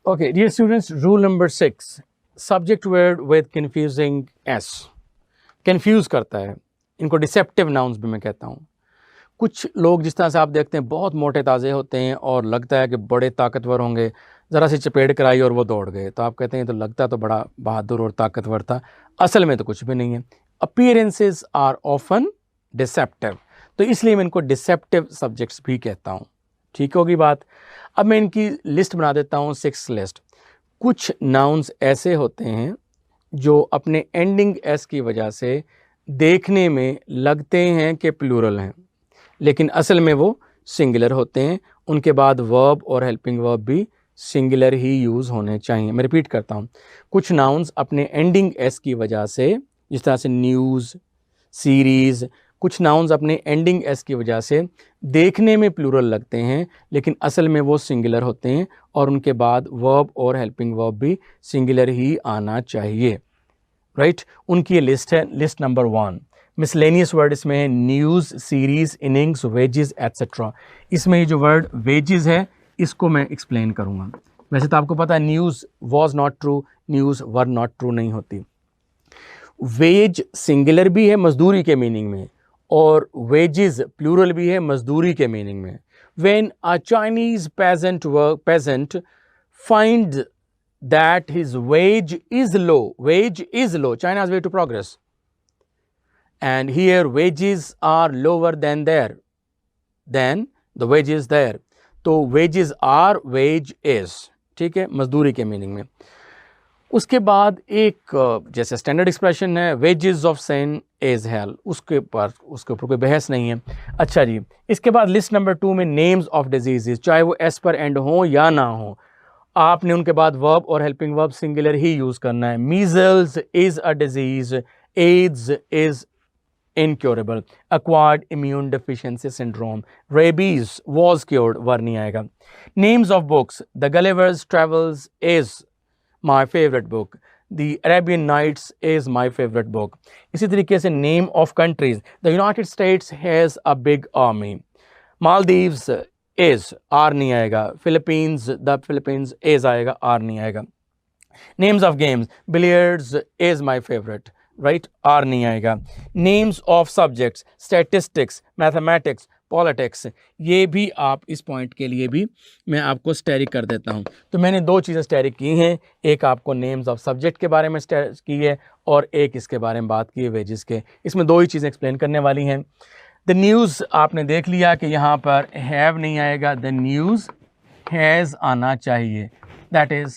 Okay, dear students, rule number 6, subject word with confusing s, confuse करता है, इनको deceptive nouns भी मैं कहता हूँ। कुछ लोग जिस तरह से आप देखते हैं बहुत मोटे ताज़े होते हैं और लगता है कि बड़े ताकतवर होंगे, ज़रा सी चपेट कराई और वो दौड़ गए, तो आप कहते हैं तो लगता तो बड़ा बहादुर और ताकतवर था, असल में तो कुछ भी नहीं है। अपीयरेंसेस आर ऑफन डिसेप्टिव, तो इसलिए मैं इनको डिसेप्टिव सब्जेक्ट्स भी कहता हूँ। ठीक होगी बात। अब मैं इनकी लिस्ट बना देता हूँ, 6 लिस्ट। कुछ नाउन्स ऐसे होते हैं जो अपने एंडिंग एस की वजह से देखने में लगते हैं कि प्लूरल हैं, लेकिन असल में वो सिंगुलर होते हैं। उनके बाद वर्ब और हेल्पिंग वर्ब भी सिंगुलर ही यूज़ होने चाहिए। मैं रिपीट करता हूँ, कुछ नाउन्स अपने एंडिंग एस की वजह से, जिस तरह से न्यूज़, सीरीज़, कुछ नाउन्स अपने एंडिंग एस की वजह से देखने में प्लूरल लगते हैं, लेकिन असल में वो सिंगुलर होते हैं और उनके बाद वर्ब और हेल्पिंग वर्ब भी सिंगुलर ही आना चाहिए। राइट, उनकी ये लिस्ट है। लिस्ट नंबर 1, मिसलेनियस वर्ड इसमें है news, series, innings, wages etcetera. इसमें ये जो वर्ड वेजेस है इसको मैं एक्सप्लेन करूँगा। वैसे तो आपको पता है news was not true, news were not true नहीं होती। वेज सिंगुलर भी है मजदूरी के मीनिंग में, और वेजेस प्लूरल भी है मजदूरी के मीनिंग में। When a Chinese peasant find that his wage is low, China's way to progress, and here wages are lower than the wages there, तो wages are, wage is, ठीक है, मजदूरी के मीनिंग में। उसके बाद एक जैसे स्टैंडर्ड एक्सप्रेशन है wages of sin is hell, उसके ऊपर कोई बहस नहीं है। अच्छा जी, इसके बाद लिस्ट नंबर 2 में नेम्स ऑफ डिजीजेस, चाहे वो एस पर एंड हो या ना हो, आपने उनके बाद वर्ब और हेल्पिंग वर्ब सिंगुलर ही यूज़ करना है। Measles is a disease, AIDS is incurable, acquired immune deficiency syndrome, rabies was cured, were नहीं आएगा। Names of books, the Gulliver's Travels is my favourite book, the Arabian Nights is my favourite book. इसी तरीके से name of countries, the United States has a big army, Maldives is, are नहीं आएगा। Philippines, the Philippines is आएगा, are नहीं आएगा। Names of games, billiards is my favourite, right, are नहीं आएगा। Names of subjects, statistics, mathematics, politics, ये भी आप इस पॉइंट के लिए भी मैं आपको स्टैरिक कर देता हूँ। तो मैंने 2 चीज़ें स्टैरिक की हैं, एक आपको नेम्स ऑफ सब्जेक्ट के बारे में की है और एक इसके बारे में बात की है वेजेस के। इसमें 2 ही चीज़ें एक्सप्लेन करने वाली हैं। द न्यूज़ आपने देख लिया कि यहाँ पर हैव नहीं आएगा, द न्यूज़ हैज़ आना चाहिए, that is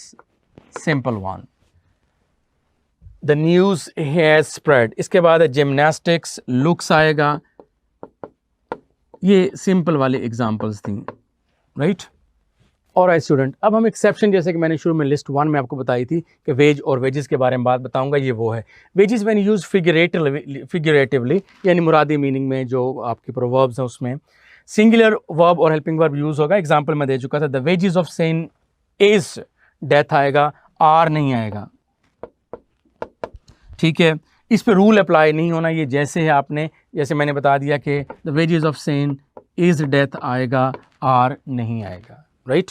simple one. The news has spread. इसके बाद जिमनास्टिक्स, लुक्स आएगा। ये सिंपल वाले एग्जाम्पल्स थी, राइट। ऑलराइट स्टूडेंट, अब हम एक्सेप्शन, जैसे कि मैंने शुरू में लिस्ट 1 में आपको बताई थी कि वेज और वेजेस के बारे में बात बताऊंगा, ये वो है। वेजेस मैंने यूज़ फिगरेटिवली, यानी मुरादी मीनिंग में, जो आपके प्रोवर्ब्स हैं उसमें सिंगुलर वर्ब और हेल्पिंग वर्ब यूज़ होगा। एग्जांपल मैं दे चुका था, the wages of sin is death आएगा, आर नहीं आएगा, ठीक है। इस पर रूल अप्लाई नहीं होना, ये जैसे है आपने, जैसे मैंने बता दिया कि the wages of sin is death आएगा, आर नहीं आएगा, राइट।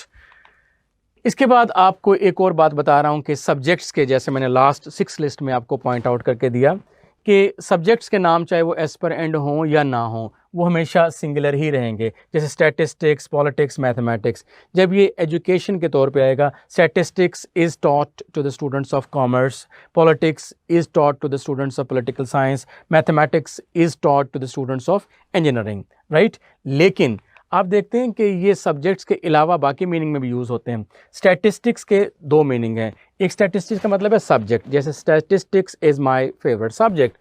इसके बाद आपको एक और बात बता रहा हूँ कि सब्जेक्ट्स के, जैसे मैंने लास्ट 6 लिस्ट में आपको पॉइंट आउट करके दिया कि सब्जेक्ट्स के नाम चाहे वो एस पर एंड हों या ना हो, वो हमेशा सिंगुलर ही रहेंगे। जैसे स्टैटिस्टिक्स, पॉलिटिक्स, मैथमेटिक्स, जब ये एजुकेशन के तौर पे आएगा, statistics is taught to the students of commerce, politics is taught to the students of political science, mathematics is taught to the students of engineering, right. लेकिन आप देखते हैं कि ये सब्जेक्ट्स के अलावा बाकी मीनिंग में भी यूज़ होते हैं। स्टैटिस्टिक्स के 2 मीनिंग हैं। एक स्टैटिस्टिक्स का मतलब है सब्जेक्ट, जैसे statistics is my favourite subject.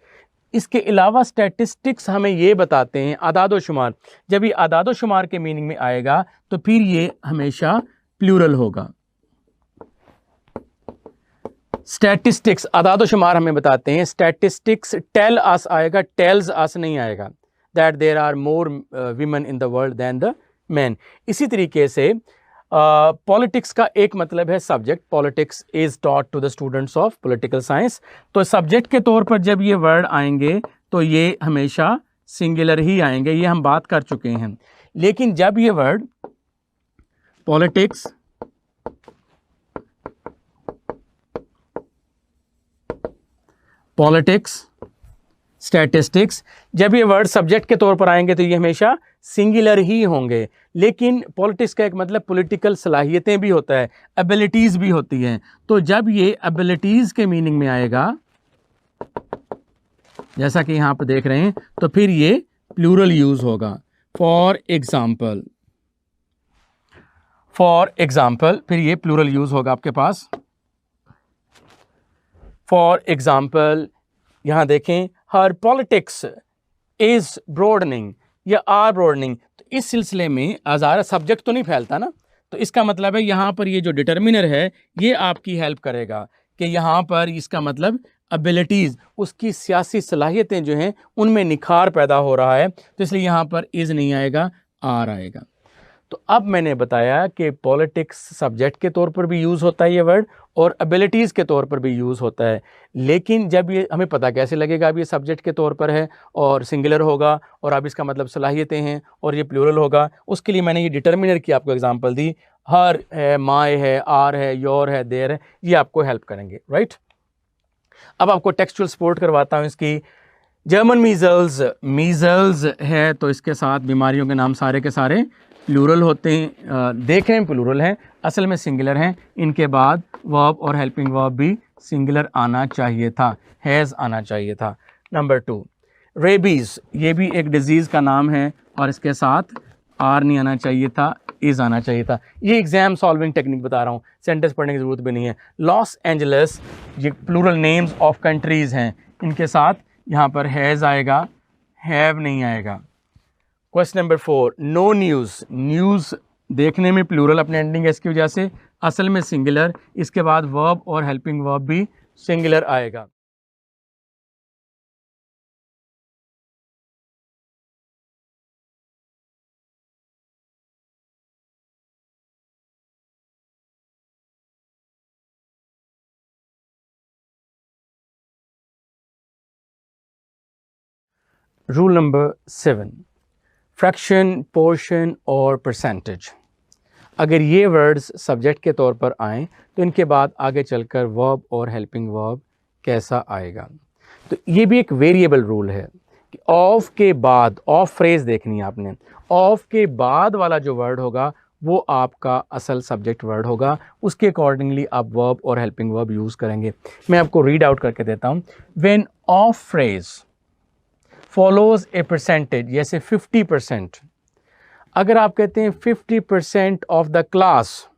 इसके अलावा स्टैटिस्टिक्स हमें ये बताते हैं आदादो शुमार, जब ये आदादो शुमार के मीनिंग में आएगा तो फिर ये हमेशा प्लूरल होगा। स्टैटिस्टिक्स, आदादो शुमार हमें बताते हैं। स्टैटिस्टिक्स टेल अस आएगा, टेल्स अस नहीं आएगा, that there are more women in the world than the men। इसी तरीके से पॉलिटिक्स का एक मतलब है subject, politics is taught to the students of political science. तो सब्जेक्ट के तौर पर जब ये वर्ड आएंगे तो ये हमेशा सिंगुलर ही आएंगे, ये हम बात कर चुके हैं। लेकिन जब ये वर्ड पॉलिटिक्स पॉलिटिक्स, स्टैटिस्टिक्स। जब ये वर्ड सब्जेक्ट के तौर पर आएंगे तो ये हमेशा सिंगुलर ही होंगे, लेकिन पॉलिटिक्स का एक मतलब पॉलिटिकल सलाहियतें भी होता है, एबिलिटीज़ भी होती हैं। तो जब ये एबिलिटीज़ के मीनिंग में आएगा, जैसा कि यहाँ पर देख रहे हैं, तो फिर ये प्लूरल यूज़ होगा। फॉर एग्जाम्पल फिर ये प्लूरल यूज़ होगा आपके पास। फॉर एग्जाम्पल यहाँ देखें, हर पॉलिटिक्स इज ब्रॉडनिंग या आर ब्रॉडनिंग। तो इस सिलसिले में आज़ारा सब्जेक्ट तो नहीं फैलता ना, तो इसका मतलब है यहाँ पर ये जो डिटर्मिनर है ये आपकी हेल्प करेगा कि यहाँ पर इसका मतलब एबिलिटीज़, उसकी सियासी सलाहियतें जो हैं उनमें निखार पैदा हो रहा है, तो इसलिए यहाँ पर इज़ नहीं आएगा, आर आएगा। तो अब मैंने बताया कि पॉलिटिक्स सब्जेक्ट के तौर पर भी यूज़ होता है ये वर्ड, और एबिलिटीज़ के तौर पर भी यूज़ होता है। लेकिन जब ये हमें पता कैसे लगेगा अब ये सब्जेक्ट के तौर पर है और सिंगुलर होगा और अब इसका मतलब सलाहियतें हैं और ये प्लूरल होगा, उसके लिए मैंने ये डिटर्मिनर की आपको एग्जांपल दी। हर है, माय है, आर है, योर है, देयर है, ये आपको हेल्प करेंगे, राइट। अब आपको टेक्सचुअल सपोर्ट करवाता हूँ इसकी। जर्मन मीजल्स है, तो इसके साथ बीमारियों के नाम सारे के सारे प्लूरल होते हैं, देख रहे हैं प्लूरल हैं, असल में सिंगुलर हैं। इनके बाद वर्ब और हेल्पिंग वर्ब भी सिंगुलर आना चाहिए था, हैज़ आना चाहिए था। नंबर 2, रेबीज़, ये भी एक डिजीज़ का नाम है और इसके साथ आर नहीं आना चाहिए था, इज़ आना चाहिए था। ये एग्जाम सॉल्विंग टेक्निक बता रहा हूँ, सेंटेंस पढ़ने की ज़रूरत भी नहीं है। लॉस एंजलिस, ये प्लूरल नेम्स ऑफ कंट्रीज़ हैं, इनके साथ यहाँ पर हैज़ आएगा, हैव नहीं आएगा। Question number 4, no news, news देखने में प्लूरल अपने एंडिंग एस की वजह से, असल में सिंगुलर, इसके बाद वर्ब और हेल्पिंग वर्ब भी सिंगुलर आएगा। रूल नंबर 7, फ्रैक्शन, पोर्शन और परसेंटेज। अगर ये वर्ड्स सब्जेक्ट के तौर पर आएँ तो इनके बाद आगे चलकर वर्ब और हेल्पिंग वर्ब कैसा आएगा। तो ये भी एक वेरिएबल रूल है कि ऑफ के बाद, ऑफ फ्रेज देखनी है आपने, ऑफ के बाद वाला जो वर्ड होगा वो आपका असल सब्जेक्ट वर्ड होगा, उसके अकॉर्डिंगली आप वर्ब और हेल्पिंग वर्ब यूज़ करेंगे। मैं आपको रीड आउट करके देता हूँ। When of phrase follows a percentage, जैसे 50%, अगर आप कहते हैं 50% ऑफ द क्लास,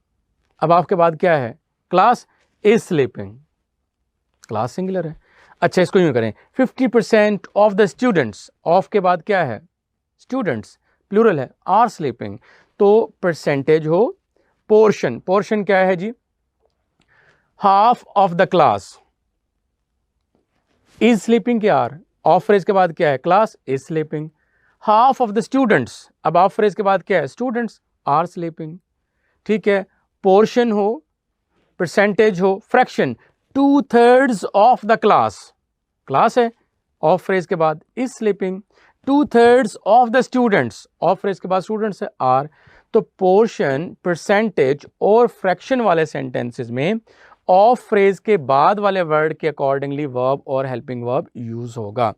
अब आपके बाद क्या है, class is sleeping, class singular है। अच्छा, इसको यूं करें, 50% ऑफ द स्टूडेंट्स, ऑफ के बाद क्या है, स्टूडेंट्स, प्लूरल है, आर स्लीपिंग, तो परसेंटेज हो पोर्शन, पोर्शन क्या है जी, half of the class is sleeping, क्या आर, ऑफ फ्रेज के बाद क्या है, class is sleeping. Half of the students, अब ऑफ फ्रेज के बाद क्या है, स्टूडेंट्स आर स्लीपिंग, ठीक है। पोर्शन हो, परसेंटेज हो, fraction, 2/3 of the class, class है, ऑफ फ्रेज के बाद is sleeping. 2/3 of the students, of phrase के बाद स्टूडेंट्स है, आर। तो पोर्शन, परसेंटेज और फ्रैक्शन वाले सेंटेंसेस में ऑफ फ्रेज के बाद वाले वर्ड के अकॉर्डिंगली वर्ब और हेल्पिंग वर्ब यूज होगा।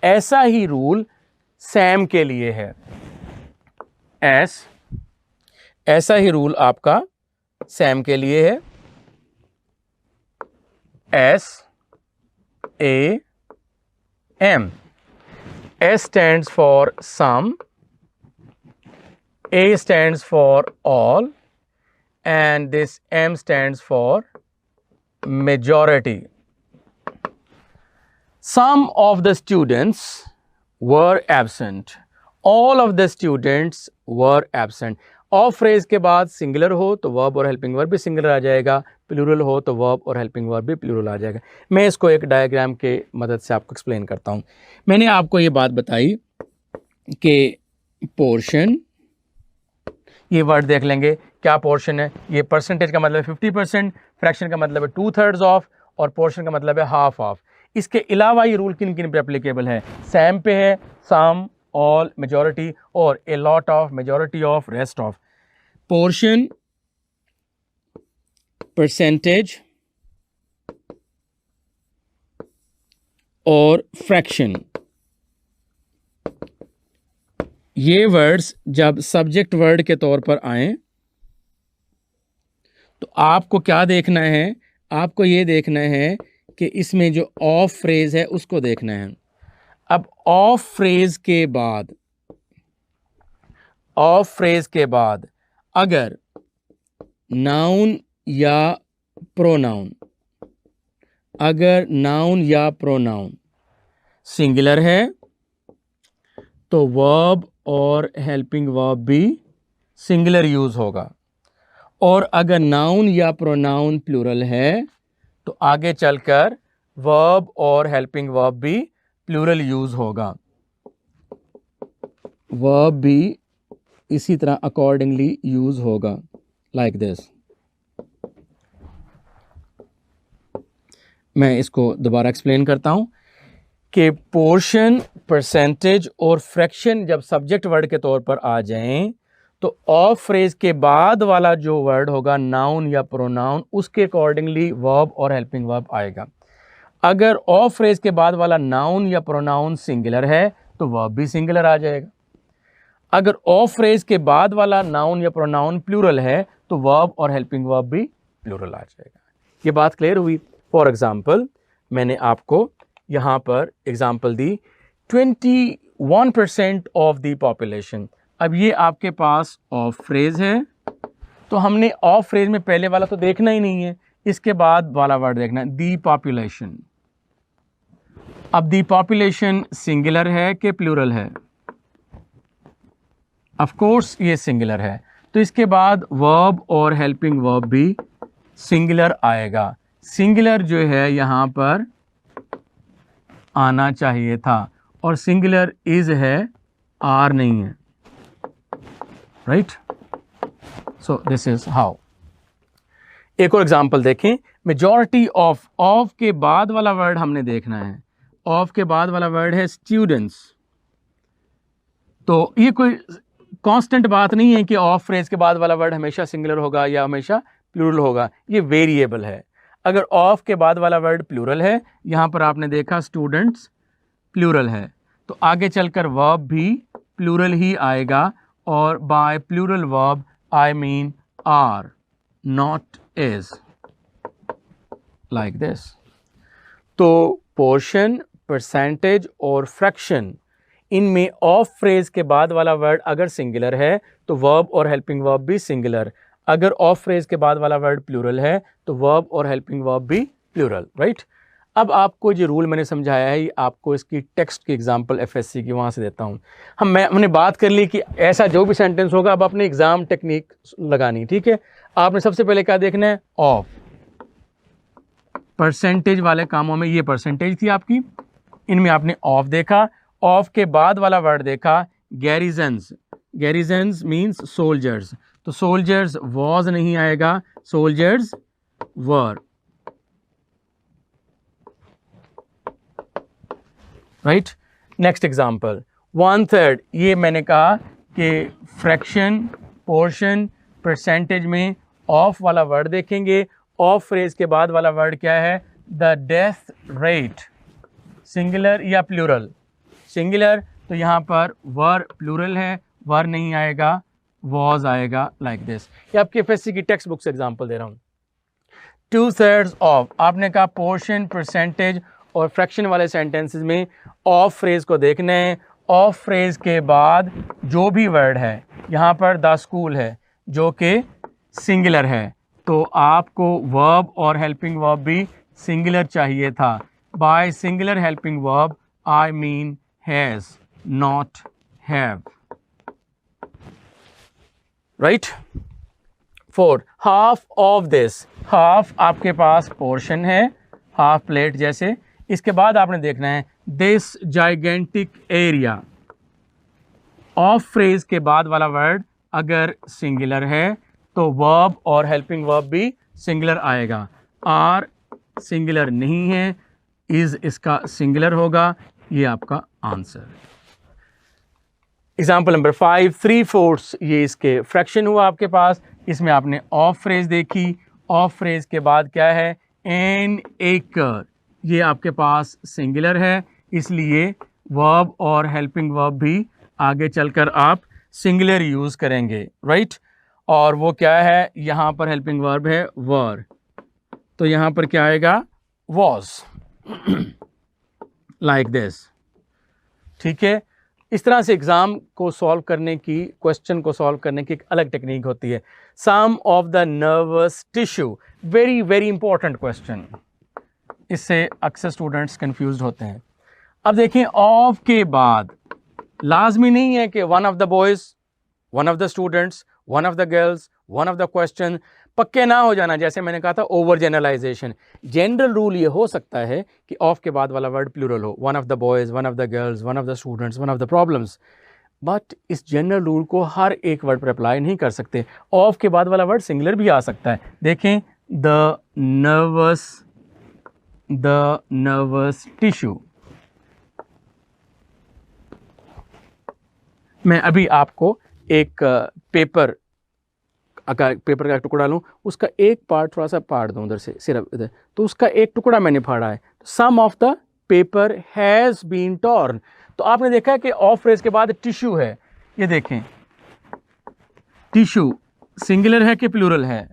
ऐसा ही रूल सैम के लिए है, ऐसा ही रूल आपका सैम के लिए है। SAM, S stands for sum, A stands for all, and this M stands for majority. Some of the students were absent, all of the students were absent. Of phrase के बाद singular हो तो verb और helping verb भी singular आ जाएगा, plural हो तो verb और हेल्पिंग वर्ब भी प्लूरल आ जाएगा। मैं इसको एक डायग्राम के मदद से आपको एक्सप्लेन करता हूँ। मैंने आपको ये बात बताई कि पोर्शन, ये वर्ड देख लेंगे क्या पोर्शन है, ये परसेंटेज का मतलब है 50%, फ्रैक्शन का मतलब है 2/3 ऑफ, और पोर्शन का मतलब है हाफ ऑफ। इसके अलावा ये रूल किन किन पे एप्लीकेबल है, सैम पे है, सम, ऑल, मेजॉरिटी, और a lot of, majority of, rest of. Portion, percentage, और फ्रैक्शन, ये वर्ड्स जब सब्जेक्ट वर्ड के तौर पर आए तो आपको क्या देखना है, आपको ये देखना है कि इसमें जो ऑफ फ्रेज है उसको देखना है। अब ऑफ फ्रेज के बाद अगर नाउन या प्रोनाउन सिंगुलर है तो वर्ब और हेल्पिंग वर्ब भी सिंगुलर यूज होगा, और अगर नाउन या प्रोनाउन प्लूरल है तो आगे चलकर वर्ब और हेल्पिंग वर्ब भी प्लूरल यूज होगा। वर्ब भी इसी तरह अकॉर्डिंगली यूज होगा, लाइक दिस। मैं इसको दोबारा एक्सप्लेन करता हूं कि पोर्शन, परसेंटेज और फ्रैक्शन जब सब्जेक्ट वर्ड के तौर पर आ जाएं तो ऑफ फ्रेज के बाद वाला जो वर्ड होगा नाउन या प्रोनाउन, उसके अकॉर्डिंगली वर्ब और हेल्पिंग वर्ब आएगा। अगर ऑफ फ्रेज के बाद वाला नाउन या प्रोनाउन सिंगुलर है तो वर्ब भी सिंगुलर आ जाएगा। अगर ऑफ फ्रेज के बाद वाला नाउन या प्रोनाउन प्लूरल है तो वर्ब और हेल्पिंग वर्ब भी प्लूरल आ जाएगा। ये बात क्लियर हुई? फॉर एग्जाम्पल, मैंने आपको यहाँ पर example the 21% of the population. अब ये आपके पास ऑफ फ्रेज है, तो हमने ऑफ फ्रेज में पहले वाला तो देखना ही नहीं है, इसके बाद वाला वर्ड देखना है, दी पॉपुलेशन। अब दी पॉपुलेशन सिंगुलर है कि प्लूरल है? ऑफ कोर्स ये सिंगुलर है, तो इसके बाद वर्ब और हेल्पिंग वर्ब भी सिंगुलर आएगा। सिंगुलर जो है यहाँ पर आना चाहिए था, और सिंगुलर इज है, आर नहीं है, right? So this is how. एक और एग्जांपल देखें, मेजॉरिटी ऑफ के बाद वाला वर्ड हमने देखना है। ऑफ के बाद वाला वर्ड है स्टूडेंट्स। तो ये कोई कांस्टेंट बात नहीं है कि ऑफ फ्रेज के बाद वाला वर्ड हमेशा सिंगुलर होगा या हमेशा प्लूरल होगा, ये वेरिएबल है। अगर ऑफ के बाद वाला वर्ड प्लूरल है, यहाँ पर आपने देखा स्टूडेंट्स प्लूरल है, तो आगे चलकर वर्ब भी प्लूरल ही आएगा, और बाय plural verb I mean are, not is, like this. तो पोर्शन, परसेंटेज और फ्रैक्शन, इनमें ऑफ फ्रेज के बाद वाला वर्ड अगर सिंगुलर है तो वर्ब और हेल्पिंग वर्ब भी सिंगुलर। अगर ऑफ फ्रेज के बाद वाला वर्ड प्लूरल है तो वर्ब और हेल्पिंग वर्ब भी प्लूरल, राइट? अब आपको जो रूल मैंने समझाया है, ये आपको इसकी टेक्स्ट की एग्जांपल एफएससी की वहाँ से देता हूँ। हमने बात कर ली कि ऐसा जो भी सेंटेंस होगा अब अपने एग्जाम टेक्निक लगानी, ठीक है? आपने सबसे पहले क्या देखना है? ऑफ। परसेंटेज वाले कामों में ये परसेंटेज थी आपकी, इनमें आपने ऑफ देखा। ऑफ के बाद वाला वर्ड देखा गैरिजन्स। गैरिजन्स मीन्स सोल्जर्स, तो सोल्जर्स वॉज नहीं आएगा, सोल्जर्स वर, राइट? Next example 1/3। ये मैंने कहा कि फ्रैक्शन, पोर्शन, परसेंटेज में ऑफ वाला वर्ड देखेंगे। ऑफ फ्रेज के बाद वाला वर्ड क्या है? The death rate. सिंगुलर या प्लूरल? सिंगुलर, तो यहाँ पर वर प्लूरल है, वर नहीं आएगा, वॉज आएगा, लाइक दिस। ये आपकी एफएससी की टेक्स्ट बुक से एग्जांपल दे रहा हूँ। 2/3 ऑफ, आपने कहा पोर्शन, परसेंटेज और फ्रैक्शन वाले सेंटेंसेस में ऑफ फ्रेज को देखना है। ऑफ फ्रेज के बाद जो भी वर्ड है, यहाँ पर द स्कूल है जो कि सिंगुलर है, तो आपको वर्ब और हेल्पिंग वर्ब भी सिंगुलर चाहिए था। By singular helping verb I mean has, not have, right? 4, half of this. Half आपके पास पोर्शन है, हाफ प्लेट जैसे। इसके बाद आपने देखना है this gigantic area. Of phrase के बाद वाला वर्ड अगर सिंगुलर है तो वर्ब और हेल्पिंग वर्ब भी सिंगुलर आएगा। आर सिंगुलर नहीं है, इज इसका सिंगुलर होगा, ये आपका आंसर। एग्जाम्पल नंबर 5, 3/4 ये इसके फ्रैक्शन हुआ आपके पास। इसमें आपने ऑफ फ्रेज देखी। ऑफ फ्रेज के बाद क्या है? एन एकर। ये आपके पास सिंगुलर है, इसलिए वर्ब और हेल्पिंग वर्ब भी आगे चलकर आप सिंगुलर यूज़ करेंगे, राइट। और वो क्या है, यहाँ पर हेल्पिंग वर्ब है वर, तो यहाँ पर क्या आएगा, वॉज, लाइक दिस, ठीक है। इस तरह से एग्ज़ाम को सॉल्व करने की, क्वेश्चन को सॉल्व करने की एक अलग टेक्निक होती है। Some of the nervous tissue, very very important question, इससे अक्सर स्टूडेंट्स कंफ्यूज होते हैं। अब देखें, ऑफ के बाद लाजमी नहीं है कि one of the boys, one of the students, one of the girls, one of the question, पक्के ना हो जाना। जैसे मैंने कहा था ओवर जनरलाइजेशन, जनरल रूल ये हो सकता है कि ऑफ के बाद वाला वर्ड प्लूरल हो, one of the boys, one of the girls, one of the students, one of the problems, but इस जनरल रूल को हर एक वर्ड पर अप्लाई नहीं कर सकते। ऑफ के बाद वाला वर्ड सिंगुलर भी आ सकता है। देखें, द नर्वस टिश्यू, मैं अभी आपको एक पेपर का टुकड़ा लूँ, उसका एक पार्ट थोड़ा सा फाड़ दूँ उधर से, सिर्फ इधर, तो उसका एक टुकड़ा मैंने फाड़ा है। Some of the paper has been torn, तो आपने देखा है कि ऑफ फ्रेज के बाद टिश्यू है। ये देखें, टिश्यू सिंगुलर है कि प्लूरल है,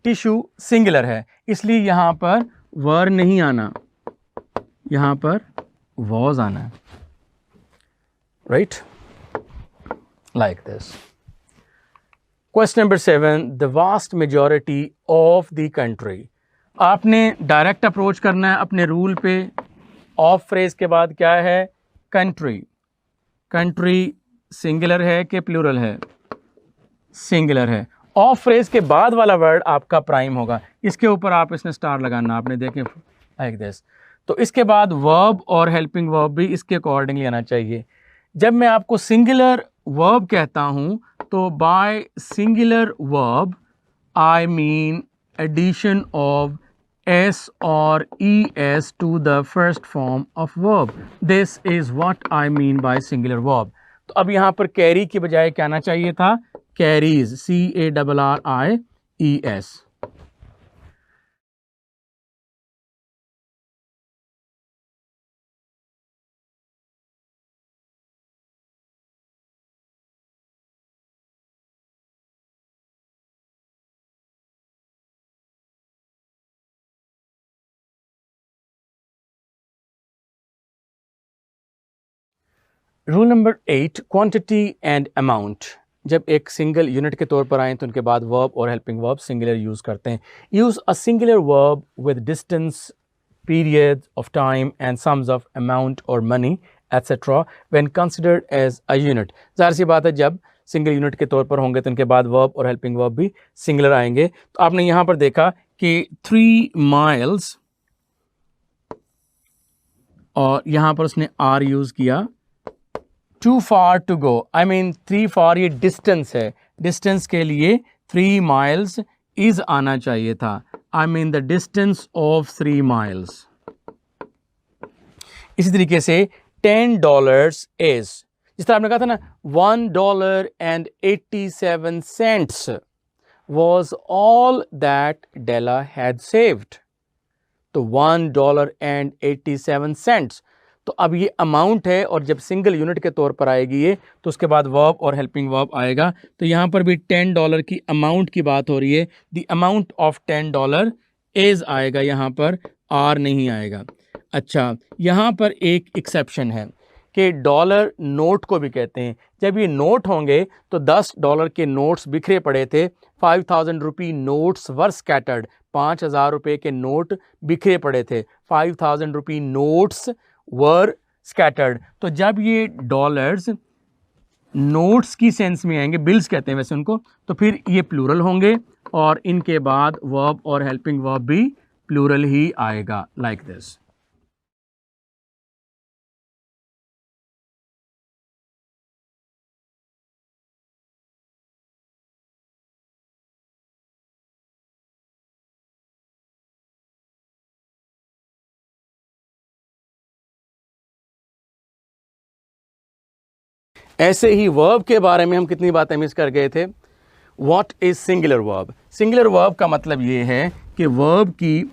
टिश्यू सिंगुलर है, इसलिए यहाँ पर वर नहीं आना, यहाँ पर वॉज आना है, right, like this. Question number 7, the vast majority of the country, आपने डायरेक्ट अप्रोच करना है अपने रूल पे। ऑफ फ्रेज के बाद क्या है, कंट्री, कंट्री सिंगुलर है कि प्लूरल है, सिंगुलर है। ऑफ फ्रेज के बाद वाला वर्ड आपका प्राइम होगा, इसके ऊपर आप इसने स्टार लगाना, आपने देखें लाइक दिस। तो इसके बाद वर्ब और हेल्पिंग वर्ब भी इसके अकॉर्डिंगली आना चाहिए। जब मैं आपको सिंगुलर वर्ब कहता हूं तो by singular verb I mean addition of s or es to the first form of verb. This is what I mean by singular verb. तो अब यहाँ पर कैरी की बजाय क्या आना चाहिए था, carries, CARRIES। Rule number 8, quantity and amount. जब एक सिंगल यूनिट के तौर पर आए तो उनके बाद वर्ब और हेल्पिंग वर्ब सिंगुलर यूज़ करते हैं। Use a singular verb with distance, period of time and sums of amount और money etcetera when considered as a unit. ज़ाहिर सी बात है, जब सिंगल यूनिट के तौर पर होंगे तो उनके बाद वर्ब और हेल्पिंग वर्ब भी सिंगुलर आएंगे। तो आपने यहाँ पर देखा कि 3 माइल्स, और यहाँ पर उसने आर यूज़ किया। Too far to go, I mean 3 far, ये डिस्टेंस है, डिस्टेंस के लिए 3 माइल्स इज आना चाहिए था, I mean the distance of 3 miles. इसी तरीके से $10 इज, जिस तरह आपने कहा था ना, $1.87 was all that Della had saved. तो $1.87। तो अब ये अमाउंट है, और जब सिंगल यूनिट के तौर पर आएगी ये, तो उसके बाद वर्ब और हेल्पिंग वर्ब आएगा। तो यहाँ पर भी $10 की अमाउंट की बात हो रही है। द अमाउंट ऑफ $10 इज आएगा, यहाँ पर आर नहीं आएगा। अच्छा, यहाँ पर एक एक्सेप्शन है कि डॉलर नोट को भी कहते हैं। जब ये नोट होंगे तो $10 के नोट्स बिखरे पड़े थे, 5000 रुपी नोट्स वर स्कैटर्ड, 5000 रुपये के नोट बिखरे पड़े थे, 5000 रुपी नोट्स वर स्कैटर्ड। तो जब ये डॉलर्स नोट्स की सेंस में आएंगे, बिल्स कहते हैं वैसे उनको, तो फिर ये प्लूरल होंगे, और इनके बाद वर्ब और हेल्पिंग वर्ब भी प्लूरल ही आएगा, लाइक दिस। ऐसे ही वर्ब के बारे में हम कितनी बातें मिस कर गए थे। What is singular verb? Singular verb का मतलब ये है कि वर्ब की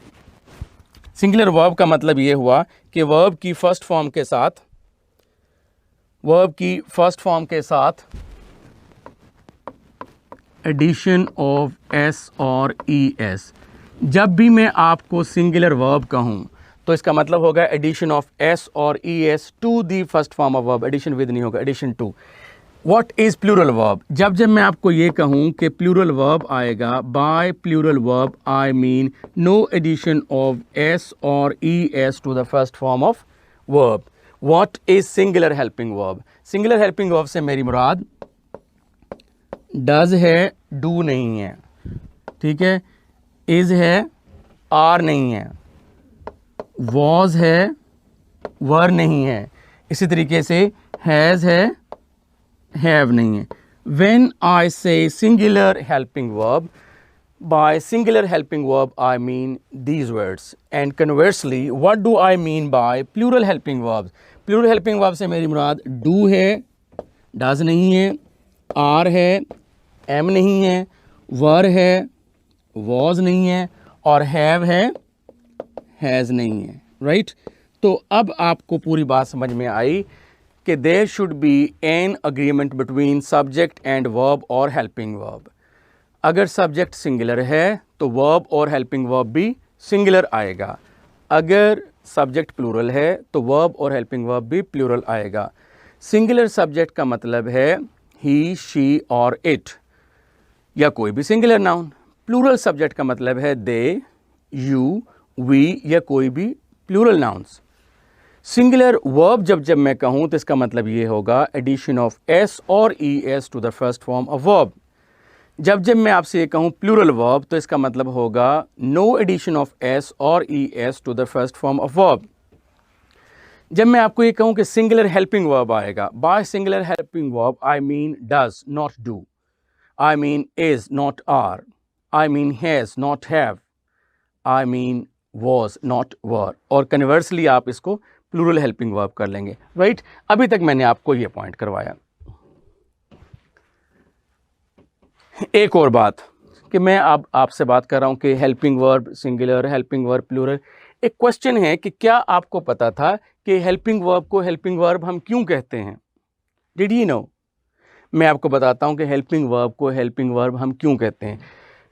सिंगुलर वर्ब का मतलब ये हुआ कि वर्ब की फर्स्ट फॉर्म के साथ एडिशन ऑफ एस और ई एस। जब भी मैं आपको सिंगुलर वर्ब कहूँ तो इसका मतलब होगा एडिशन ऑफ एस और E S to the first form of verb. Addition with नहीं होगा, addition to. What is plural verb? जब मैं आपको ये कहूँ कि प्लूरल वर्ब आएगा, by plural verb I mean no addition of S और E S to the first form of verb. What is singular helping verb? Singular helping verb से मेरी मुराद डज है, डू नहीं है, ठीक है, इज है, आर नहीं है, वॉज है, वर नहीं है, इसी तरीके से हैज़ है, हैव नहीं है। When I say singular helping verb, by singular helping verb I mean these words, and conversely what do I mean by plural helping verbs? Plural helping verb से मेरी मुराद do है, does नहीं है, are है, am नहीं है, were है, was नहीं है, और have है, has नहीं है, right? तो अब आपको पूरी बात समझ में आई कि there should be an agreement between subject and verb और हेल्पिंग वर्ब। अगर सब्जेक्ट सिंगुलर है तो वर्ब और हेल्पिंग वर्ब भी सिंगुलर आएगा। अगर सब्जेक्ट प्लूरल है तो वर्ब और हेल्पिंग वर्ब भी प्लूरल आएगा। सिंगुलर सब्जेक्ट का मतलब है ही, शी और इट या कोई भी सिंगुलर नाउन। प्लूरल सब्जेक्ट का मतलब है दे, यू, वी या कोई भी प्लूरल नाउन्स। सिंगुलर वर्ब जब मैं कहूँ तो इसका मतलब ये होगा एडिशन ऑफ एस और E S to the first form of verb. जब मैं आपसे ये कहूँ प्लूरल वर्ब तो इसका मतलब होगा नो एडिशन ऑफ एस और E S to the first form of verb. जब मैं आपको ये कहूँ कि सिंगुलर हेल्पिंग वर्ब आएगा, by singular helping verb I mean does not do, I mean is not are, I mean has not have, I mean was not were, और conversely आप इसको प्लूरल हेल्पिंग वर्ब कर लेंगे, right? अभी तक मैंने आपको ये पॉइंट करवाया। एक और बात कि मैं अब आपसे बात कर रहा हूं कि helping verb singular, helping verb plural. एक क्वेश्चन है कि क्या आपको पता था कि हेल्पिंग वर्ब को हेल्पिंग वर्ब हम क्यों कहते हैं? Did you know? मैं आपको बताता हूं कि हेल्पिंग वर्ब को हेल्पिंग वर्ब हम क्यों कहते हैं।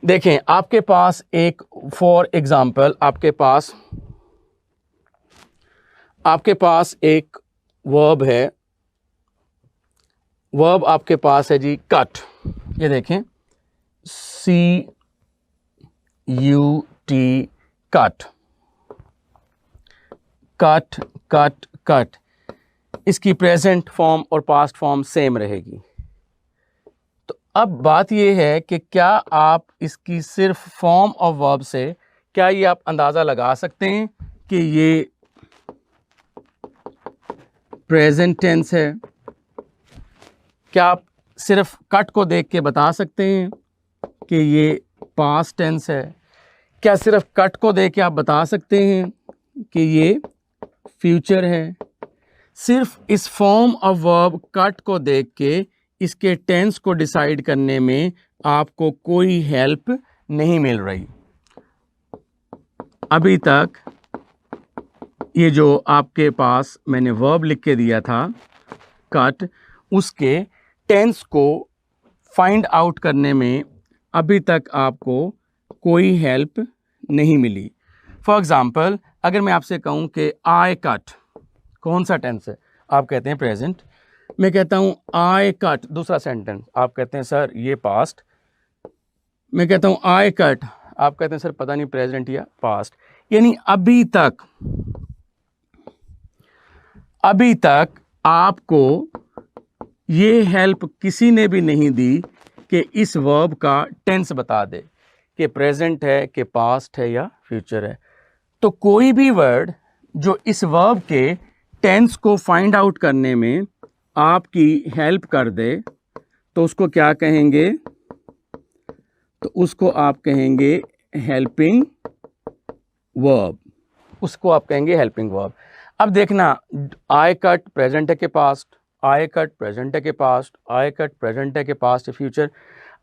देखें, आपके पास एक, फॉर एग्जाम्पल, आपके पास एक वर्ब है, वर्ब आपके पास है जी कट। ये देखें, CUT, cut, cut cut cut. इसकी प्रेजेंट फॉर्म और पास्ट फॉर्म सेम रहेगी। तो अब बात ये है कि क्या आप इसकी सिर्फ फॉर्म ऑफ वर्ब से, क्या ये आप अंदाज़ा लगा सकते हैं कि ये प्रेजेंट टेंस है? क्या आप सिर्फ कट को देख के बता सकते हैं कि ये पास्ट टेंस है? क्या सिर्फ कट को देख के आप बता सकते हैं कि ये फ्यूचर है? सिर्फ इस फॉर्म ऑफ वर्ब कट को देख के इसके टेंस को डिसाइड करने में आपको कोई हेल्प नहीं मिल रही। अभी तक ये जो आपके पास मैंने वर्ब लिख के दिया था कट, उसके टेंस को फाइंड आउट करने में अभी तक आपको कोई हेल्प नहीं मिली। फॉर एग्ज़ाम्पल, अगर मैं आपसे कहूँ कि आई कट, कौन सा टेंस है? आप कहते हैं प्रेजेंट। मैं कहता हूँ आई कट, दूसरा सेंटेंस, आप कहते हैं सर ये पास्ट। मैं कहता हूँ आई कट, आप कहते हैं सर पता नहीं प्रेजेंट या पास्ट। यानी अभी तक आपको ये हेल्प किसी ने भी नहीं दी कि इस वर्ब का टेंस बता दे कि प्रेजेंट है, कि पास्ट है या फ्यूचर है। तो कोई भी वर्ड जो इस वर्ब के टेंस को फाइंड आउट करने में आपकी हेल्प कर दे तो उसको क्या कहेंगे? तो उसको आप कहेंगे हेल्पिंग वर्ब, उसको आप कहेंगे हेल्पिंग वर्ब। अब देखना, आई कट प्रेजेंट है के पास्ट, आई कट प्रेजेंट है के पास्ट, आई कट प्रेजेंट है के पास्ट फ्यूचर।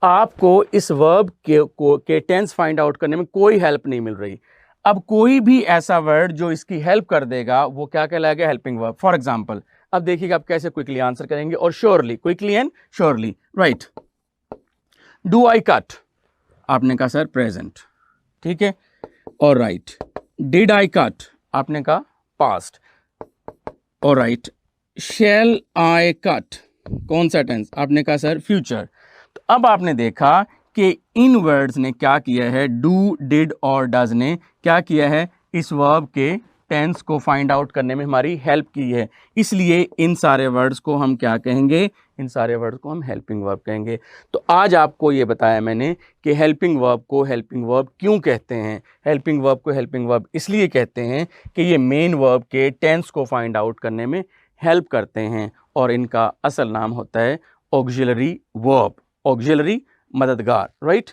आपको इस वर्ब के टेंस फाइंड आउट करने में कोई हेल्प नहीं मिल रही। अब कोई भी ऐसा वर्ड जो इसकी हेल्प कर देगा वो क्या कहलाएगा, हेल्पिंग वर्ब। फॉर एग्जाम्पल अब देखिएगा आप कैसे क्विकली आंसर करेंगे, और surely, quickly and surely. Right, do I cut, आपने कहा सर प्रेजेंट, ठीक है। और राइट, डिड आई कट, आपने कहा पास्ट। और राइट, शैल आई कट, कौन सा टेंस, आपने कहा सर फ्यूचर। तो अब आपने देखा कि इन वर्ड्स ने क्या किया है, डू, डिड और डज ने क्या किया है, इस वर्ब के टेंस को फाइंड आउट करने में हमारी हेल्प की है। इसलिए इन सारे वर्ड्स को हम क्या कहेंगे, इन सारे वर्ड्स को हम हेल्पिंग वर्ब कहेंगे। तो आज आपको ये बताया मैंने कि हेल्पिंग वर्ब को हेल्पिंग वर्ब क्यों कहते हैं। हेल्पिंग वर्ब को हेल्पिंग वर्ब इसलिए कहते हैं कि ये मेन वर्ब के टेंस को फाइंड आउट करने में हेल्प करते हैं, और इनका असल नाम होता है ऑक्सिलरी वर्ब, ऑक्सिलरी मददगार। राइट,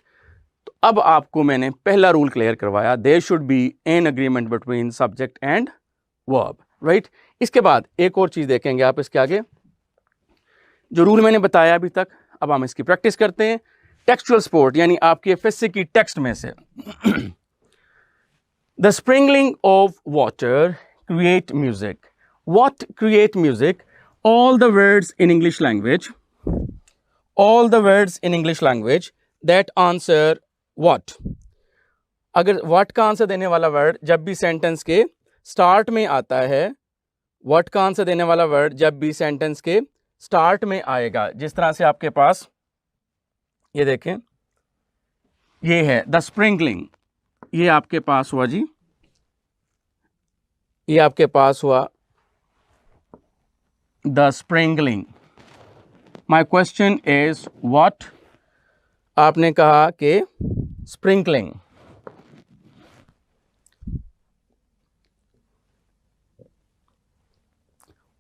तो अब आपको मैंने पहला रूल क्लियर करवाया, there should be an agreement between subject and verb. Right, इसके बाद एक और चीज देखेंगे आप इसके आगे, जो रूल मैंने बताया अभी तक, अब हम इसकी प्रैक्टिस करते हैं। टेक्सचुअल सपोर्ट यानी आपकी एफएससी की टेक्स्ट में से the sprinkling of water create music, what create music, all the words in English language, all the words in English language that answer what। अगर what का आंसर देने वाला वर्ड जब भी सेंटेंस के स्टार्ट में आता है, what का आंसर देने वाला वर्ड जब भी सेंटेंस के स्टार्ट में आएगा, जिस तरह से आपके पास ये देखें, ये है द स्प्रिंकलिंग, ये आपके पास हुआ जी, ये आपके पास हुआ the sprinkling। My question is what, आपने कहा कि sprinkling,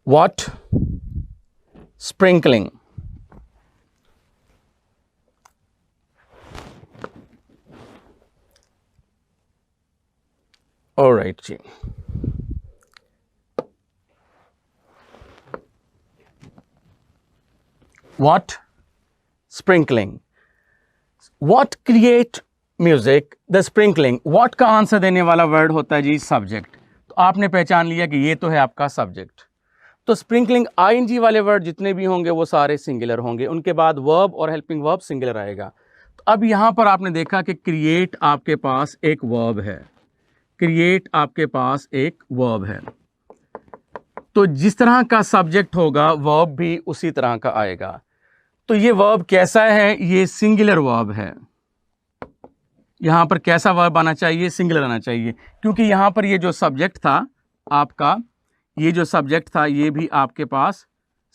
what sprinkling, all right जी। What sprinkling, what create music, the sprinkling, what का आंसर देने वाला वर्ड होता है जी सब्जेक्ट। तो आपने पहचान लिया कि ये तो है आपका सब्जेक्ट। तो स्प्रिंकलिंग आईएनजी वाले वर्ड जितने भी होंगे वो सारे सिंगुलर होंगे, उनके बाद वर्ब और हेल्पिंग वर्ब सिंगुलर आएगा। तो अब यहां पर आपने देखा कि क्रिएट आपके पास एक वर्ब है, क्रिएट आपके पास एक वर्ब है, तो जिस तरह का सब्जेक्ट होगा वर्ब भी उसी तरह का आएगा। तो ये वर्ब कैसा है, ये सिंगुलर वर्ब है। यहां पर कैसा वर्ब आना चाहिए, सिंगुलर आना चाहिए, क्योंकि यहां पर ये जो सब्जेक्ट था आपका, ये जो सब्जेक्ट था ये भी आपके पास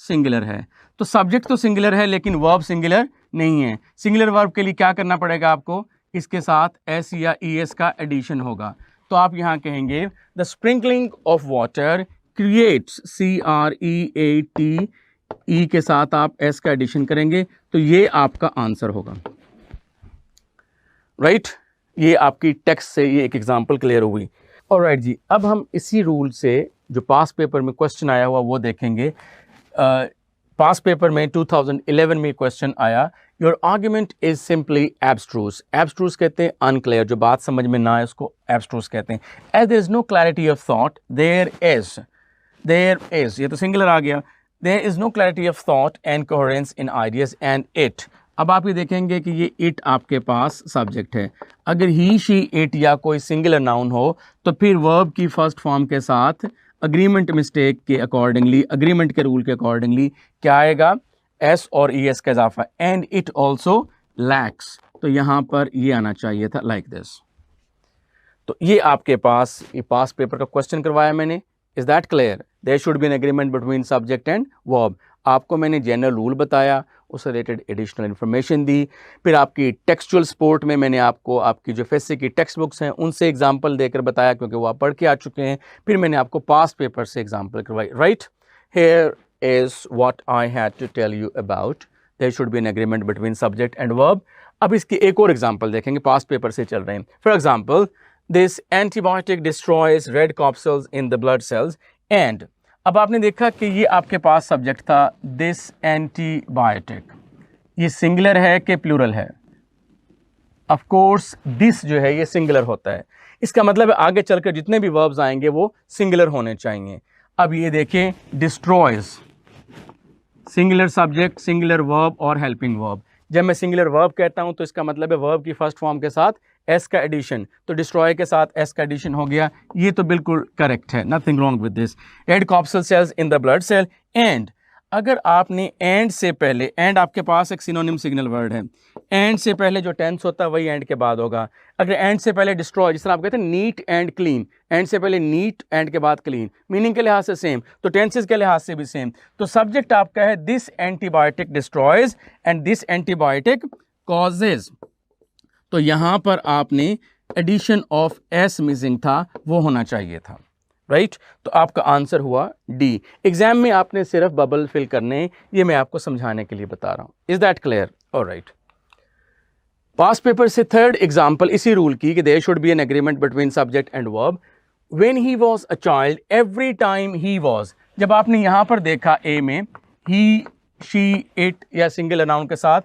सिंगुलर है। तो सब्जेक्ट तो सिंगुलर है लेकिन वर्ब सिंगुलर नहीं है। सिंगुलर वर्ब के लिए क्या करना पड़ेगा आपको, इसके साथ एस या ई एस का एडिशन होगा। तो आप यहां कहेंगे the sprinkling of water creates, CREAT, ई के साथ आप एस का एडिशन करेंगे, तो ये आपका आंसर होगा। राइट, ये आपकी टेक्स्ट से ये एक एग्जांपल क्लियर हुई। ऑलराइट जी, अब हम इसी रूल से जो पास पेपर में क्वेश्चन आया हुआ वो देखेंगे। पास पेपर में 2011 में क्वेश्चन आया, your argument is simply abstruse. Abstruse कहते हैं अनक्लियर, जो बात समझ में ना आए उसको एब्स्ट्रूस कहते हैं। As there is no clarity of thought, there is, ये तो सिंगुलर आ गया। There is no clarity of thought and coherence in ideas and it। अब आप ये देखेंगे कि ये it आपके पास सब्जेक्ट है। अगर he, she, it या कोई सिंगुलर नाउन हो तो फिर वर्ब की फर्स्ट फॉर्म के साथ अग्रीमेंट मिस्टेक के अकॉर्डिंगली, अग्रीमेंट के रूल के अकॉर्डिंगली क्या आएगा, s और es का इजाफा, and it also lacks। तो यहाँ पर ये आना चाहिए था like this। तो ये आपके पास ये पास पेपर का क्वेश्चन करवाया मैंने। Is that clear? There should be an agreement between subject and verb. आपको मैंने जनरल रूल बताया, उससे रिलेटेड एडिशनल इन्फॉर्मेशन दी। फिर आपकी टेक्सचुअल सपोर्ट में मैंने आपको आपकी जो एफएससी की टेक्स्ट बुक्स हैं उनसे एग्जांपल देकर बताया, क्योंकि वो आप पढ़ के आ चुके हैं। फिर मैंने आपको पास्ट पेपर से एग्जांपल करवाई। Right, here is what I had to tell you about, there should be an agreement between subject and verb. अब इसकी एक और एग्जाम्पल देखेंगे, पास्ट पेपर से चल रहे हैं। For example, this antibiotic destroys red corpuscles in the blood cells and. अब आपने देखा कि ये आपके पास सब्जेक्ट था दिस एंटीबायोटिक, ये सिंगुलर है कि प्लूरल है? ऑफ कोर्स दिस जो है ये सिंगुलर होता है, इसका मतलब है आगे चलकर जितने भी वर्ब्स आएंगे वो सिंगुलर होने चाहिए। अब ये देखें, destroys, singular subject, singular verb और हेल्पिंग वर्ब। जब मैं सिंगुलर वर्ब कहता हूं तो इसका मतलब है वर्ब की फर्स्ट फॉर्म के साथ एस का एडिशन, तो डिस्ट्रॉय के साथ एस का एडिशन हो गया, ये तो बिल्कुल करेक्ट है, nothing wrong with this. Red corpuscle cells in the blood cell. And अगर आपने एंड से पहले, एंड आपके पास एक सिनोनिम सिग्नल वर्ड है, एंड से पहले जो टेंस होता है वही एंड के बाद होगा। अगर एंड से पहले डिस्ट्रॉय, जिस तरह आप कहते हैं नीट एंड क्लीन, एंड से पहले नीट, एंड के बाद क्लीन, मीनिंग के लिहाज से सेम, तो टेंसेस के लिहाज से भी सेम। तो सब्जेक्ट आपका है this antibiotic destroys and this antibiotic causes, तो यहां पर आपने एडिशन ऑफ एस मिसिंग था, वो होना चाहिए था, राइट तो आपका आंसर हुआ डी। एग्जाम में आपने सिर्फ बबल फिल करने, ये मैं आपको समझाने के लिए बता रहा हूं। Is that clear? Alright. Pass paper से थर्ड एग्जाम्पल इसी रूल की कि there should be an agreement between subject and verb. When he was a child every time he was, जब आपने यहां पर देखा ए में ही, शी, इट या सिंगल नाउन के साथ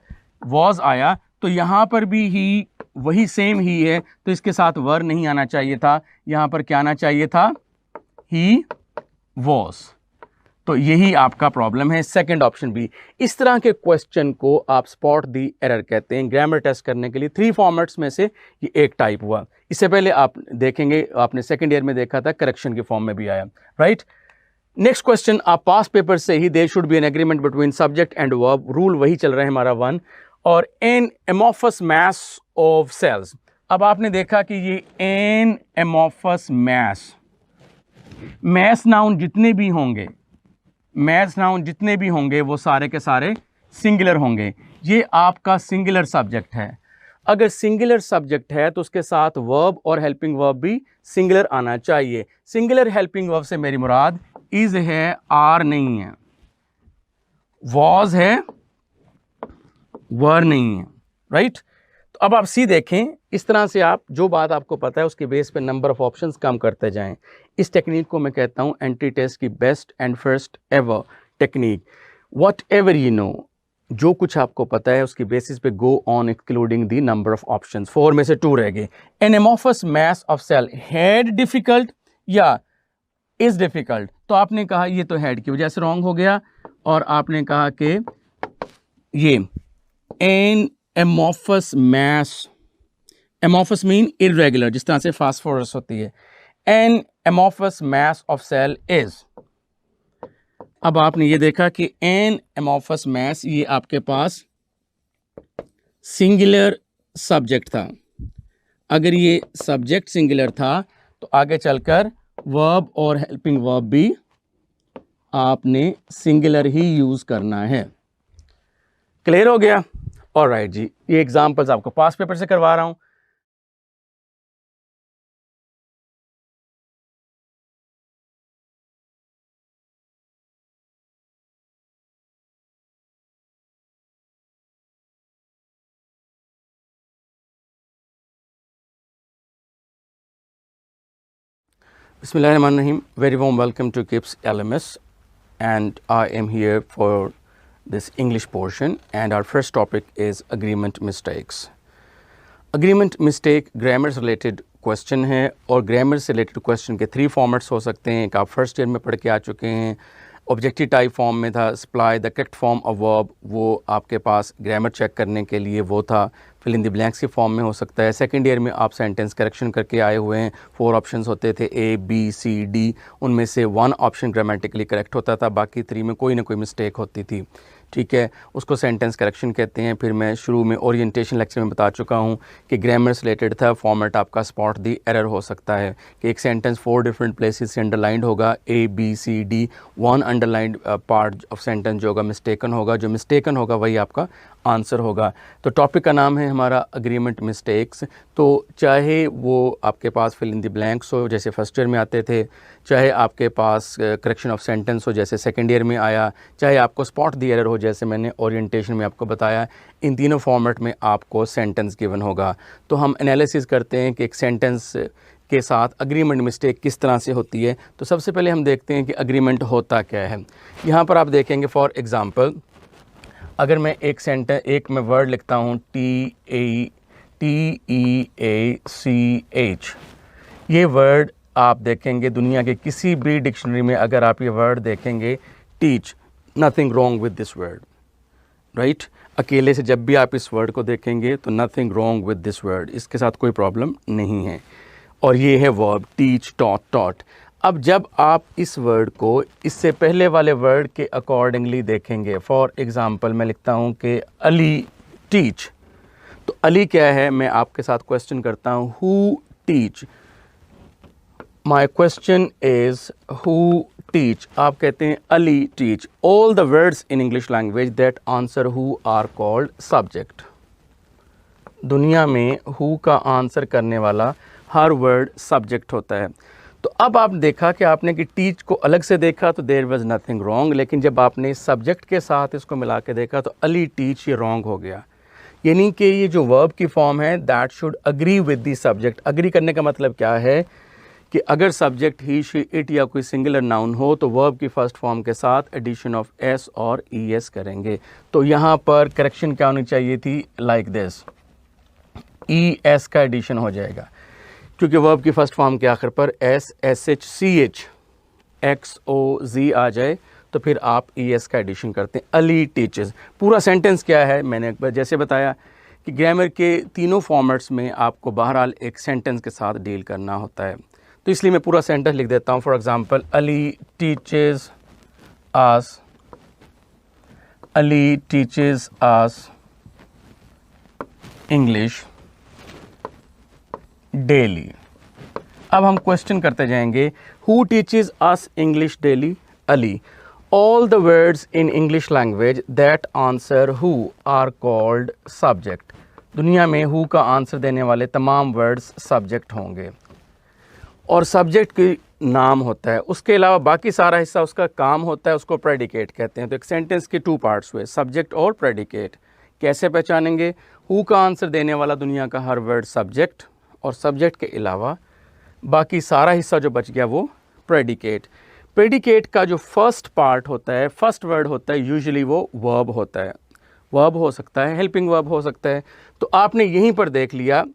वाज आया, तो यहां पर भी ही वही सेम ही है, तो इसके साथ वर नहीं आना चाहिए था, यहां पर क्या आना चाहिए था? He was. तो यही आपका प्रॉब्लम है, सेकंड ऑप्शन बी। इस तरह के क्वेश्चन को आप स्पॉट दी एरर कहते हैं। ग्रामर टेस्ट करने के लिए 3 फॉर्मेट्स में से ये एक टाइप हुआ। इससे पहले आप देखेंगे, आपने सेकंड ईयर में देखा था करेक्शन के फॉर्म में भी आया, राइट। नेक्स्ट क्वेश्चन, आप पास पेपर से ही there should be an agreement between subject and verb, rule वही चल रहा है हमारा 1, और an amorphous mass of cells. अब आपने देखा कि ये an amorphous mass, mass noun जितने भी होंगे, मैस नाउन जितने भी होंगे वो सारे के सारे सिंगुलर होंगे। ये आपका सिंगुलर सब्जेक्ट है। अगर सिंगुलर सब्जेक्ट है तो उसके साथ वर्ब और हेल्पिंग वर्ब भी सिंगुलर आना चाहिए। सिंगुलर हेल्पिंग वर्ब से मेरी मुराद इज है, आर नहीं है, वॉज है, वर नहीं है, राइट। तो अब आप सी देखें, इस तरह से आप जो बात आपको पता है उसके बेस पे नंबर ऑफ ऑप्शंस कम करते जाएं। इस टेक्निक को मैं कहता हूं एंट्री टेस्ट की best and first ever technique. Whatever you know, जो कुछ आपको पता है उसकी बेसिस पे go on excluding the number of options. 4 में से 2 रह गए। An amorphous mass of cell had difficult या इज डिफिकल्ट, तो आपने कहा ये तो हैड की वजह से रॉन्ग हो गया, और आपने कहा कि ये an amorphous mass, amorphous mean irregular, जिस तरह से फास्फोरस होती है। An amorphous mass of cell is, अब आपने ये देखा कि एन एमोफस मैस, ये आपके पास सिंगुलर सब्जेक्ट था। अगर ये सब्जेक्ट सिंगुलर था तो आगे चलकर वर्ब और हेल्पिंग वर्ब भी आपने सिंगुलर ही यूज करना है। क्लियर हो गया? ऑलराइट जी, ये एग्जांपल्स आपको पास पेपर से करवा रहा हूं। Bismillahirrahmanirrahim. Very warm welcome to KIPS LMS, and I am here for this English portion, and our first topic is agreement mistakes. Agreement mistake grammar से related question है, और grammar से related question के 3 formats हो सकते हैं। एक आप फर्स्ट ईयर में पढ़ के आ चुके हैं, ऑब्जेक्टिव टाइप फॉर्म में था, supply the correct form of verb, वो आपके पास ग्रामर चेक करने के लिए वो था। फिल इन द ब्लैंक्स के फॉर्म में हो सकता है। सेकंड ईयर में आप सेंटेंस करेक्शन करके आए हुए हैं। 4 ऑप्शंस होते थे, ए बी सी डी, उनमें से 1 ऑप्शन ग्रामेटिकली करेक्ट होता था, बाकी 3 में कोई ना कोई मिस्टेक होती थी, ठीक है, उसको सेंटेंस करेक्शन कहते हैं। फिर मैं शुरू में ओरिएंटेशन लेक्चर में बता चुका हूँ कि ग्रामर से रिलेटेड था, फॉर्मेट आपका स्पॉट दी एरर हो सकता है कि एक सेंटेंस 4 डिफरेंट प्लेसेस से अंडरलाइंड होगा, A B C D, 1 underlined part of sentence जो होगा मिस्टेकन होगा, जो मिस्टेकन होगा वही आपका आंसर होगा। तो टॉपिक का नाम है हमारा अग्रीमेंट मिस्टेक्स। तो चाहे वो आपके पास फिल इन द ब्लैंक्स हो जैसे फर्स्ट ईयर में आते थे, चाहे आपके पास करेक्शन ऑफ सेंटेंस हो जैसे सेकंड ईयर में आया, चाहे आपको स्पॉट दी एरर हो जैसे मैंने ओरिएंटेशन में आपको बताया, इन तीनों फॉर्मेट में आपको सेंटेंस गिवन होगा। तो हम एनालिसिस करते हैं कि एक सेंटेंस के साथ अग्रीमेंट मिस्टेक किस तरह से होती है। तो सबसे पहले हम देखते हैं कि अग्रीमेंट होता क्या है। यहाँ पर आप देखेंगे फॉर एग्ज़ाम्पल, अगर मैं एक मैं वर्ड लिखता हूँ TEACH। ये वर्ड आप देखेंगे दुनिया के किसी भी डिक्शनरी में, अगर आप ये वर्ड देखेंगे teach, nothing wrong with this word, right. अकेले से जब भी आप इस वर्ड को देखेंगे तो nothing wrong with this word, इसके साथ कोई प्रॉब्लम नहीं है। और ये है वर्ब टीच, टॉट, टॉट। अब जब आप इस वर्ड को इससे पहले वाले वर्ड के अकॉर्डिंगली देखेंगे, फॉर एग्ज़ाम्पल मैं लिखता हूँ कि अली टीच, तो अली क्या है, मैं आपके साथ क्वेश्चन करता हूँ who teach. My question is who teach, आप कहते हैं Ali teach. All the words in English language that answer who are called subject. दुनिया में हु का आंसर करने वाला हर वर्ड सब्जेक्ट होता है। तो अब आप देखा कि आपने कि टीच को अलग से देखा तो देयर वाज नथिंग रॉन्ग, लेकिन जब आपने सब्जेक्ट के साथ इसको मिला के देखा तो अली टीच ये रॉन्ग हो गया। यानी कि ये जो वर्ब की फॉर्म है that should agree with the subject. Agree करने का मतलब क्या है कि अगर सब्जेक्ट ही, शी, इट या कोई सिंगुलर नाउन हो तो वर्ब की फर्स्ट फॉर्म के साथ एडिशन ऑफ एस और ई एस करेंगे। तो यहाँ पर करेक्शन क्या होनी चाहिए थी, लाइक दिस, ई एस का एडिशन हो जाएगा, क्योंकि वर्ब की फर्स्ट फॉर्म के आखिर पर S, S H, C H, X O Z आ जाए तो फिर आप ई एस का एडिशन करते हैं, अली टीचेस। पूरा सेंटेंस क्या है, मैंने एक बार जैसे बताया कि ग्रामर के तीनों फॉर्मेट्स में आपको बहरहाल एक सेंटेंस के साथ डील करना होता है, तो इसलिए मैं पूरा सेंटेंस लिख देता हूँ। For example, Ali teaches us, Ali teaches us English daily. अब हम क्वेश्चन करते जाएंगे, who teaches us English daily, Ali. All the words in English language that answer who are called subject. दुनिया में हु का आंसर देने वाले तमाम वर्ड्स सब्जेक्ट होंगे और सब्जेक्ट की नाम होता है, उसके अलावा बाकी सारा हिस्सा उसका काम होता है, उसको प्रेडिकेट कहते हैं। तो एक सेंटेंस के टू पार्ट्स हुए, सब्जेक्ट और प्रेडिकेट। कैसे पहचानेंगे, हु का आंसर देने वाला दुनिया का हर वर्ड सब्जेक्ट, और सब्जेक्ट के अलावा बाकी सारा हिस्सा जो बच गया वो प्रेडिकेट। प्रेडिकेट का जो फर्स्ट पार्ट होता है, फर्स्ट वर्ड होता है, यूजुअली वो वर्ब होता है। वर्ब हो सकता है, हेल्पिंग वर्ब हो सकता है। तो आपने यहीं पर देख लिया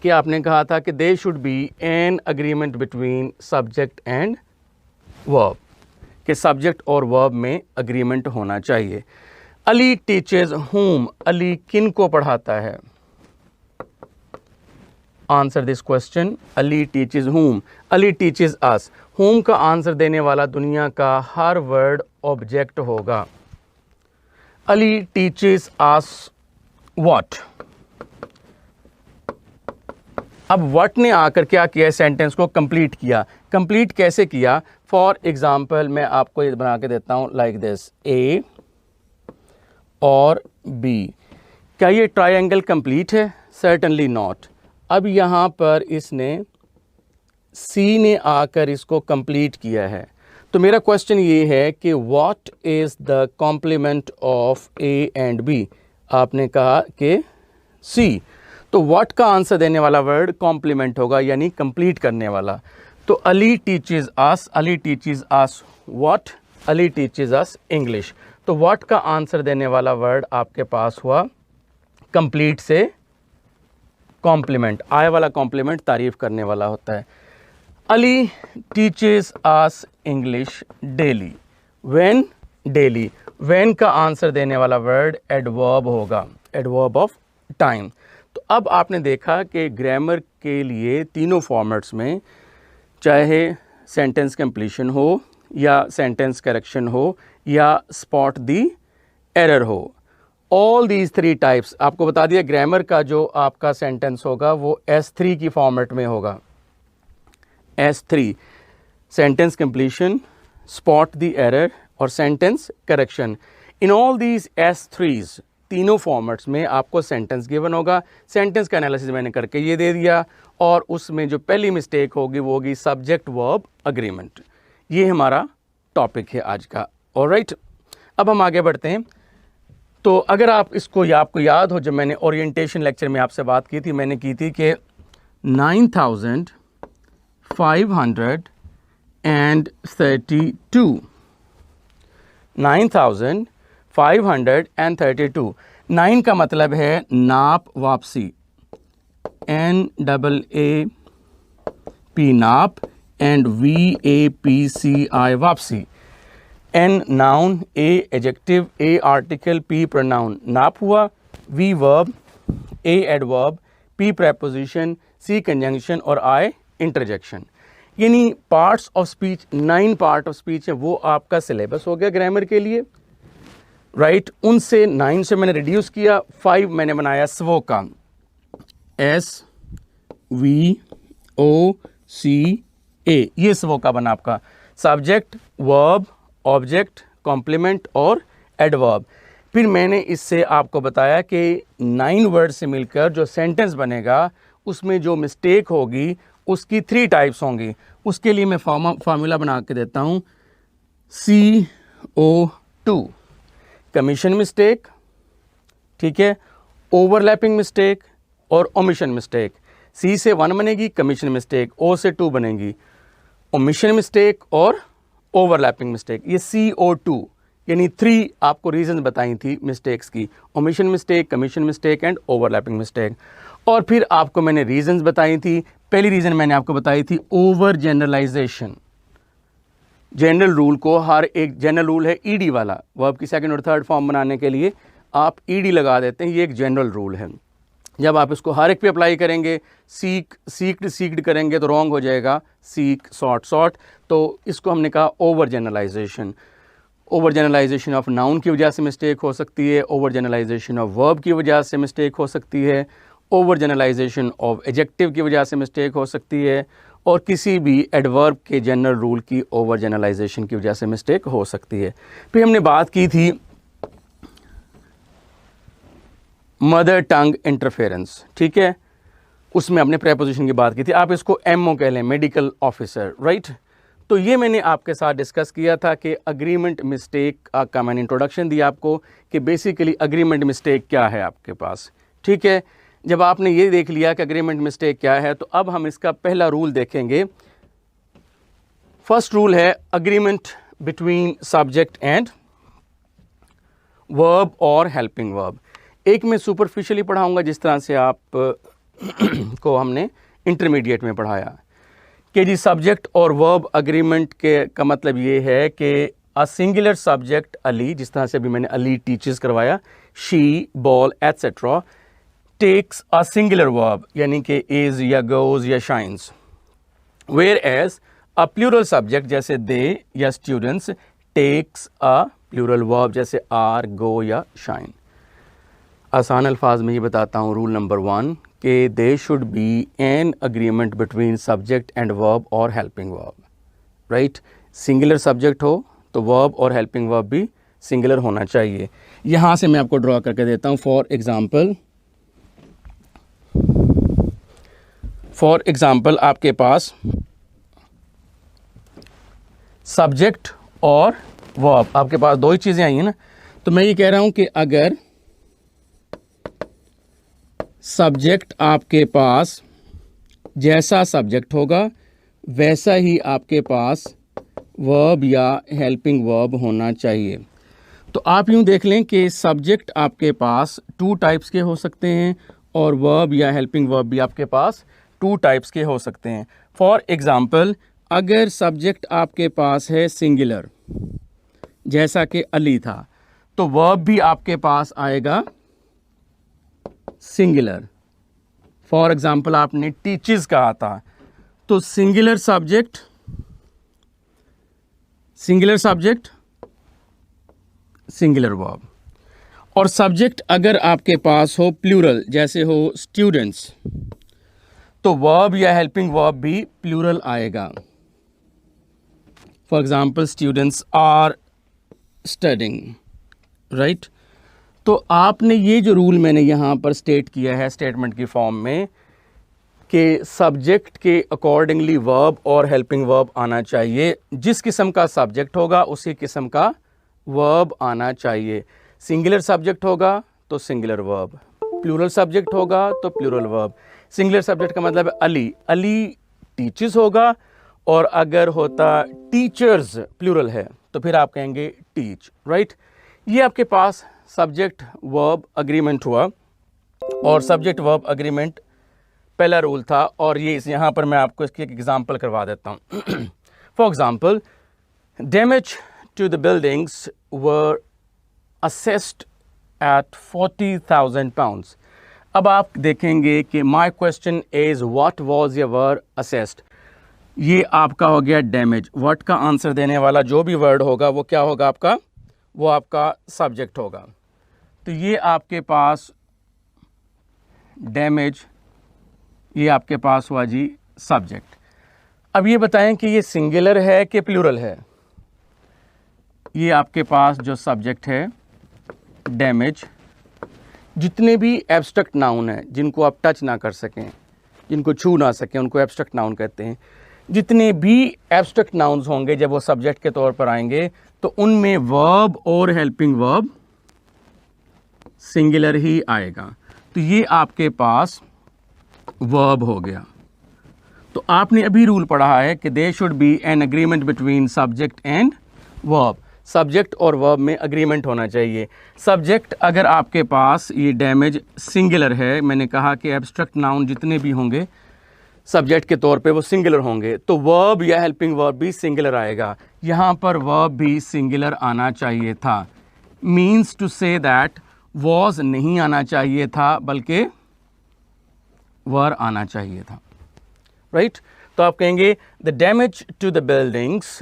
कि आपने कहा था कि there should be an agreement between subject and verb, कि सब्जेक्ट और वर्ब में अग्रीमेंट होना चाहिए। अली टीचेस हुम, अली किन को पढ़ाता है, answer this question, Ali teaches हुम, अली टीचेस अस। हुम का आंसर देने वाला दुनिया का हर वर्ड ऑब्जेक्ट होगा। Ali teaches us what. अब व्हाट ने आकर क्या किया, सेंटेंस को कंप्लीट किया। कंप्लीट कैसे किया, फॉर एग्जाम्पल मैं आपको ये बना के देता हूं लाइक दिस, ए और बी। क्या ये ट्रायंगल कंप्लीट है, सर्टनली नॉट। अब यहाँ पर इसने सी ने आकर इसको कंप्लीट किया है। तो मेरा क्वेश्चन ये है कि what is the complement of A and B. आपने कहा कि सी, तो व्हाट का आंसर देने वाला वर्ड कॉम्प्लीमेंट होगा, यानी कंप्लीट करने वाला। तो Ali teaches us, Ali teaches us what, Ali teaches us English. तो व्हाट का आंसर देने वाला वर्ड आपके पास हुआ कंप्लीट से कॉम्प्लीमेंट। आय वाला कॉम्प्लीमेंट तारीफ करने वाला होता है। Ali teaches us English daily, when, daily. When का आंसर देने वाला वर्ड एडवर्ब होगा, एडवर्ब ऑफ टाइम। तो अब आपने देखा कि ग्रामर के लिए तीनों फॉर्मेट्स में, चाहे सेंटेंस कंप्लीशन हो या सेंटेंस करेक्शन हो या स्पॉट दी एरर हो, ऑल दीज थ्री टाइप्स आपको बता दिया। ग्रामर का जो आपका सेंटेंस होगा वो S3 की फॉर्मेट में होगा, S3, sentence completion, spot the error और sentence correction. In all these S3s, तीनों फॉर्मेट्स में आपको सेंटेंस गिवन होगा। सेंटेंस का एनालिसिस मैंने करके ये दे दिया, और उसमें जो पहली मिस्टेक होगी वो होगी सब्जेक्ट वर्ब अग्रीमेंट। ये हमारा टॉपिक है आज का। ऑलराइट, अब हम आगे बढ़ते हैं। तो अगर आप इसको आपको याद हो, जब मैंने ओरिएंटेशन लेक्चर में आपसे बात की थी, मैंने की थी कि 9,532 9,532, 9 का मतलब है नाप वापसी, NAAP नाप एंड VAPCI वापसी। N noun, A adjective, A article, P pronoun. नाप हुआ, V verb, A adverb, P preposition, C conjunction और I इंटरजेक्शन। यानी parts of speech, 9 part of speech है, वो आपका सिलेबस हो गया ग्रामर के लिए, राइट। उनसे 9 से मैंने रिड्यूस किया, 5 मैंने बनाया SVO का, SVOCA, ये SVO का बना आपका। सब्जेक्ट, वर्ब, ऑब्जेक्ट, कॉम्प्लीमेंट और एडवर्ब। फिर मैंने इससे आपको बताया कि 9 वर्ड से मिलकर जो सेंटेंस बनेगा उसमें जो मिस्टेक होगी उसकी 3 टाइप्स होंगी। उसके लिए मैं फार्मूला बना के देता हूँ, CO2, कमीशन मिस्टेक, ठीक है, ओवरलैपिंग मिस्टेक और ओमिशन मिस्टेक। C से 1 बनेगी कमीशन मिस्टेक, O से 2 बनेगी ओमिशन मिस्टेक और ओवरलैपिंग मिस्टेक। ये CO2 यानी 3 आपको रीजन बताई थी मिस्टेक्स की, omission mistake, commission mistake and overlapping mistake. और फिर आपको मैंने रीजंस बताई थी। पहली रीजन मैंने आपको बताई थी ओवर जनरलाइजेशन। जनरल रूल को, हर एक जनरल रूल है ईडी वाला, वर्ब की सेकंड और थर्ड फॉर्म बनाने के लिए आप ईडी लगा देते हैं, ये एक जनरल रूल है। जब आप इसको हर एक पे अप्लाई करेंगे, सीक्ड करेंगे तो रॉन्ग हो जाएगा, सीक सॉर्ट। तो इसको हमने कहा over generalisation. Over generalisation of noun की वजह से मिस्टेक हो सकती है, ओवर जनरलाइजेशन ऑफ वर्ब की वजह से मिस्टेक हो सकती है, ओवर जनरलाइजेशन ऑफ एडजेक्टिव की वजह से मिस्टेक हो सकती है, और किसी भी एडवर्ब के जनरल रूल की ओवर जनरलाइजेशन की वजह से मिस्टेक हो सकती है। फिर हमने बात की थी मदर टंग इंटरफेरेंस, ठीक है, उसमें अपने प्रेपोजिशन की बात की थी। आप इसको MO कह लें, मेडिकल ऑफिसर, राइट। तो ये मैंने आपके साथ डिस्कस किया था कि अग्रीमेंट मिस्टेक का मैंने इंट्रोडक्शन दिया आपको कि बेसिकली अग्रीमेंट मिस्टेक क्या है आपके पास, ठीक है। जब आपने ये देख लिया कि अग्रीमेंट मिस्टेक क्या है, तो अब हम इसका पहला रूल देखेंगे। फर्स्ट रूल है agreement between subject and verb और हेल्पिंग वर्ब। एक मैं सुपरफिशियली पढ़ाऊंगा जिस तरह से आप को हमने इंटरमीडिएट में पढ़ाया कि जी सब्जेक्ट और वर्ब अग्रीमेंट के का मतलब ये है कि अ सिंगुलर सब्जेक्ट अली, जिस तरह से अभी मैंने अली टीचर्स करवाया, she, ball etcetera, takes a singular verb यानी कि इज या गोज या shines, whereas a plural subject जैसे दे या students takes a plural verb जैसे आर, गो या शाइन। आसान अल्फाज में ये बताता हूँ रूल नंबर 1 कि they should be an agreement between subject and verb और helping verb, right. Singular subject हो तो वर्ब और हेल्पिंग वर्ब भी सिंगुलर होना चाहिए। यहाँ से मैं आपको ड्रॉ करके देता हूँ। फॉर एग्जाम्पल आपके पास सब्जेक्ट और वर्ब, आपके पास 2 ही चीज़ें आई हैं ना, तो मैं ये कह रहा हूँ कि अगर सब्जेक्ट आपके पास जैसा सब्जेक्ट होगा वैसा ही आपके पास वर्ब या हेल्पिंग वर्ब होना चाहिए। तो आप यूँ देख लें कि सब्जेक्ट आपके पास 2 टाइप्स के हो सकते हैं और वर्ब या हेल्पिंग वर्ब भी आपके पास 2 टाइप्स के हो सकते हैं। फॉर एग्ज़ाम्पल अगर सब्जेक्ट आपके पास है सिंगुलर जैसा कि अली था, तो वर्ब भी आपके पास आएगा सिंगुलर। फॉर एग्जाम्पल आपने टीचर्स कहा था, तो सिंगुलर सब्जेक्ट सिंगुलर वर्ब। और सब्जेक्ट अगर आपके पास हो प्लूरल जैसे हो स्टूडेंट्स, तो वर्ब या हेल्पिंग वर्ब भी प्लूरल आएगा। For example students are studying, right. तो आपने ये जो रूल मैंने यहाँ पर स्टेट किया है स्टेटमेंट की फॉर्म में कि सब्जेक्ट के अकॉर्डिंगली वर्ब और हेल्पिंग वर्ब आना चाहिए। जिस किस्म का सब्जेक्ट होगा उसी किस्म का वर्ब आना चाहिए। सिंगुलर सब्जेक्ट होगा तो सिंगुलर वर्ब, प्लूरल सब्जेक्ट होगा तो प्लूरल वर्ब। सिंगुलर सब्जेक्ट का मतलब है अली, अली टीचर्स होगा, और अगर होता टीचर्स प्लूरल है तो फिर आप कहेंगे टीच, राइट। ये आपके पास सब्जेक्ट वर्ब अग्रीमेंट हुआ, और सब्जेक्ट वर्ब अग्रीमेंट पहला रूल था, और ये यहाँ पर मैं आपको इसकी एक एग्जांपल करवा देता हूँ। For example, damage to the buildings were assessed at 40,000 pounds। अब आप देखेंगे कि my question is what was your assessed, ये आपका हो गया डैमेज। व्हाट का आंसर देने वाला जो भी वर्ड होगा वो क्या होगा आपका, वो आपका सब्जेक्ट होगा। तो ये आपके पास डैमेज, ये आपके पास हुआ जी सब्जेक्ट। अब ये बताएं कि ये सिंगुलर है कि प्लूरल है। ये आपके पास जो सब्जेक्ट है डैमेज, जितने भी एब्स्ट्रैक्ट नाउन हैं जिनको आप टच ना कर सकें, जिनको छू ना सकें, उनको एब्स्ट्रैक्ट नाउन कहते हैं। जितने भी एब्स्ट्रैक्ट नाउन्स होंगे जब वो सब्जेक्ट के तौर पर आएंगे तो उनमें वर्ब और हेल्पिंग वर्ब सिंगुलर ही आएगा। तो ये आपके पास वर्ब हो गया। तो आपने अभी रूल पढ़ा है कि there should be an agreement between subject and verb. Subject और वर्ब में एग्रीमेंट होना चाहिए। सब्जेक्ट अगर आपके पास ये डैमेज सिंगुलर है, मैंने कहा कि एब्स्ट्रैक्ट नाउन जितने भी होंगे सब्जेक्ट के तौर पे वो सिंगुलर होंगे, तो वर्ब या हेल्पिंग वर्ब भी सिंगुलर आएगा। यहाँ पर वर्ब भी सिंगुलर आना चाहिए था। Means to say that was नहीं आना चाहिए था, बल्कि वर आना चाहिए था। राइट तो आप कहेंगे the damage to the buildings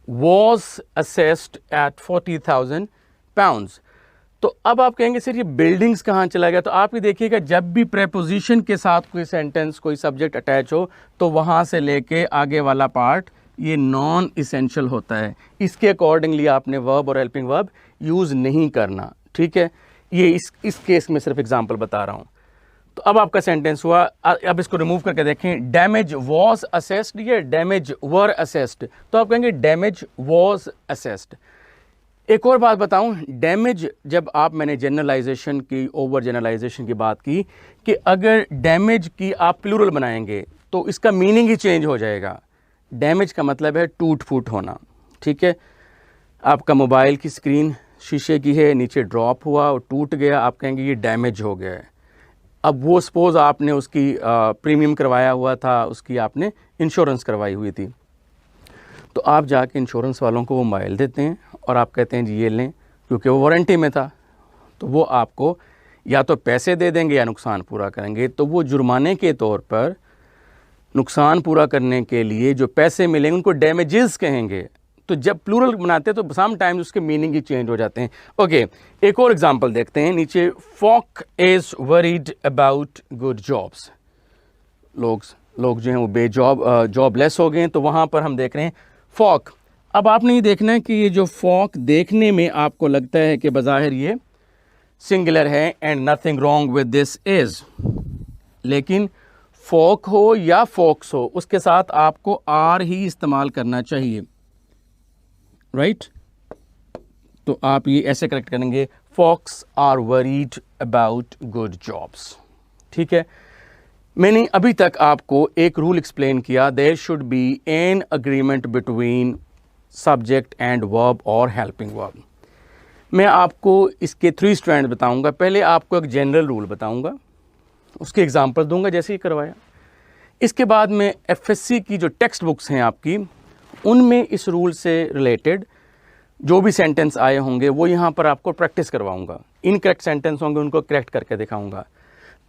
was assessed at 40,000 pounds। तो अब आप कहेंगे सर ये बिल्डिंग्स कहाँ चला गया। तो आप ये देखिएगा जब भी प्रेपोजिशन के साथ कोई सेंटेंस, कोई सब्जेक्ट अटैच हो तो वहाँ से लेके आगे वाला पार्ट ये नॉन इसेंशियल होता है। इसके अकॉर्डिंगली आपने वर्ब और हेल्पिंग वर्ब यूज़ नहीं करना। ठीक है, ये इस केस में सिर्फ एग्जांपल बता रहा हूँ। तो अब आपका सेंटेंस हुआ, अब इसको रिमूव करके देखें, डैमेज वॉज असेस्ड या डैमेज वर असेस्ड। तो आप कहेंगे डैमेज वॉज असेस्ड। एक और बात बताऊं, डैमेज जब मैंने जनरलाइजेशन की, ओवर जनरलाइजेशन की बात की कि अगर डैमेज की आप प्लूरल बनाएंगे तो इसका मीनिंग ही चेंज हो जाएगा। डैमेज का मतलब है टूट फूट होना। ठीक है, आपका मोबाइल की स्क्रीन शीशे की है, नीचे ड्रॉप हुआ और टूट गया, आप कहेंगे ये डैमेज हो गया है। अब वो सपोज़ आपने उसकी प्रीमियम करवाया हुआ था, उसकी आपने इंश्योरेंस करवाई हुई थी, तो आप जाके इंश्योरेंस वालों को वो मोबाइल देते हैं और आप कहते हैं जी ये लें, क्योंकि वो वारंटी में था। तो वो आपको या तो पैसे दे देंगे या नुकसान पूरा करेंगे। तो वो जुर्माने के तौर पर नुकसान पूरा करने के लिए जो पैसे मिलेंगे उनको डैमेजेस कहेंगे। तो जब प्लूरल बनाते हैं तो सम टाइम्स उसके मीनिंग ही चेंज हो जाते हैं। ओके, एक और एग्जांपल देखते हैं। नीचे folk is worried about good jobs. लोग जो हैं वो जॉबलेस हो गए हैं। तो वहाँ पर हम देख रहे हैं फॉक। अब आपने ये देखना है कि ये जो फॉक देखने में आपको लगता है कि बज़ाहिर ये सिंगुलर है and nothing wrong with this is, लेकिन फॉक हो या फॉक्स हो उसके साथ आपको आर ही इस्तेमाल करना चाहिए। राइट तो आप ये ऐसे करेक्ट करेंगे, folks are worried about good jobs. ठीक है, मैंने अभी तक आपको एक रूल एक्सप्लेन किया, there should be an agreement between subject and verb और हेल्पिंग वर्ब। मैं आपको इसके 3 स्ट्रैंड बताऊंगा। पहले आपको एक जनरल रूल बताऊंगा, उसके एग्जांपल दूंगा जैसे ही करवाया। इसके बाद में एफएससी की जो टेक्स्ट बुक्स हैं आपकी, उनमें इस रूल से रिलेटेड जो भी सेंटेंस आए होंगे वो यहाँ पर आपको प्रैक्टिस करवाऊंगा। इनकरेक्ट सेंटेंस होंगे उनको करेक्ट करके दिखाऊंगा।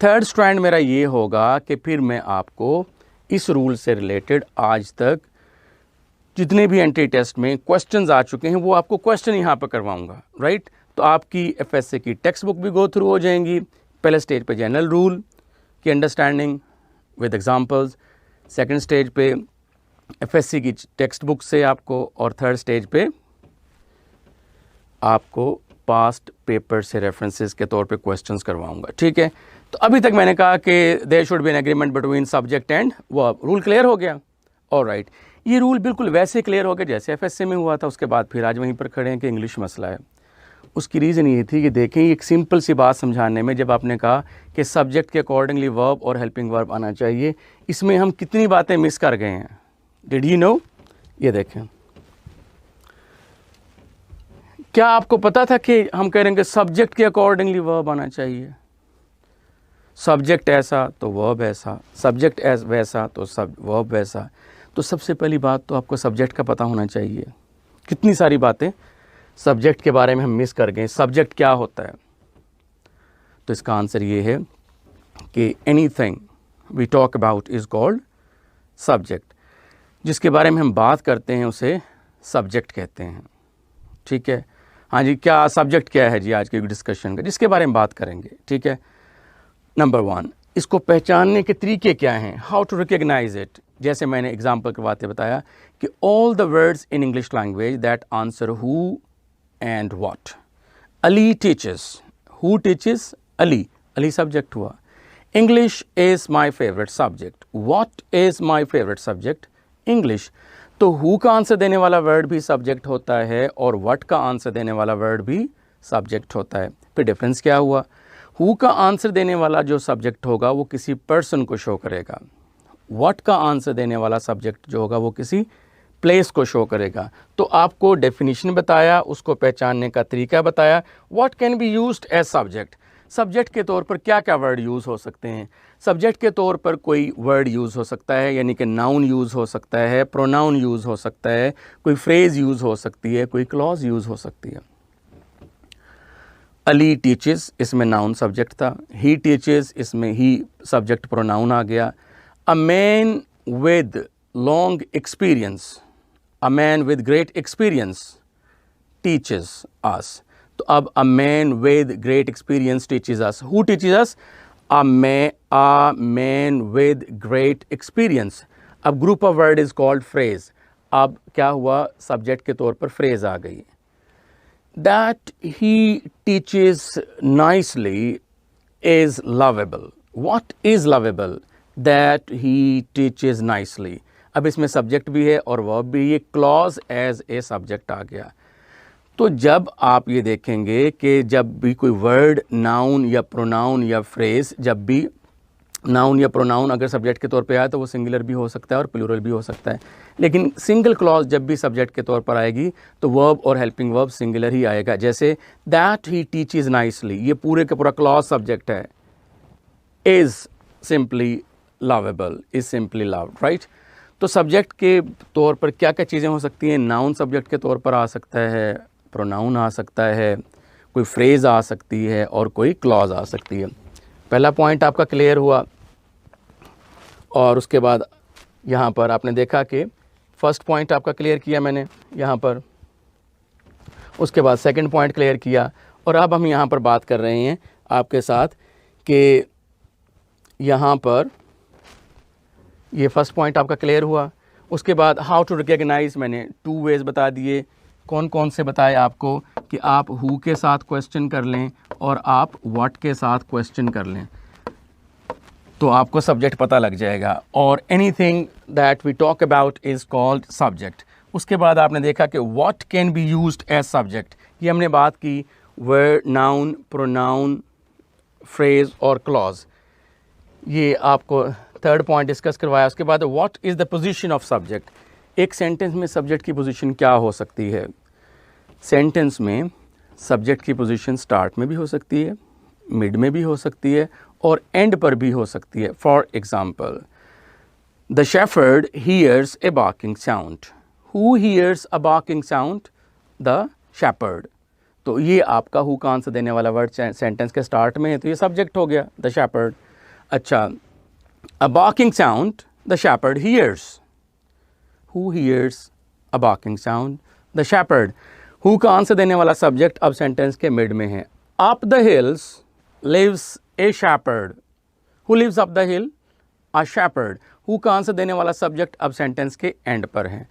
3rd स्ट्रैंड मेरा ये होगा कि फिर मैं आपको इस रूल से रिलेटेड आज तक जितने भी एंट्री टेस्ट में क्वेश्चंस आ चुके हैं वो आपको क्वेश्चन यहाँ पर करवाऊंगा। राइट तो आपकी एफएससी की टेक्स्ट बुक भी गो थ्रू हो जाएंगी। पहले स्टेज पे जनरल रूल की understanding with examples, second stage पे एफएससी की टेक्स्ट बुक से आपको, और 3rd स्टेज पे आपको पास्ट पेपर से रेफरेंसेस के तौर पे क्वेश्चंस करवाऊंगा। ठीक है, तो अभी तक मैंने कहा कि there should be an agreement between subject and verb. Rule clear हो गया? ऑलराइट, ये रूल बिल्कुल वैसे क्लियर हो गया जैसे एफएससी में हुआ था। उसके बाद फिर आज वहीं पर खड़े हैं कि इंग्लिश मसला है। उसकी रीज़न ये थी कि देखें एक सिंपल सी बात समझाने में, जब आपने कहा कि सब्जेक्ट के अकॉर्डिंगली वर्ब और हेल्पिंग वर्ब आना चाहिए, इसमें हम कितनी बातें मिस कर गए हैं। Did you no? ये देखें, क्या आपको पता था कि हम कह रहे हैं कि सब्जेक्ट के अकॉर्डिंगली वर्ब आना चाहिए? सब्जेक्ट ऐसा तो वर्ब ऐसा, सब्जेक्ट एज वैसा तो वर्ब वैसा। तो सबसे पहली बात तो आपको सब्जेक्ट का पता होना चाहिए। कितनी सारी बातें सब्जेक्ट के बारे में हम मिस कर गए। सब्जेक्ट क्या होता है? तो इसका आंसर ये है कि anything we talk about is called subject. जिसके बारे में हम बात करते हैं उसे सब्जेक्ट कहते हैं। ठीक है, हाँ जी, क्या सब्जेक्ट क्या है जी आज के डिस्कशन का, जिसके बारे में बात करेंगे। ठीक है, नंबर 1, इसको पहचानने के तरीके क्या हैं, हाउ टू रिकग्नाइज इट। जैसे मैंने एग्जाम्पल करवाते बताया कि all the words in English language that answer who and what. Ali teaches, who teaches? Ali, Ali subject हुआ। English is my favourite subject, what is my favourite subject? English. तो who का answer देने वाला वर्ड भी सब्जेक्ट होता है और व्हाट का आंसर देने वाला वर्ड भी सब्जेक्ट होता है। फिर डिफरेंस क्या हुआ? हु का आंसर देने वाला जो सब्जेक्ट होगा वो किसी पर्सन को शो करेगा, व्हाट का आंसर देने वाला सब्जेक्ट जो होगा वो किसी प्लेस को शो करेगा। तो आपको डेफिनेशन बताया, उसको पहचानने का तरीका बताया। What can be used as subject, subject के तौर पर क्या क्या वर्ड यूज़ हो सकते हैं। सब्जेक्ट के तौर पर कोई वर्ड यूज़ हो सकता है, यानी कि नाउन यूज़ हो सकता है, प्रोनाउन यूज़ हो सकता है, कोई फ्रेज़ यूज़ हो सकती है, कोई क्लॉज यूज़ हो सकती है। अली टीचेस, इसमें नाउन सब्जेक्ट था। ही टीचेस, इसमें ही सब्जेक्ट प्रोनाउन आ गया। A man with long experience, a man with great experience teaches us. तो अब a man with great experience teaches us, who teaches us? A man with great experience. अब group of word is called phrase. अब क्या हुआ? Subject के तौर पर phrase आ गई। That he teaches nicely is lovable. What is lovable? That he teaches nicely. अब इसमें सब्जेक्ट भी है और वर्ब भी, ये क्लॉज एज ए सब्जेक्ट आ गया। तो जब आप ये देखेंगे कि जब भी कोई वर्ड, नाउन या प्रोनाउन या फ्रेज, जब भी नाउन या प्रोनाउन अगर सब्जेक्ट के तौर पे आए तो वो सिंगुलर भी हो सकता है और प्लूरल भी हो सकता है। लेकिन सिंगल क्लॉज जब भी सब्जेक्ट के तौर पर आएगी तो वर्ब और हेल्पिंग वर्ब सिंगुलर ही आएगा। जैसे दैट ही टीचेस नाइसली, ये पूरे का पूरा क्लॉज सब्जेक्ट है। Is simply lovable, is simply loved, right. तो सब्जेक्ट के तौर पर क्या क्या चीज़ें हो सकती हैं? नाउन सब्जेक्ट के तौर पर आ सकता है, प्रोनाउन आ सकता है, कोई फ्रेज़ आ सकती है और कोई क्लॉज आ सकती है। पहला पॉइंट आपका क्लियर हुआ। और उसके बाद यहाँ पर आपने देखा कि फर्स्ट पॉइंट आपका क्लियर किया मैंने यहाँ पर, उसके बाद सेकंड पॉइंट क्लियर किया। और अब हम यहाँ पर बात कर रहे हैं आपके साथ कि यहाँ पर ये फर्स्ट पॉइंट आपका क्लियर हुआ। उसके बाद हाउ टू रिकग्नाइज, मैंने 2 वेज बता दिए। कौन कौन से बताए आपको? कि आप हु के साथ क्वेश्चन कर लें और आप व्हाट के साथ क्वेश्चन कर लें, तो आपको सब्जेक्ट पता लग जाएगा। और anything that we talk about is called subject. उसके बाद आपने देखा कि what can be used as subject, ये हमने बात की। वर्ड, नाउन, प्रोनाउन, फ्रेज और क्लॉज, ये आपको थर्ड पॉइंट डिस्कस करवाया। उसके बाद what is the position of subject, एक सेंटेंस में सब्जेक्ट की पोजीशन क्या हो सकती है। सेंटेंस में सब्जेक्ट की पोजीशन स्टार्ट में भी हो सकती है, मिड में भी हो सकती है और एंड पर भी हो सकती है। For example, the shepherd hears a barking sound, who hears a barking sound? The shepherd. तो ये आपका हु का आंसर देने वाला वर्ड सेंटेंस के स्टार्ट में है, तो ये सब्जेक्ट हो गया, द शेफर्ड। अच्छा, a barking sound the shepherd hears, who hears a barking sound? The shepherd. Who का आंसर देने वाला सब्जेक्ट अब सेंटेंस के मिड में है। Up the hills lives a shepherd, who lives up the hill? A shepherd. Who का answer देने वाला सब्जेक्ट अब सेंटेंस के एंड पर है।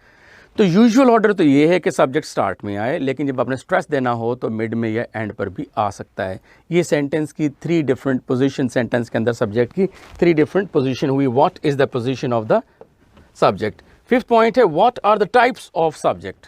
तो यूजुअल ऑर्डर तो ये है कि सब्जेक्ट स्टार्ट में आए, लेकिन जब आपने स्ट्रेस देना हो तो मिड में या एंड पर भी आ सकता है। ये सेंटेंस की 3 डिफरेंट पोजीशन, सेंटेंस के अंदर सब्जेक्ट की 3 डिफरेंट पोजीशन हुई। What is the position of the subject. Fifth point है what are the types of subject.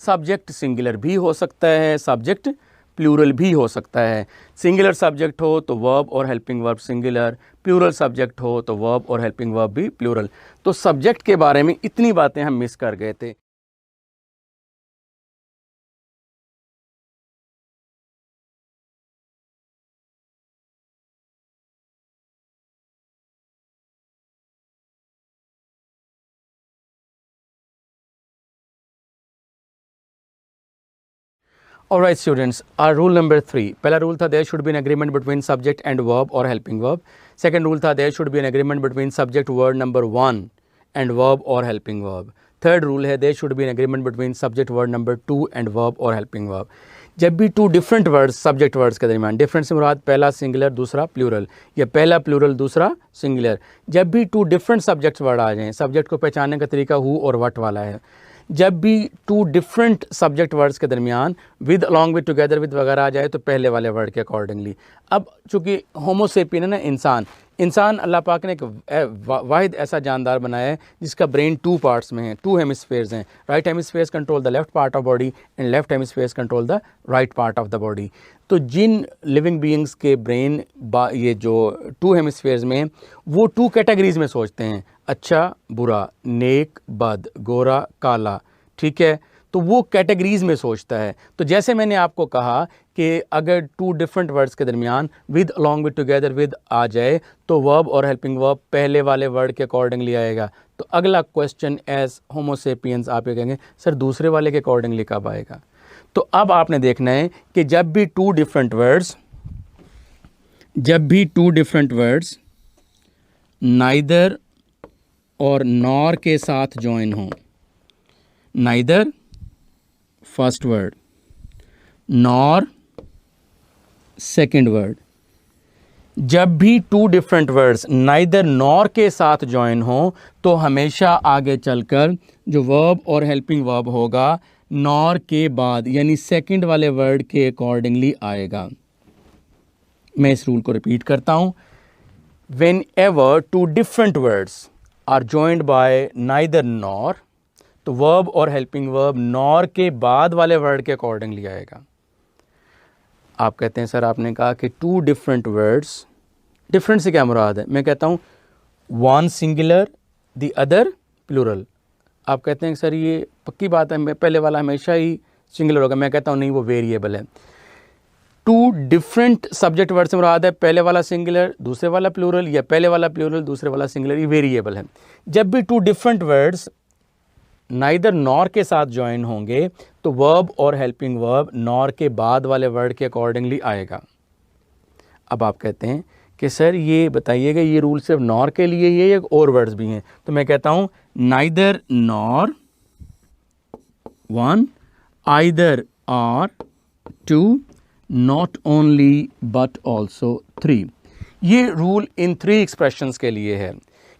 Subject singular भी हो सकता है, सब्जेक्ट प्लूरल भी हो सकता है। सिंगुलर सब्जेक्ट हो तो वर्ब और helping verb singular, plural subject हो तो वर्ब और हेल्पिंग वर्ब भी प्लूरल। तो सब्जेक्ट के बारे में इतनी बातें हम मिस कर गए थे। Alright students, our rule number 3. पहला रूल था there should be an agreement between subject and verb or helping verb. Second rule था there should be an agreement between subject word number 1 and verb or helping verb. Third rule है there should be an agreement between subject word number 2 and verb or helping verb. जब भी two different words subject words के दरमियान, different से मुराद पहला singular दूसरा plural या पहला प्लूरल दूसरा सिंगुलर, जब भी टू डिफरेंट सब्जेक्ट वर्ड आ जाएं, सब्जेक्ट को पहचानने का तरीका हु और व्हाट वाला है, जब भी टू डिफरेंट सब्जेक्ट वर्ड्स के दरमियान with along with together with वगैरह आ जाए तो पहले वाले वर्ड के अकॉर्डिंगली। अब चूँकि होमोसेपियन है ना, इंसान अल्लाह पाक ने एक वाहिद ऐसा जानदार बनाया है जिसका ब्रेन टू पार्ट्स में है, टू हेमिस्फेयर्स हैं। Right hemispheres control the left part of body and left hemispheres control the right part of the body. तो जिन लिविंग बीइंग्स के ब्रेन ये जो टू हेमिस्फेयर्स में वो टू कैटेगरीज में सोचते हैं, अच्छा बुरा, नेक बद, गोरा काला, ठीक है, तो वो कैटेगरीज में सोचता है। तो जैसे मैंने आपको कहा कि अगर टू डिफरेंट वर्ड्स के दरमियान with along with together with आ जाए तो वर्ब और हेल्पिंग वर्ब पहले वाले वर्ड के अकॉर्डिंगली आएगा। तो अगला क्वेश्चन एज होमोसेपियंस आप ये कहेंगे सर दूसरे वाले के अकॉर्डिंगली कब आएगा। तो अब आपने देखना है कि जब भी टू डिफरेंट वर्ड्स नाइदर और नॉर के साथ ज्वाइन हों, neither first word, nor second word, जब भी two different words neither nor के साथ ज्वाइन हो तो हमेशा आगे चलकर जो वर्ब और हेल्पिंग वर्ब होगा नॉर के बाद यानी सेकंड वाले वर्ड के अकॉर्डिंगली आएगा। मैं इस रूल को रिपीट करता हूं, whenever two different words are joined by neither nor तो वर्ब और हेल्पिंग वर्ब नॉर के बाद वाले वर्ड के अकॉर्डिंगली आएगा। आप कहते हैं सर आपने कहा कि टू डिफरेंट वर्ड्स, डिफरेंट से क्या मुराद है? मैं कहता हूँ one singular the other plural. आप कहते हैं सर ये पक्की बात है, पहले वाला हमेशा ही सिंगुलर होगा। मैं कहता हूँ नहीं, वो वेरिएबल है। टू डिफरेंट सब्जेक्ट वर्ड से मुराद है पहले वाला सिंगुलर दूसरे वाला प्लूरल या पहले वाला प्लूरल दूसरे वाला सिंगुलर, ये वेरिएबल है। जब भी two different words neither nor के साथ ज्वाइन होंगे तो वर्ब और हेल्पिंग वर्ब नॉर के बाद वाले वर्ड के अकॉर्डिंगली आएगा। अब आप कहते हैं कि सर ये बताइएगा ये रूल सिर्फ नॉर के लिए ही है या और वर्ड्स भी हैं? तो मैं कहता हूँ neither nor one, either or two, not only but also three. ये रूल इन थ्री एक्सप्रेशंस के लिए है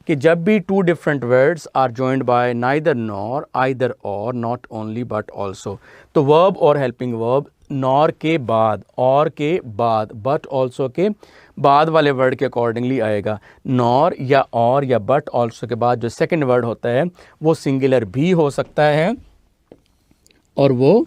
कि जब भी two different words are joined by neither nor, either or, not only but also, तो वर्ब और हेल्पिंग वर्ब नॉर के बाद, और के बाद, बट ऑल्सो के बाद वाले वर्ड के अकॉर्डिंगली आएगा। नॉर या और या बट ऑल्सो के बाद जो सेकंड वर्ड होता है वो सिंगुलर भी हो सकता है और वो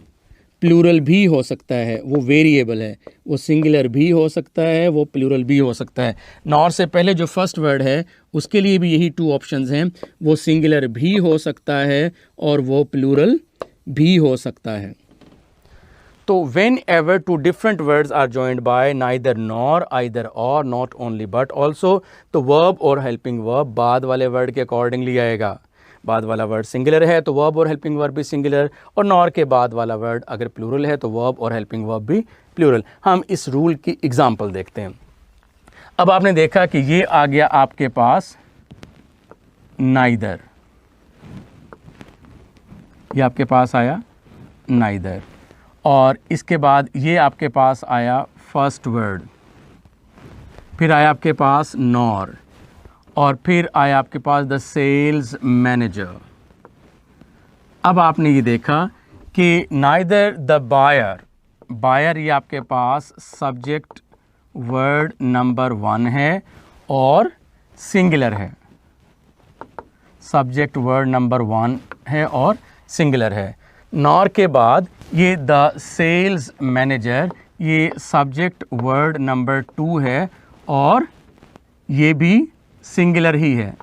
प्लूरल भी हो सकता है, वो वेरिएबल है। वो सिंगुलर भी हो सकता है, वो प्लूरल भी हो सकता है। नॉर से पहले जो फर्स्ट वर्ड है उसके लिए भी यही टू ऑप्शंस हैं, वो सिंगुलर भी हो सकता है और वो प्लूरल भी हो सकता है। तो whenever two different words are joined by neither nor, either or, not only but also, तो वर्ब और हेल्पिंग वर्ब बाद वाले वर्ड के अकॉर्डिंगली आएगा। बाद वाला वर्ड सिंगुलर है तो वर्ब और हेल्पिंग वर्ब भी सिंगुलर, और नॉर के बाद वाला वर्ड अगर प्लूरल है तो वर्ब और हेल्पिंग वर्ब भी प्लूरल। हम इस रूल की एग्जांपल देखते हैं। अब आपने देखा कि ये आ गया आपके पास नाइदर, ये आपके पास आया नाइदर, और इसके बाद ये आपके पास आया फर्स्ट वर्ड, फिर आया आपके पास नॉर, और फिर आया आपके पास द सेल्स मैनेजर। अब आपने ये देखा कि नाइदर द बायर, बायर ये आपके पास सब्जेक्ट वर्ड नंबर 1 है और सिंगुलर है, सब्जेक्ट वर्ड नंबर 1 है और सिंगुलर है। नॉर के बाद ये द सेल्स मैनेजर, ये सब्जेक्ट वर्ड नंबर 2 है और ये भी सिंगुलर ही है।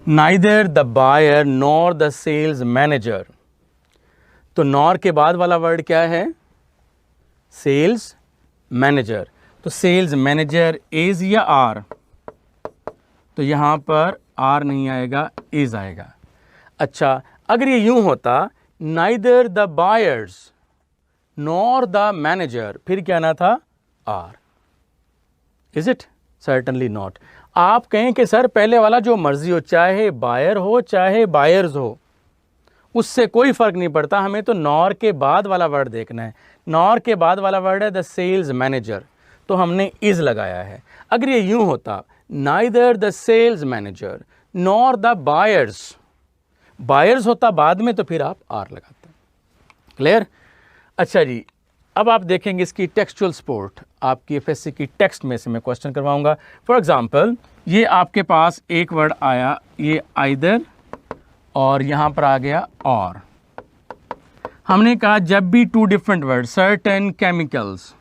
Neither the buyer nor the sales manager, तो नॉर के बाद वाला वर्ड क्या है? Sales manager. तो सेल्स मैनेजर इज या आर, तो यहां पर आर नहीं आएगा, इज आएगा। अच्छा, अगर ये यूं होता neither the buyers nor the manager, फिर क्या आना था? Are. Is it? Certainly not. आप कहें कि सर पहले वाला जो मर्जी हो, चाहे बायर हो चाहे बायर्स हो, उससे कोई फर्क नहीं पड़ता, हमें तो नॉर के बाद वाला वर्ड देखना है। नॉर के बाद वाला वर्ड है द सेल्स मैनेजर, तो हमने इज लगाया है। अगर ये यूं होता, neither the sales manager nor the buyers, buyers होता बाद में, तो फिर आप आर लगाते। क्लियर? अच्छा जी, अब आप देखेंगे इसकी टेक्सचुअल सपोर्ट, आपकी एफएससी की टेक्स्ट में से मैं क्वेश्चन करवाऊंगा। फॉर एग्जांपल, ये आपके पास एक वर्ड आया, ये आइदर, और यहां पर आ गया और। हमने कहा जब भी two different word, certain chemicals,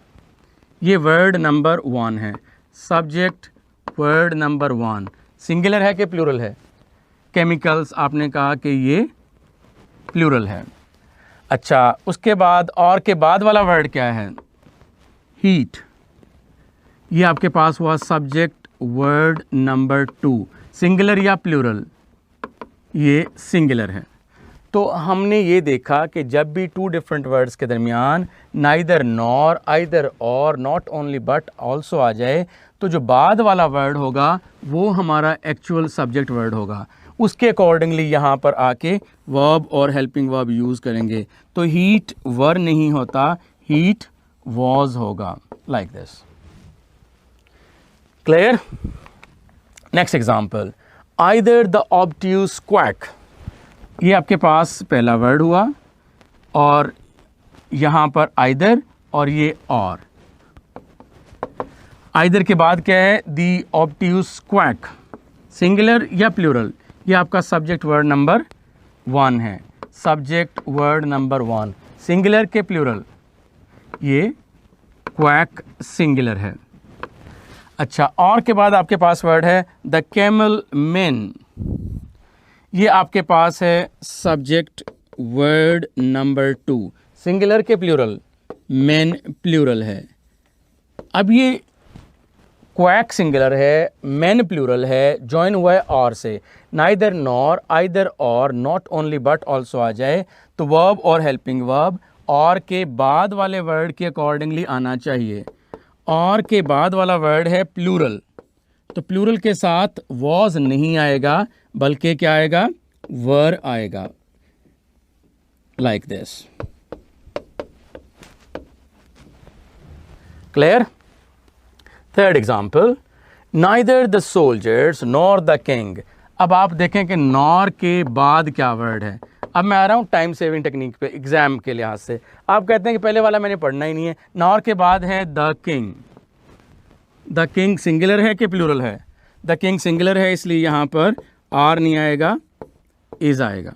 ये वर्ड नंबर 1 है, सब्जेक्ट वर्ड नंबर 1, सिंगुलर है कि प्लूरल है? केमिकल्स आपने कहा कि ये प्लूरल है। अच्छा, उसके बाद और के बाद वाला वर्ड क्या है? हीट, ये आपके पास हुआ सब्जेक्ट वर्ड नंबर 2, सिंगुलर या प्लूरल? ये सिंगुलर है। तो हमने ये देखा कि जब भी टू डिफरेंट वर्ड्स के दरमियान neither nor, either or, not only but also आ जाए, तो जो बाद वाला वर्ड होगा वो हमारा एक्चुअल सब्जेक्ट वर्ड होगा। उसके अकॉर्डिंगली यहाँ पर आके वर्ब और हेल्पिंग वर्ब यूज़ करेंगे। तो हीट वर नहीं होता, हीट वॉज होगा, like this. Clear? Next example, either the obtuse quack, ये आपके पास पहला वर्ड हुआ, और यहाँ पर आइदर और ये और। आइदर के बाद क्या है? दी ऑब्ट्यूज क्वैक, सिंगुलर या प्लूरल? ये आपका सब्जेक्ट वर्ड नंबर 1 है, सब्जेक्ट वर्ड नंबर 1, सिंगुलर के प्लूरल? ये क्वैक सिंगुलर है। अच्छा, और के बाद आपके पास वर्ड है द कैमल मैन, ये आपके पास है सब्जेक्ट वर्ड नंबर 2, सिंगुलर के प्लूरल? मैन प्लूरल है। अब ये क्वैक सिंगुलर है, मैन प्लूरल है, जॉइन हुआ है और से, neither nor, either or, not only but also आ जाए, तो वर्ब और हेल्पिंग वर्ब और के बाद वाले वर्ड के अकॉर्डिंगली आना चाहिए। और के बाद वाला वर्ड है प्लूरल, तो प्लूरल के साथ वॉज नहीं आएगा, बल्कि क्या आएगा? वर आएगा, like this. Clear? Third example, neither the soldiers nor the king. अब आप देखें कि नॉर के बाद क्या वर्ड है। अब मैं आ रहा हूँ टाइम सेविंग टेक्निक पे, एग्जाम के लिहाज से। आप कहते हैं कि पहले वाला मैंने पढ़ना ही नहीं है। नॉर के बाद है the king, the king singular है कि प्लूरल है? द किंग सिंगुलर है, इसलिए यहाँ पर आर नहीं आएगा, इज आएगा।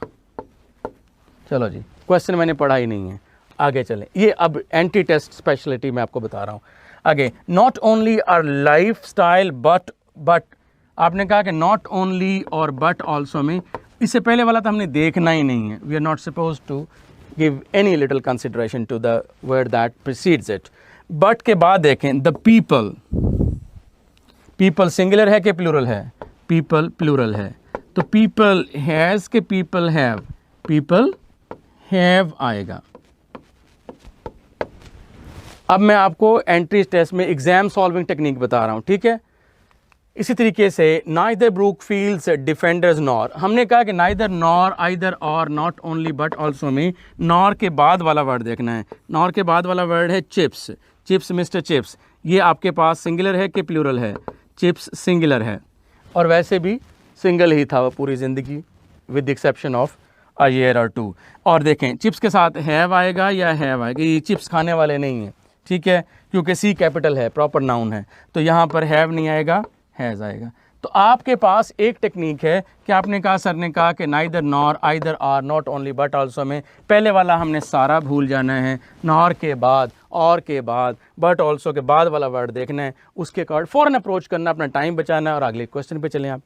चलो जी, क्वेश्चन मैंने पढ़ा ही नहीं है, आगे चलें। ये अब एंटी टेस्ट स्पेशलिटी मैं आपको बता रहा हूँ। आगे, not only our life style but, आपने कहा कि नॉट ओनली और बट ऑल्सो में, इससे पहले वाला तो हमने देखना ही नहीं है। We are not suppose to give any little consideration to the word that precedes it. But के बाद देखें द पीपल, पीपल सिंगुलर है कि प्लूरल है? पीपल प्लूरल है, तो पीपल हैज़ के पीपल हैव? पीपल हैव आएगा। अब मैं आपको एंट्री टेस्ट में एग्जाम सॉल्विंग टेक्निक बता रहा हूँ, ठीक है? इसी तरीके से neither Brookfield's defenders nor, हमने कहा कि neither nor, either or, not only but also में नॉर के बाद वाला वर्ड देखना है। नॉर के बाद वाला वर्ड है चिप्स, चिप्स मिस्टर चिप्स, ये आपके पास सिंगुलर है कि प्लूरल है? चिप्स सिंगुलर है, और वैसे भी सिंगल ही था वो पूरी ज़िंदगी, with the exception of a year और 2। और देखें चिप्स के साथ हैव आएगा या हैव आएगा? ये चिप्स खाने वाले नहीं हैं, ठीक है, क्योंकि सी कैपिटल है, प्रॉपर नाउन है, तो यहाँ पर हैव नहीं आएगा, हैज़ आएगा। तो आपके पास एक टेक्निक है कि आपने कहा, सर ने कहा कि neither nor, either or, not only but also में पहले वाला हमने सारा भूल जाना है, नॉर के बाद, और के बाद, बट ऑल्सो के बाद वाला वर्ड देखना है, उसके अकॉर्ड फ़ौरन अप्रोच करना, अपना टाइम बचाना है, और अगले क्वेश्चन पे चलें आप।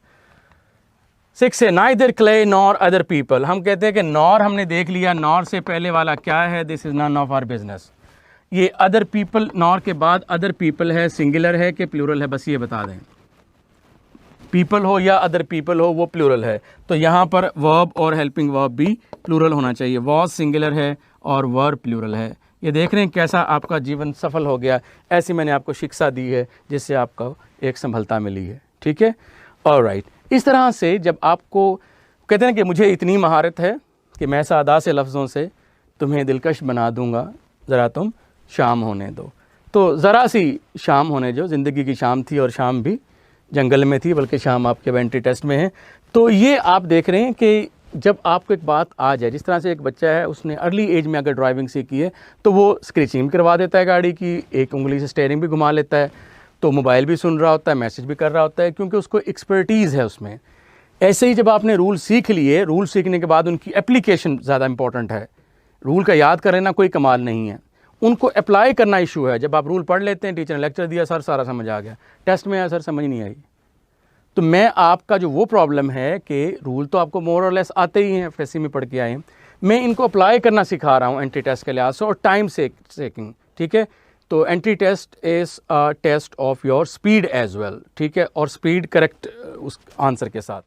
6 है neither clay nor other people, हम कहते हैं कि नॉर हमने देख लिया, नॉर से पहले वाला क्या है? This is none of our business. ये अदर पीपल, नॉर के बाद अदर पीपल है, सिंगुलर है कि प्लूरल है? बस ये बता दें। पीपल हो या अदर पीपल हो वो प्लूरल है, तो यहाँ पर वर्ब और हेल्पिंग वर्ब भी प्लूरल होना चाहिए। वॉज सिंगुलर है और वर प्लूरल है। ये देख रहे हैं कैसा आपका जीवन सफल हो गया। ऐसी मैंने आपको शिक्षा दी है जिससे आपको एक संभलता मिली है। ठीक है, ऑलराइट। इस तरह से जब आपको कहते हैं कि मुझे इतनी महारत है कि मैं सादा से लफ्ज़ों से तुम्हें दिलकश बना दूंगा, ज़रा तुम शाम होने दो। तो ज़रा सी शाम होने जो, ज़िंदगी की शाम थी और शाम भी जंगल में थी, बल्कि शाम आपके एंट्री टेस्ट में है। तो ये आप देख रहे हैं कि जब आपको एक बात आ जाए, जिस तरह से एक बच्चा है उसने अर्ली एज में अगर ड्राइविंग सीखी है तो वो स्क्रैचिंग भी करवा देता है गाड़ी की, एक उंगली से स्टीयरिंग भी घुमा लेता है, तो मोबाइल भी सुन रहा होता है, मैसेज भी कर रहा होता है, क्योंकि उसको एक्सपर्टीज़ है उसमें। ऐसे ही जब आपने रूल सीख लिए, रूल सीखने के बाद उनकी एप्लीकेशन ज़्यादा इंपॉर्टेंट है। रूल का याद कर लेना कोई कमाल नहीं है, उनको अप्लाई करना इशू है। जब आप रूल पढ़ लेते हैं, टीचर ने लेक्चर दिया, सर सारा समझ आ गया, टेस्ट में आया सर समझ नहीं आई। तो मैं आपका जो वो प्रॉब्लम है कि रूल तो आपको मोर और लेस आते ही हैं, एफएससी में पढ़ के आए हैं, मैं इनको अप्लाई करना सिखा रहा हूँ एंट्री टेस्ट के लिहाज से और टाइम सेकिंग। ठीक है, तो entry test is a test of your speed as well. ठीक है, और स्पीड करेक्ट उस आंसर के साथ।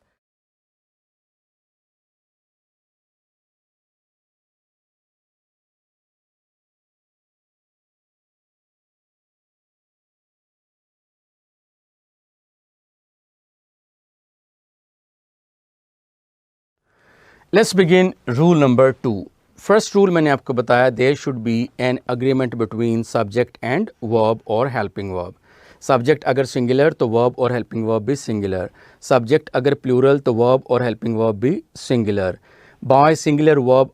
Let's begin rule number 2. First rule मैंने आपको बताया, there should be an agreement between subject and verb or helping verb. Subject अगर singular तो verb और helping verb भी singular. Subject अगर plural तो verb और helping verb भी singular. By singular verb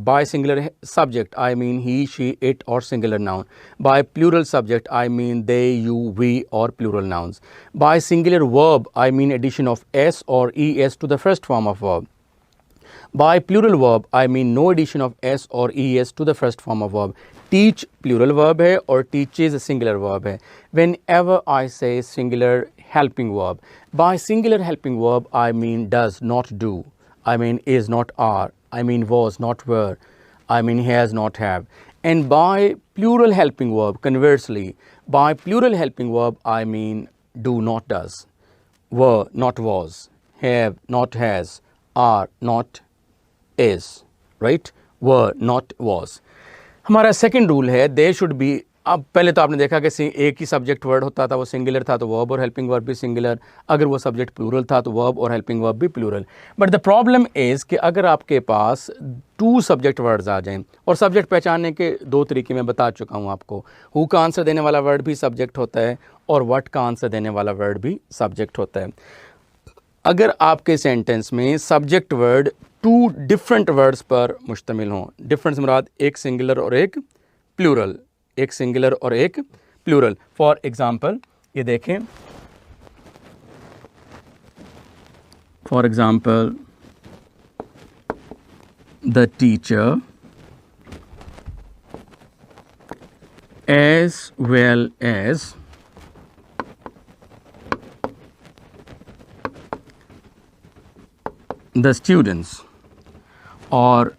by singular subject I mean he, she, it or singular noun. By plural subject I mean they, you, we or plural nouns. By singular verb I mean addition of s or es to the first form of verb. By plural verb I mean no addition of s or es to the first form of verb. Teach plural verb है और teaches singular verb है. Whenever I say singular helping verb, by singular helping verb I mean does not do, I mean is not are, I mean was not were, I mean has not have. And by plural helping verb, conversely, by plural helping verb I mean do not does, were not was, have not has, are not is, right, were not was. हमारा second rule है दे should B. अब पहले तो आपने देखा कि एक ही subject word होता था, वो सिंगुलर था तो वर्ब और हेल्पिंग वर्ब भी सिंगुलर, अगर वो सब्जेक्ट प्लूरल था तो वर्ब और हेल्पिंग वर्ब भी plural. But the problem is कि अगर आपके पास 2 सब्जेक्ट वर्ड्स आ जाएं, और सब्जेक्ट पहचानने के 2 तरीके मैं बता चुका हूँ आपको। हु का आंसर देने वाला वर्ड भी सब्जेक्ट होता है और व्हाट का आंसर देने वाला वर्ड भी सब्जेक्ट होता है। अगर आपके सेंटेंस में सब्जेक्ट वर्ड 2 डिफरेंट वर्ड्स पर मुश्तमिल हों, डिफरेंट मुराद एक सिंगुलर और एक प्लूरल, एक सिंगुलर और एक प्लूरल। फॉर एग्जाम्पल ये देखें, for example the teacher as well as the students, और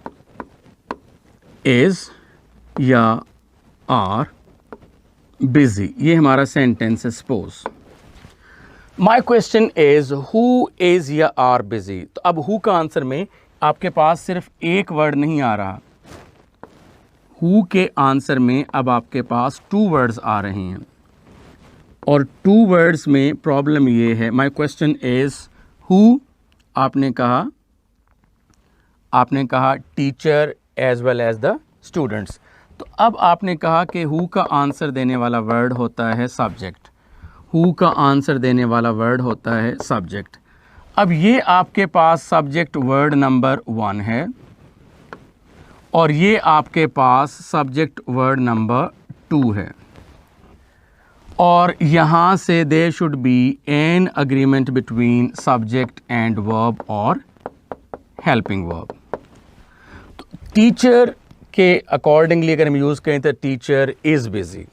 is या are busy, ये हमारा सेंटेंस है। Suppose my question is who is या आर बिजी। तो अब हु का आंसर में आपके पास सिर्फ एक वर्ड नहीं आ रहा, हु के आंसर में अब आपके पास 2 वर्ड्स आ रहे हैं, और 2 वर्ड्स में प्रॉब्लम ये है। माई क्वेश्चन इज हु, आपने कहा teacher as well as the students. तो अब आपने कहा कि हु का आंसर देने वाला वर्ड होता है सब्जेक्ट, हु का आंसर देने वाला वर्ड होता है सब्जेक्ट। अब ये आपके पास सब्जेक्ट वर्ड नंबर 1 है और ये आपके पास सब्जेक्ट वर्ड नंबर 2 है, और यहाँ से there should be an agreement between subject and verb और हेल्पिंग वर्ब। तो टीचर के अकॉर्डिंगली अगर हम यूज़ करें तो टीचर इज़ बिज़ी,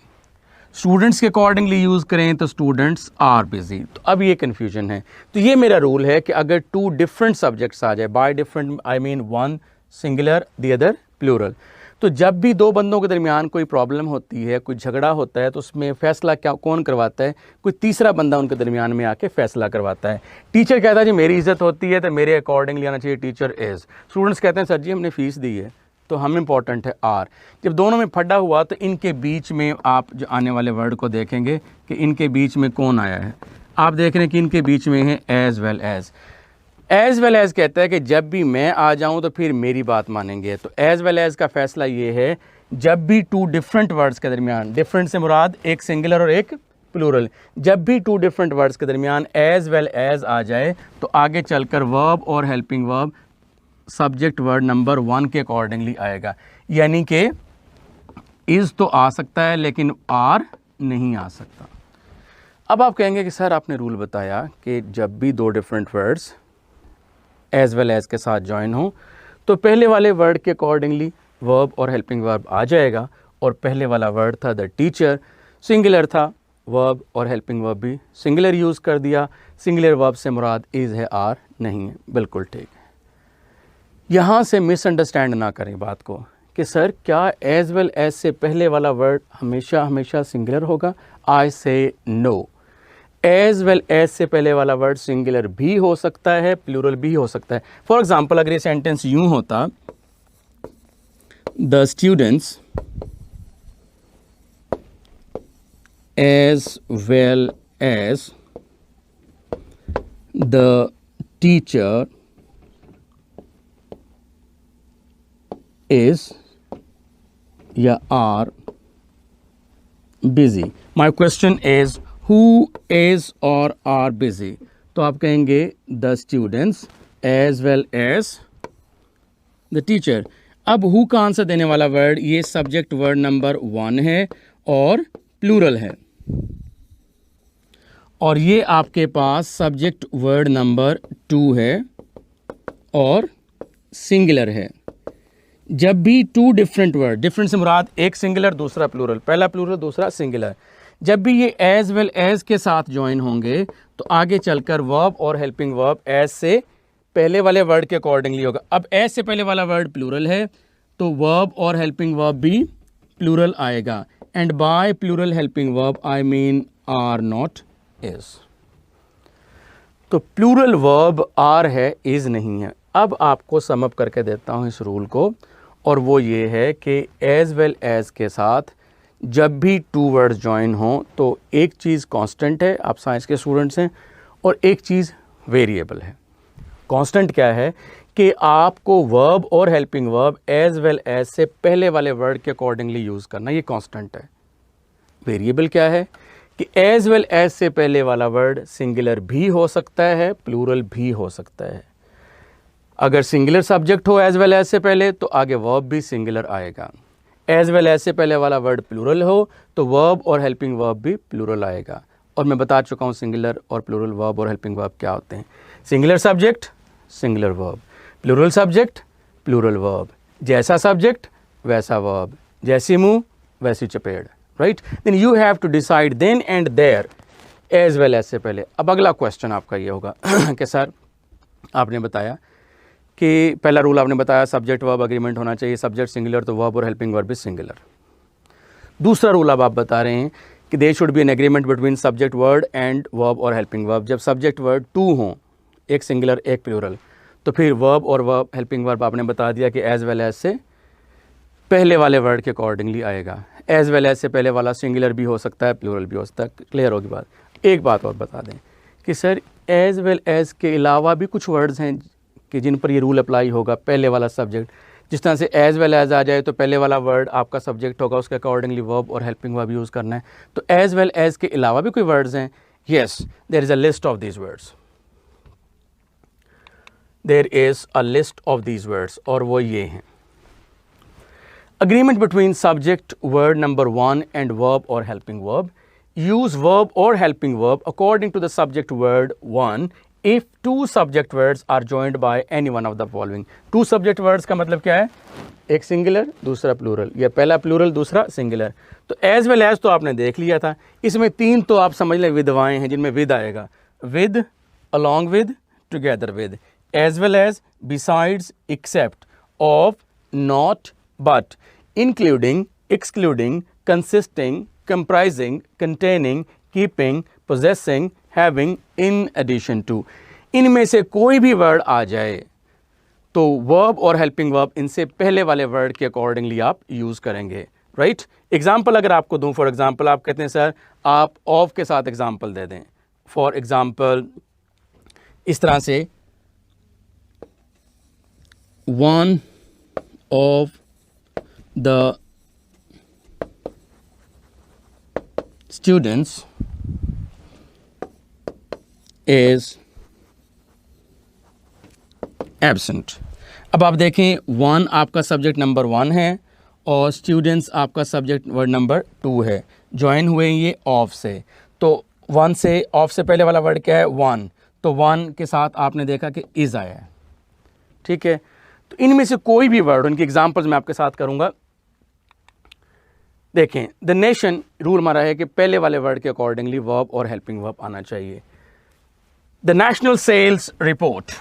स्टूडेंट्स के अकॉर्डिंगली यूज़ करें तो स्टूडेंट्स आर बिज़ी। तो अब ये कन्फ्यूजन है। तो ये मेरा रूल है कि अगर 2 डिफरेंट सब्जेक्ट्स आ जाए, by different I mean 1 singular the other plural, तो जब भी दो बंदों के दरमियान कोई प्रॉब्लम होती है, कोई झगड़ा होता है, तो उसमें फ़ैसला क्या कौन करवाता है? कोई तीसरा बंदा उनके दरमियान में आके फ़ैसला करवाता है। टीचर कहता है जी मेरी इज़्ज़त होती है तो मेरे अकॉर्डिंगली आना चाहिए टीचर इज़। स्टूडेंट्स कहते हैं सर जी हमने फ़ीस दी है तो हम इम्पॉर्टेंट है आर। जब दोनों में फड्डा हुआ तो इनके बीच में आप जो आने वाले वर्ड को देखेंगे कि इनके बीच में कौन आया है। आप देख रहे हैं कि इनके बीच में है as well as. As well as कहता है कि जब भी मैं आ जाऊं तो फिर मेरी बात मानेंगे। तो एज़ वेल एज़ का फैसला ये है जब भी टू डिफरेंट वर्ड्स के दरमियान, डिफरेंट से मुराद एक सिंगुलर और एक प्लूरल, जब भी टू डिफरेंट वर्ड्स के दरमियान एज़ वेल एज़ आ जाए तो आगे चलकर वर्ब और helping verb subject word number 1 के अकॉर्डिंगली आएगा। यानी कि इज़ तो आ सकता है लेकिन आर नहीं आ सकता। अब आप कहेंगे कि सर आपने रूल बताया कि जब भी दो different words as well as के साथ जॉइन हो तो पहले वाले वर्ड के अकॉर्डिंगली वर्ब और हेल्पिंग वर्ब आ जाएगा, और पहले वाला वर्ड था द टीचर, सिंगुलर था, वर्ब और हेल्पिंग वर्ब भी सिंगुलर यूज़ कर दिया। सिंगुलर वर्ब से मुराद इज़ है, आर नहीं है। बिल्कुल ठीक है। यहाँ से मिसअंडरस्टैंड ना करें बात को कि सर क्या एज़ वेल एज़ से पहले वाला वर्ड हमेशा हमेशा सिंगुलर होगा? आई से नो। एज़ वेल एज़ से पहले वाला वर्ड सिंगुलर भी हो सकता है, प्लूरल भी हो सकता है। फॉर एग्जाम्पल अगर ये सेंटेंस यूं होता, the students as well as the teacher is या are busy. My question is who is or are busy? तो आप कहेंगे the students as well as the teacher. अब who का आंसर देने वाला वर्ड ये सब्जेक्ट वर्ड नंबर 1 है और प्लूरल है, और ये आपके पास सब्जेक्ट वर्ड नंबर 2 है और सिंगुलर है। जब भी टू डिफरेंट वर्ड, डिफरेंट से मुराद एक सिंगुलर दूसरा प्लूरल, पहला प्लूरल दूसरा सिंगुलर, जब भी ये एज वेल एज के साथ ज्वाइन होंगे तो आगे चलकर वर्ब और हेल्पिंग वर्ब एज से पहले वाले वर्ड के अकॉर्डिंगली होगा। अब एज से पहले वाला वर्ड प्लूरल है तो वर्ब और हेल्पिंग वर्ब भी प्लूरल आएगा, and by plural helping verb I mean are not is. तो प्लूरल वर्ब आर है, इज नहीं है। अब आपको सम अप करके देता हूँ इस रूल को, और वो ये है कि एज़ वेल एज़ के साथ जब भी टू वर्ड्स ज्वाइन हों तो एक चीज़ कांस्टेंट है, आप साइंस के स्टूडेंट्स हैं, और एक चीज़ वेरिएबल है। कांस्टेंट क्या है कि आपको वर्ब और helping verb as well as से पहले वाले वर्ड के अकॉर्डिंगली यूज़ करना, ये कांस्टेंट है। वेरिएबल क्या है कि एज़ वेल एज़ से पहले वाला वर्ड सिंगुलर भी हो सकता है, प्लूरल भी हो सकता है। अगर सिंगुलर सब्जेक्ट हो एज़ वेल एज़ से पहले तो आगे वर्ब भी सिंगुलर आएगा। एज़ वेल एज़ से पहले वाला वर्ड प्लूरल हो तो वर्ब और हेल्पिंग वर्ब भी प्लूरल आएगा। और मैं बता चुका हूँ सिंगुलर और प्लूरल वर्ब और हेल्पिंग वर्ब क्या होते हैं। Singular subject singular verb, plural subject plural verb, जैसा सब्जेक्ट वैसा वर्ब, जैसी मुँह वैसी चपेट, right. Then you have to decide then and there as well as से पहले। अब अगला क्वेश्चन आपका ये होगा कि सर आपने बताया कि पहला रूल आपने बताया सब्जेक्ट वर्ब एग्रीमेंट होना चाहिए, सब्जेक्ट सिंगुलर तो वर्ब और हेल्पिंग वर्ब भी सिंगुलर। दूसरा रूल अब आप बता रहे हैं कि there should be an agreement between subject word and verb और हेल्पिंग वर्ब। जब सब्जेक्ट वर्ड 2 हों, एक सिंगुलर एक प्लूरल, तो फिर वर्ब और वर्ब हेल्पिंग वर्ब आपने बता दिया कि एज़ वेल एज़ से पहले वाले वर्ड के अकॉर्डिंगली आएगा। एज़ वेल एज़ से पहले वाला सिंगुलर भी हो सकता है, प्लूरल भी हो सकता है। क्लियर होगी बात। एक बात और बता दें कि सर एज़ वेल एज़ के अलावा भी कुछ वर्ड्स हैं कि जिन पर ये रूल अप्लाई होगा, पहले वाला सब्जेक्ट। जिस तरह से एज़ वेल एज़ आ जाए तो पहले वाला वर्ड आपका सब्जेक्ट होगा, उसके अकॉर्डिंगली वर्ब और हेल्पिंग वर्ब यूज़ करना है। तो एज़ वेल एज़ के अलावा भी कोई वर्ड्स हैं? Yes, there is a list of these words, there is a list of these words, और वो ये हैं। Agreement between subject word number 1 and verb or helping verb. Use verb or helping verb according to the subject word 1 if two subject words are joined by any one of the following. Two subject words का मतलब क्या है? एक singular दूसरा plural, या पहला plural दूसरा singular. तो एज वेल एज तो आपने देख लिया था, इसमें 3 तो आप समझ लें विधवाएँ हैं जिनमें विद आएगा, with, along with, together with, as well as, besides, except, of, not, but. Including, excluding, consisting, comprising, containing, keeping, possessing, having, in addition to. इनमें से कोई भी वर्ड आ जाए तो वर्ब और हेल्पिंग वर्ब इनसे पहले वाले वर्ड के अकॉर्डिंगली आप यूज़ करेंगे, राइट। एग्जाम्पल अगर आपको दूं, फॉर एग्जाम्पल आप कहते हैं सर आप ऑफ के साथ एग्जाम्पल दे दें। फॉर एग्जाम्पल इस तरह से, one of the students is absent. अब आप देखें, वन आपका सब्जेक्ट नंबर 1 है और स्टूडेंट्स आपका सब्जेक्ट वर्ड नंबर 2 है। ज्वाइन हुए ये ऑफ से, तो 1 से, ऑफ से पहले वाला वर्ड क्या है? 1, तो 1 के साथ आपने देखा कि इज़ आया है, ठीक है। तो इनमें से कोई भी वर्ड, उनकी एग्जांपल्स मैं आपके साथ करूंगा। देखें, द नेशन, रूल हमारा है कि पहले वाले वर्ड के अकॉर्डिंगली वर्ब और हेल्पिंग वर्ब आना चाहिए। The national sales report,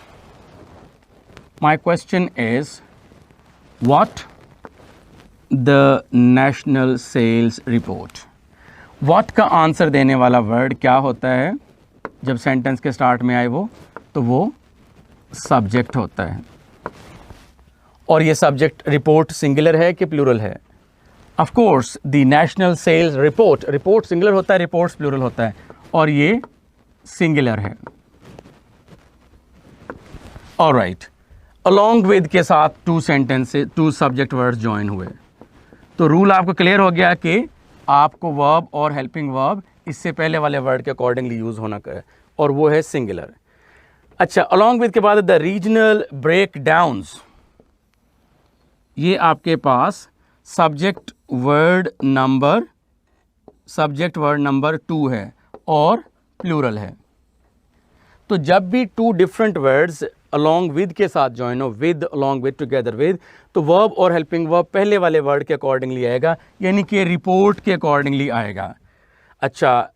my question is what the national sales report. What का आंसर देने वाला वर्ड क्या होता है जब सेंटेंस के स्टार्ट में आए तो वो सब्जेक्ट होता है। और ये सब्जेक्ट रिपोर्ट सिंगुलर है कि प्लूरल है? Of course the national sales report, report singular होता है, रिपोर्ट्स प्लूरल होता है, और ये सिंगुलर है। ऑलराइट, अलोंग विद के साथ two sentences, two subject words join हुए, तो रूल आपको क्लियर हो गया कि आपको वर्ब और हेल्पिंग वर्ब इससे पहले वाले वर्ड के अकॉर्डिंगली यूज होना है, और वो है सिंगुलर। अच्छा, अलोंग विद के बाद द रीजनल ब्रेक डाउन्स, ये आपके पास सब्जेक्ट वर्ड नंबर 2 है और प्लूरल है। तो जब भी two different words along with के साथ ज्वाइन हो, with, along with, together with, तो वर्ब और हेल्पिंग वर्ब पहले वाले वर्ड के अकॉर्डिंगली आएगा, यानी कि रिपोर्ट के अकॉर्डिंगली आएगा। अच्छा,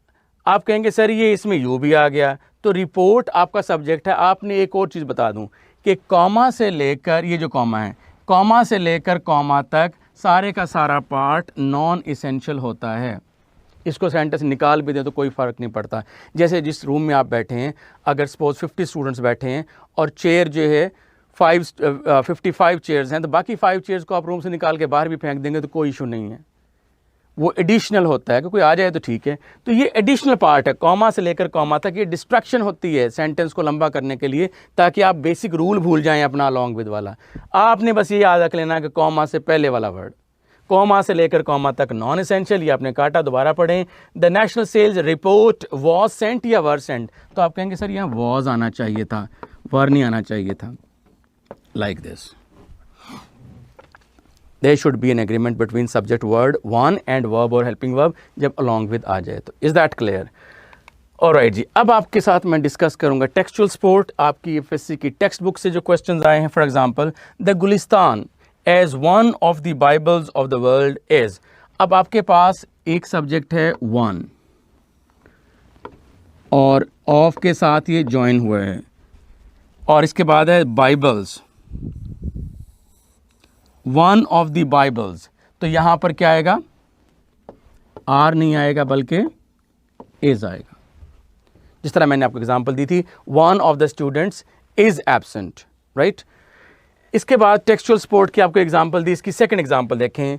आप कहेंगे सर ये इसमें यू भी आ गया, तो रिपोर्ट आपका सब्जेक्ट है। आपने एक और चीज़ बता दूं कि कॉमा से लेकर, ये जो कॉमा है, कॉमा से लेकर कॉमा तक सारे का सारा पार्ट नॉन इसेंशियल होता है। इसको सेंटेंस निकाल भी दें तो कोई फ़र्क नहीं पड़ता। जैसे जिस रूम में आप बैठे हैं, अगर सपोज 50 स्टूडेंट्स बैठे हैं और चेयर जो है 55 चेयर्स हैं, तो बाकी 5 चेयर्स को आप रूम से निकाल के बाहर भी फेंक देंगे तो कोई इशू नहीं है। वो एडिशनल होता है कि कोई आ जाए तो ठीक है। तो ये एडिशनल पार्ट है, कॉमा से लेकर कॉमा तक ये डिस्ट्रैक्शन होती है सेंटेंस को लंबा करने के लिए, ताकि आप बेसिक रूल भूल जाएं अपना अलोंग विद वाला। आपने बस ये याद रख लेना कि कॉमा से पहले वाला वर्ड, कॉमा से लेकर कॉमा तक नॉन एसेंशियल, ये आपने काटा। दोबारा पढ़ें, the national sales report was sent या वर सेंट, तो आप कहेंगे सर यहाँ वॉज आना चाहिए था, वर नहीं आना चाहिए था। Like this, there should be an agreement between subject word 1 and verb और helping verb जब along with आ जाए तो। is that clear? alright जी, अब आपके साथ मैं डिस्कस करूंगा टेक्सचुअल सपोर्ट। आपकी एफएससी की टेक्स्ट बुक से जो क्वेश्चंस आए हैं, for example the Gulistan as one of the Bibles of the world is. अब आपके पास एक सब्जेक्ट है 1 और ऑफ के साथ ये ज्वाइन हुए हैं, और इसके बाद है Bibles, one of the Bibles, तो यहां पर क्या आएगा? आर नहीं आएगा बल्कि इज आएगा। जिस तरह मैंने आपको एग्जांपल दी थी, one of the students is absent, right. इसके बाद टेक्सचुअल सपोर्ट की आपको एग्जांपल दी। इसकी सेकंड एग्जांपल देखें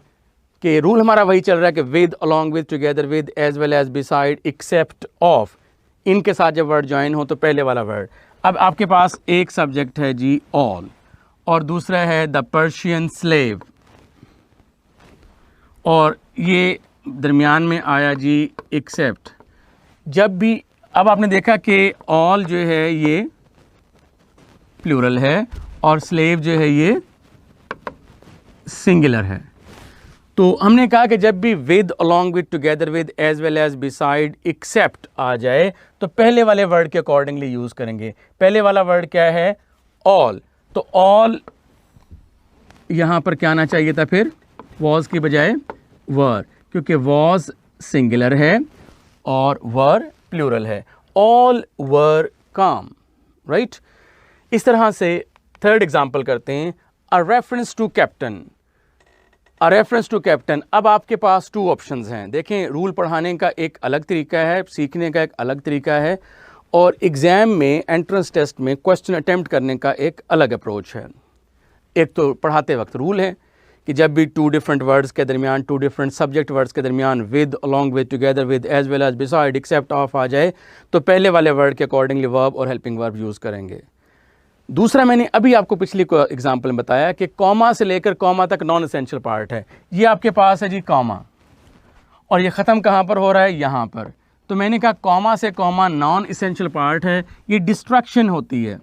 कि रूल हमारा वही चल रहा है कि with, along with, together with, as well as, beside, except, of, इनके साथ जब वर्ड ज्वाइन हो तो पहले वाला वर्ड। अब आपके पास एक सब्जेक्ट है जी ऑल, और दूसरा है द पर्शियन स्लेव, और ये दरमियान में आया जी एक्सेप्ट। जब भी, अब आपने देखा कि ऑल जो है ये प्लूरल है और स्लेव जो है ये सिंगुलर है। तो हमने कहा कि जब भी with, along with, together with, as well as, beside, except आ जाए तो पहले वाले वर्ड के अकॉर्डिंगली यूज करेंगे। पहले वाला वर्ड क्या है? ऑल, तो ऑल यहां पर क्या आना चाहिए था फिर? वॉज की बजाय वर, क्योंकि वॉज सिंगुलर है और वर प्लूरल है। ऑल वर काम, राइट। इस तरह से थर्ड एग्जांपल करते हैं, a reference to captain. A reference to captain. अब आपके पास 2 ऑप्शंस हैं। देखें, रूल पढ़ाने का एक अलग तरीका है, सीखने का एक अलग तरीका है, और एग्ज़ाम में एंट्रेंस टेस्ट में क्वेश्चन अटेम्प्ट करने का एक अलग अप्रोच है। एक तो पढ़ाते वक्त रूल है कि जब भी 2 डिफरेंट वर्ड्स के दरमियान, 2 डिफरेंट सब्जेक्ट वर्ड्स के दरमियान with, along with, together with, as well as, beside, except, of आ जाए तो पहले वाले वर्ड के अकॉर्डिंगली वर्ब और हेल्पिंग वर्ब यूज़ करेंगे। दूसरा, मैंने अभी आपको पिछली एग्जाम्पल में बताया कि कॉमा से लेकर कॉमा तक नॉन एसेंशियल पार्ट है। ये आपके पास है जी कॉमा, और ये ख़त्म कहाँ पर हो रहा है, यहाँ पर। तो मैंने कहा कॉमा से कॉमा नॉन एसेंशियल पार्ट है, ये डिस्ट्रैक्शन होती है।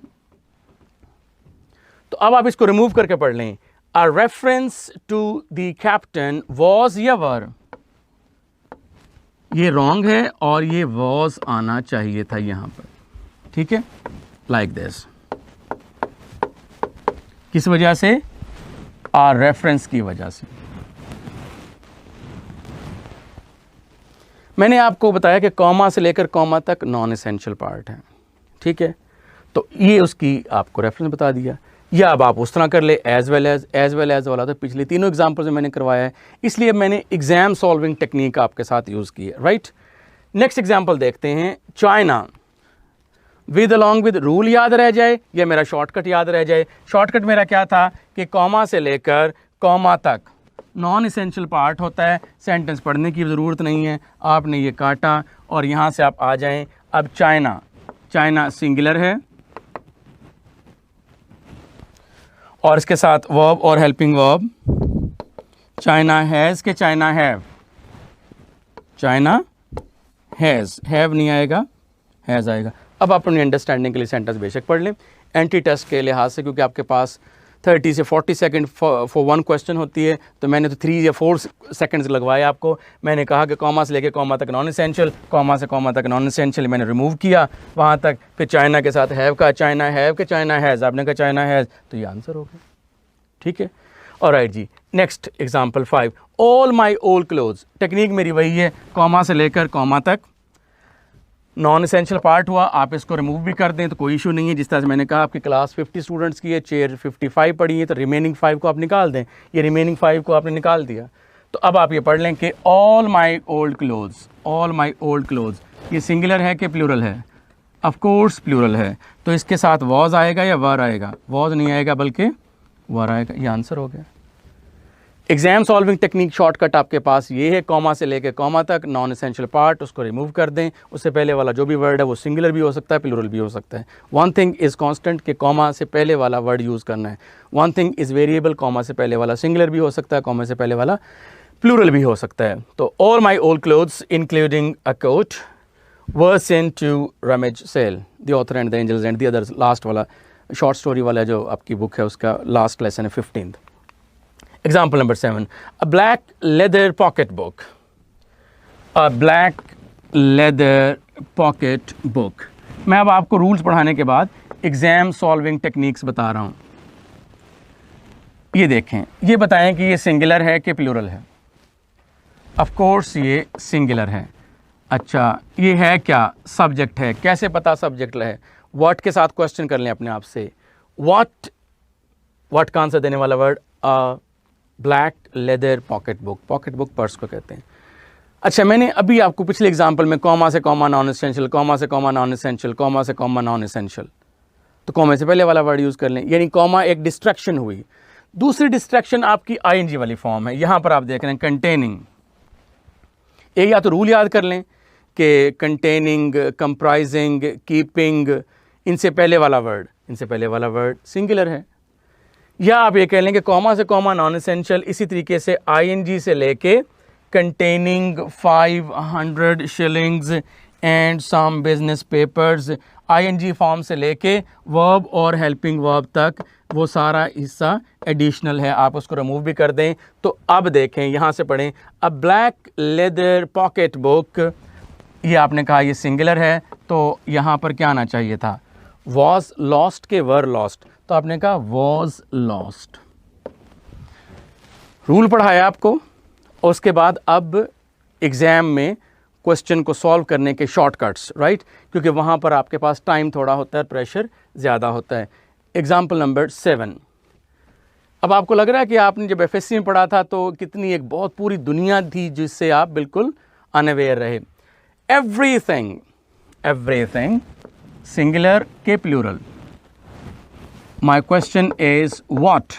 तो अब आप इसको रिमूव करके पढ़ लें। A reference to the captain was या वर, ये रॉन्ग है और ये वॉज आना चाहिए था यहाँ पर, ठीक है, लाइक दिस। किस वजह से, आ रेफरेंस की वजह से। मैंने आपको बताया कि कॉमा से लेकर कॉमा तक नॉन एसेंशियल पार्ट है, ठीक है, तो ये उसकी आपको रेफरेंस बता दिया। या अब आप उस तरह कर ले, एज वेल एज वाला तो पिछले तीनों एग्जाम्पल्स में मैंने करवाया है, इसलिए मैंने एग्जाम सॉल्विंग टेक्निक आपके साथ यूज़ की है, राइट। नेक्स्ट एग्जाम्पल देखते हैं, China. With along with rule याद रह जाए या मेरा शॉर्टकट याद रह जाए। शॉर्टकट मेरा क्या था कि कॉमा से लेकर कॉमा तक नॉन एसेंशियल पार्ट होता है, सेंटेंस पढ़ने की ज़रूरत नहीं है, आपने ये काटा और यहाँ से आप आ जाएं। अब चाइना, चाइना सिंगुलर है और इसके साथ वर्ब और हेल्पिंग वर्ब। चाइना हैज़ के China have, China has, have नहीं आएगा, हैज़ आएगा। अब अपनी अंडरस्टैंडिंग के लिए सेंटेंस बेशक पढ़ लें एंटी टेस्ट के लिहाज से, क्योंकि आपके पास 30 से 40 सेकंड फॉर 1 क्वेश्चन होती है, तो मैंने तो 3 या 4 सेकंड्स लगवाए आपको। मैंने कहा कि कॉमा से लेके कॉमा तक नॉन एसेंशियल, कॉमा से कॉमा तक नॉन एसेंशियल मैंने रिमूव किया वहाँ तक, फिर चाइना के साथ हैव का, चाइना हैव के चाइना हैज़, आपने कहा चाइना हैज़, तो ये आंसर हो गया, ठीक है। ऑलराइट जी, next example 5, all my old clothes. Technique मेरी वही है, कॉमा से लेकर कॉमा तक नॉन एसेंशियल पार्ट हुआ, आप इसको रिमूव भी कर दें तो कोई इशू नहीं है। जिस तरह से मैंने कहा आपकी क्लास 50 स्टूडेंट्स की है, चेयर 55 पड़ी है, तो रिमेनिंग 5 को आप निकाल दें। ये रिमेनिंग 5 को आपने निकाल दिया, तो अब आप ये पढ़ लें कि all my old clothes, all my old clothes, ये सिंगुलर है कि प्लूरल है, ऑफ कोर्स प्लूरल है, तो इसके साथ वॉज आएगा या वर आएगा, वॉज नहीं आएगा बल्कि वर आएगा, ये आंसर हो गया। एग्जाम सॉल्विंग टेक्निक शॉर्टकट आपके पास ये है, कॉमा से लेकर कॉमा तक नॉन एसेंशियल पार्ट उसको रिमूव कर दें, उससे पहले वाला जो भी वर्ड है वो सिंगुलर भी हो सकता है, प्लूरल भी हो सकता है। वन थिंग इज़ कांस्टेंट कि कॉमा से पहले वाला वर्ड यूज़ करना है। One thing is variable, comma से पहले वाला सिंगुलर भी हो सकता है, कॉमा से पहले वाला प्लूरल भी हो सकता है। तो all my old clothes including a coat were sent to rummage sale, the author and the angels and the others, last वाला शॉर्ट स्टोरी वाला जो आपकी बुक है उसका लास्ट लेसन है 15th। Example number 7, a black leather pocket book, a black leather pocket book। मैं अब आपको रूल्स पढ़ाने के बाद एग्जाम सॉल्विंग टेक्निक्स बता रहा हूँ। ये देखें, ये बताएं कि ये सिंगुलर है कि प्लूरल है। ऑफ कोर्स ये सिंगुलर है। अच्छा, ये है क्या, सब्जेक्ट है। कैसे पता सब्जेक्ट है, व्हाट के साथ क्वेश्चन कर लें अपने आप से, व्हाट का आंसर देने वाला word, black leather pocket book, pocket book purse को कहते हैं। अच्छा, मैंने अभी आपको पिछले एग्जांपल में कॉमा से कॉमा नॉन एसेंशियल, कॉमा से कॉमा नॉन एसेंशियल, कॉमा से कॉमा नॉन एसेंशियल, तो कॉमा से पहले वाला वर्ड यूज़ कर लें, यानी कॉमा एक डिस्ट्रैक्शन हुई। दूसरी डिस्ट्रैक्शन आपकी आईएनजी वाली फॉर्म है। यहाँ पर आप देख रहे हैं कंटेनिंग, एक या तो रूल याद कर लें कि कंटेनिंग, कंप्राइजिंग, कीपिंग, इनसे पहले वाला वर्ड सिंगुलर है, या आप ये कह लें कि कॉमा से कॉमा नॉन एसेंशियल, इसी तरीके से आईएनजी से लेके containing 500 shillings and some business papers, I N G form से लेके वर्ब और हेल्पिंग वर्ब तक वो सारा हिस्सा एडिशनल है, आप उसको रिमूव भी कर दें। तो अब देखें, यहाँ से पढ़ें, अ ब्लैक लेदर पॉकेट बुक, ये आपने कहा ये सिंगुलर है, तो यहाँ पर क्या आना चाहिए था, वॉज लॉस्ट के वर लॉस्ट, तो आपने कहा वॉज लॉस्ट। रूल पढ़ाया आपको, उसके बाद अब एग्ज़ाम में क्वेश्चन को सॉल्व करने के शॉर्टकट्स, राइट, क्योंकि वहाँ पर आपके पास टाइम थोड़ा होता है, प्रेशर ज़्यादा होता है। एग्जाम्पल नंबर 7, अब आपको लग रहा है कि आपने जब एफएससी में पढ़ा था तो कितनी एक बहुत पूरी दुनिया थी जिससे आप बिल्कुल अनअवेयर रहे। एवरीथिंग, एवरीथिंग सिंगुलर के plural. My question is what.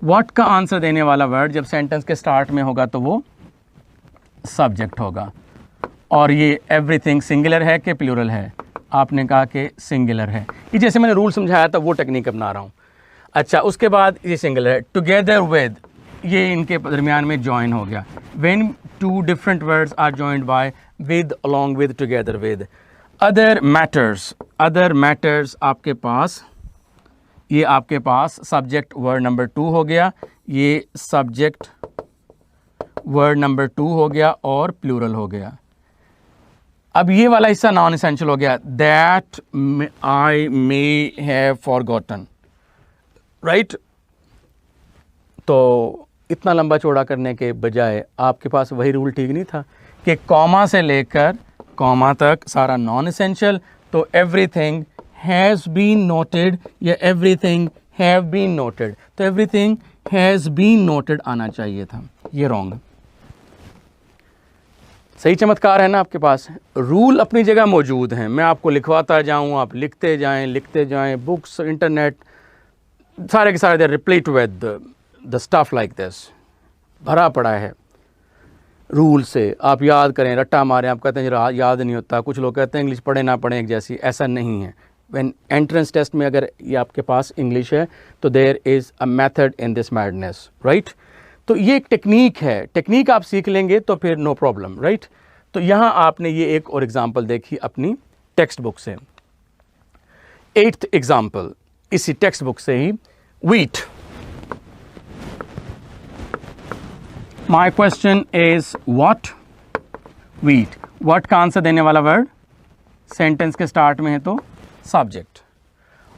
What का आंसर देने वाला वर्ड जब सेंटेंस के स्टार्ट में होगा तो वो सब्जेक्ट होगा। और ये एवरीथिंग सिंगुलर है कि प्लूरल है? आपने कहा कि सिंगुलर है। ये जैसे मैंने रूल समझाया था वो टेक्निक अपना रहा हूँ। अच्छा, उसके बाद ये सिंगुलर है। टुगेदर विद, ये इनके दरमियान में जॉइन हो गया। When two different words are joined by with, along with, together with. Other matters, other matters आपके पास, ये आपके पास सब्जेक्ट वर्ड नंबर 2 हो गया, ये सब्जेक्ट वर्ड नंबर 2 हो गया और प्लूरल हो गया। अब ये वाला हिस्सा नॉन एसेंशियल हो गया। That I may have forgotten, right. तो इतना लंबा चौड़ा करने के बजाय आपके पास वही रूल ठीक नहीं था कि कॉमा से लेकर कॉमा तक सारा नॉन एसेंशियल, तो एवरीथिंग हैज़ बीन नोटेड या एवरीथिंग हैव बीन नोटेड, तो एवरीथिंग हैज़ बीन नोटेड आना चाहिए था। ये रॉन्ग। सही चमत्कार है ना आपके पास। रूल अपनी जगह मौजूद हैं, मैं आपको लिखवाता जाऊँ, आप लिखते जाएं। बुक्स, इंटरनेट, सारे के सारे they replete with the stuff like this, भरा पड़ा है रूल से। आप याद करें, रट्टा मारें, आप कहते हैं याद नहीं होता। कुछ लोग कहते हैं इंग्लिश पढ़े ना पढ़ें एक जैसी, ऐसा नहीं है। व्हेन एंट्रेंस टेस्ट में अगर ये आपके पास इंग्लिश है तो there is a method in this madness, right. तो ये एक टेक्निक है, टेक्निक आप सीख लेंगे तो फिर नो प्रॉब्लम, राइट। तो यहाँ आपने ये एक और एग्जाम्पल देखी अपनी टेक्स्ट बुक से। 8th एग्जाम्पल इसी टेक्स्ट बुक से ही, wheat. My question is what? Wheat. What का आंसर देने वाला वर्ड सेंटेंस के स्टार्ट में है तो सब्जेक्ट,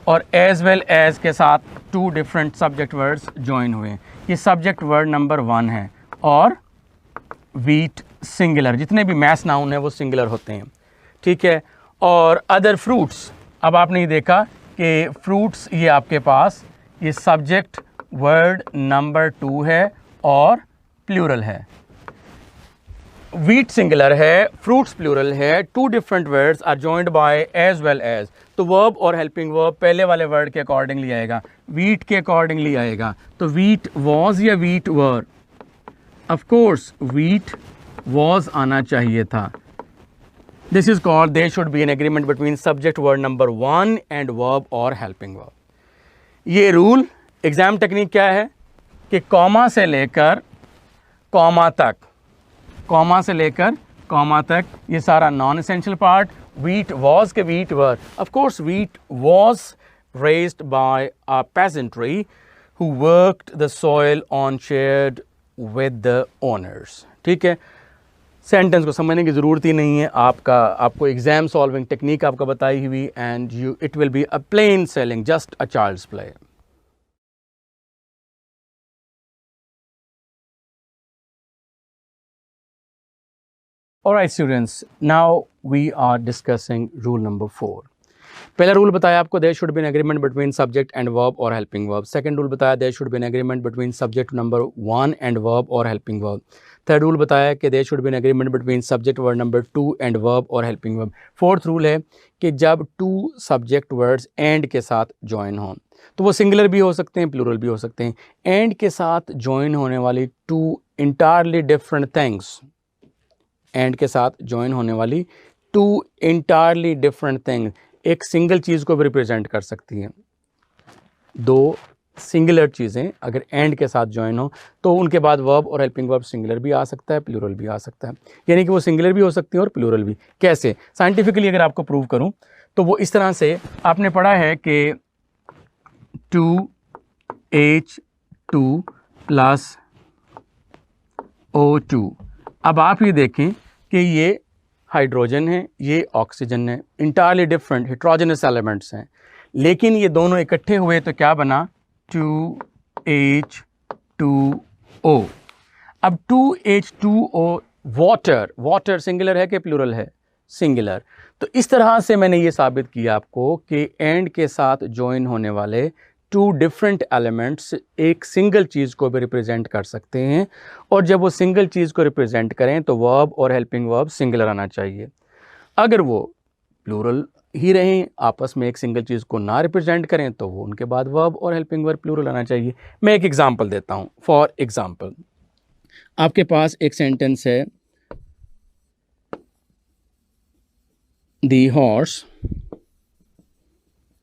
और एज वेल एज के साथ 2 डिफरेंट सब्जेक्ट वर्ड्स ज्वाइन हुए। ये सब्जेक्ट वर्ड नंबर 1 है और wheat सिंगुलर, जितने भी मैस नाउन है वो सिंगुलर होते हैं, ठीक है। और अदर फ्रूट्स, अब आपने ये देखा कि फ्रूट्स ये आपके पास ये सब्जेक्ट वर्ड नंबर 2 है और प्लूरल है। व्हीट सिंगुलर है, फ्रूट्स प्लूरल है, 2 different words are joined by as well as. तो वर्ब और हेल्पिंग वर्ब पहले वाले वर्ड के अकॉर्डिंगली आएगा, व्हीट के अकॉर्डिंगली आएगा। तो व्हीट वॉज या wheat were? Of course wheat was आना चाहिए था। This is called there should be an agreement between subject word number 1 and verb और हेल्पिंग वर्ब। ये रूल एग्जाम टेक्निक क्या है कि कॉमा से लेकर कॉमा तक, कॉमा से लेकर कॉमा तक ये सारा non essential part, wheat was के wheat were, of course wheat was raised by a peasantry who worked the soil on shared with the owners, ठीक है। सेंटेंस को समझने की ज़रूरत ही नहीं है, आपको एग्जाम सॉल्विंग टेक्निक आपका बताई हुई, and you it will be a plain sailing, just a child's play. Alright students, now we are discussing rule number 4. पहला रूल बताया आपको, there should be an agreement between subject and verb or helping verb. Second rule बताया there should be an agreement between subject number 1 and verb or helping verb. Third rule बताया कि there should be an agreement between subject word number 2 and verb or helping verb. Fourth rule है कि जब 2 subject words and के साथ join हों तो वो सिंगुलर भी हो सकते हैं, प्लूरल भी हो सकते हैं। and के साथ join होने वाली 2 entirely different things, एंड के साथ ज्वाइन होने वाली 2 इंटायरली डिफरेंट थिंग एक सिंगल चीज़ को भी रिप्रेजेंट कर सकती हैं। 2 सिंगुलर चीज़ें अगर एंड के साथ ज्वाइन हो तो उनके बाद वर्ब और हेल्पिंग वर्ब सिंगुलर भी आ सकता है, प्लूरल भी आ सकता है। यानी कि वो सिंगुलर भी हो सकती हैं और प्लूरल भी। कैसे? साइंटिफिकली अगर आपको प्रूव करूं तो वो इस तरह से, आपने पढ़ा है कि 2H2 प्लस O2। अब आप ये देखें कि ये हाइड्रोजन है, ये ऑक्सीजन है, इंटायरली डिफरेंट हेट्रोजेनस एलिमेंट्स हैं, लेकिन ये दोनों इकट्ठे हुए तो क्या बना? 2H2O। अब 2H2O वाटर सिंगुलर है कि प्लूरल है? सिंगुलर। तो इस तरह से मैंने ये साबित किया आपको कि एंड के साथ ज्वाइन होने वाले टू डिफरेंट एलिमेंट्स एक सिंगल चीज़ को भी रिप्रेजेंट कर सकते हैं, और जब वो सिंगल चीज़ को रिप्रेजेंट करें तो वर्ब और हेल्पिंग वर्ब सिंगुलर आना चाहिए। अगर वो प्लूरल ही रहें, आपस में एक सिंगल चीज़ को ना रिप्रेजेंट करें, तो वो उनके बाद वर्ब और हेल्पिंग वर्ब प्लूरल आना चाहिए। मैं एक एग्जांपल देता हूँ। फॉर एग्जांपल, आपके पास एक सेंटेंस है, the horse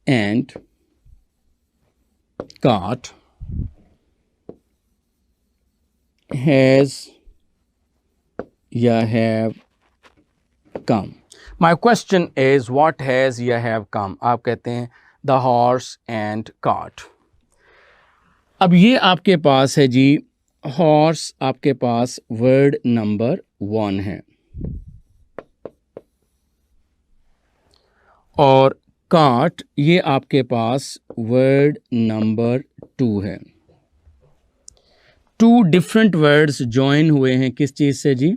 and cart has या have come. My question is what has या have come? आप कहते हैं the horse and cart. अब ये आपके पास है जी, horse आपके पास वर्ड नंबर 1 है और कार्ट ये आपके पास वर्ड नंबर 2 है। 2 डिफरेंट वर्ड्स ज्वाइन हुए हैं किस चीज़ से जी?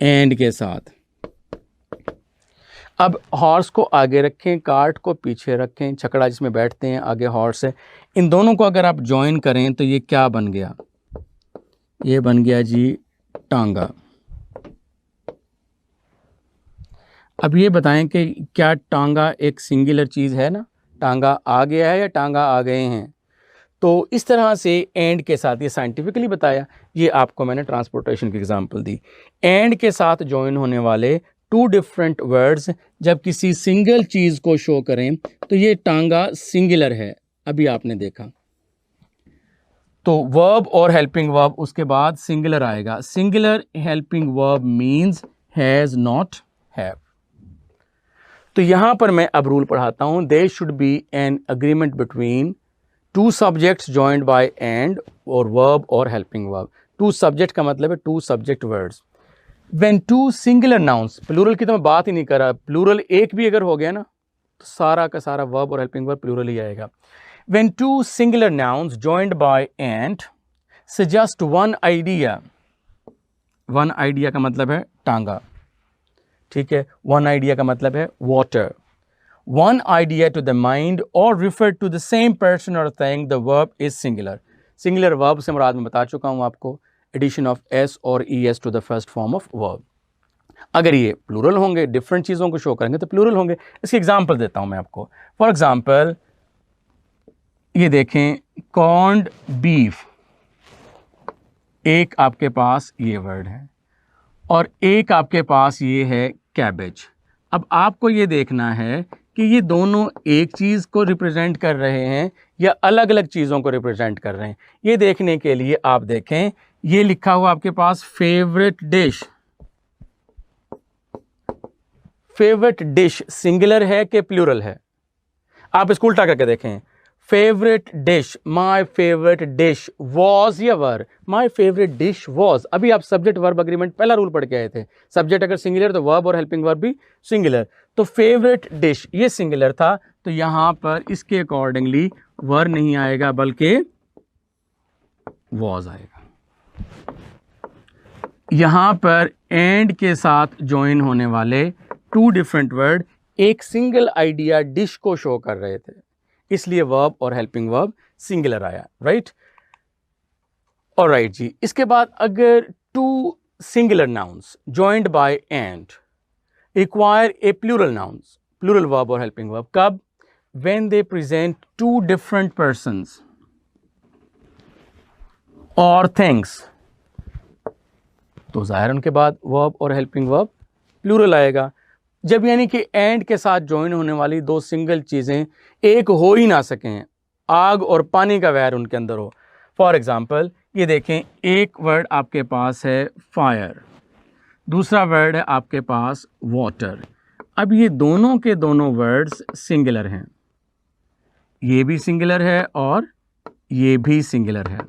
एंड के साथ। अब हॉर्स को आगे रखें, कार्ट को पीछे रखें, छकड़ा जिसमें बैठते हैं आगे हॉर्स है। इन दोनों को अगर आप ज्वाइन करें तो ये क्या बन गया? ये बन गया जी टांगा। अब ये बताएं कि क्या टांगा एक सिंगुलर चीज़ है ना? टांगा आ गया है या टांगा आ गए हैं? तो इस तरह से एंड के साथ, ये साइंटिफिकली बताया, ये आपको मैंने ट्रांसपोर्टेशन की एग्जांपल दी। एंड के साथ जॉइन होने वाले 2 डिफरेंट वर्ड्स जब किसी सिंगल चीज़ को शो करें तो ये टांगा सिंगुलर है, अभी आपने देखा। तो वर्ब और हेल्पिंग वर्ब उसके बाद सिंगुलर आएगा। Singular helping verb means has not have. तो यहां पर मैं अब रूल पढ़ाता हूं, there should be an agreement between 2 subjects joined by and और वर्ब और हेल्पिंग वर्ब। 2 सब्जेक्ट का मतलब है 2 subject words. When 2 singular nouns, plural की तो मैं बात ही नहीं कर रहा, प्लूरल एक भी अगर हो गया ना तो सारा का सारा वर्ब और हेल्पिंग वर्ब प्लूरल ही आएगा। When 2 singular nouns joined by and suggest one idea, one idea का मतलब है टांगा, ठीक है। वन आइडिया का मतलब है water. One idea to the mind और refer to the same person और thing, the verb is singular. Singular verb से मुराद मैं बता चुका हूं आपको, एडिशन ऑफ एस और E S to the first form of verb. अगर ये प्लूरल होंगे, डिफरेंट चीज़ों को शो करेंगे तो प्लूरल होंगे। इसकी एग्जाम्पल देता हूं मैं आपको। फॉर एग्जाम्पल ये देखें, कॉर्न्ड बीफ, एक आपके पास ये वर्ड है और एक आपके पास ये है कैबेज। अब आपको ये देखना है कि ये दोनों एक चीज़ को रिप्रेजेंट कर रहे हैं या अलग अलग चीज़ों को रिप्रेजेंट कर रहे हैं। ये देखने के लिए आप देखें, ये लिखा हुआ आपके पास favourite dish. Favourite dish singular है कि प्लूरल है? आप इसको उल्टा करके देखें। Favourite dish, my favourite dish was या were? My favourite dish was. अभी आप सब्जेक्ट वर्ब अग्रीमेंट पहला रूल पढ़ के आए थे। सब्जेक्ट अगर सिंगुलर तो वर्ब और हेल्पिंग वर्ब भी सिंगुलर। तो फेवरेट डिश ये सिंगुलर था, तो यहां पर इसके अकॉर्डिंगली वर नहीं आएगा बल्कि वॉज आएगा। यहां पर एंड के साथ ज्वाइन होने वाले 2 डिफरेंट वर्ड एक सिंगल आइडिया डिश को शो कर रहे थे, इसलिए वर्ब और हेल्पिंग वर्ब सिंगुलर आया, राइट। और राइट जी, इसके बाद अगर 2 singular nouns joined by and require a plural nouns, plural verb और हेल्पिंग वर्ब, कब? When they present 2 different persons और थिंग्स, तो जाहिर उनके बाद वर्ब और हेल्पिंग वर्ब प्लूरल आएगा। जब यानी कि एंड के साथ ज्वाइन होने वाली 2 सिंगल चीज़ें एक हो ही ना सकें, आग और पानी का वैर उनके अंदर हो। फॉर एग्जांपल ये देखें, एक वर्ड आपके पास है फायर, दूसरा वर्ड है आपके पास वाटर। अब ये दोनों के दोनों वर्ड्स सिंगुलर हैं, ये भी सिंगुलर है और ये भी सिंगुलर है।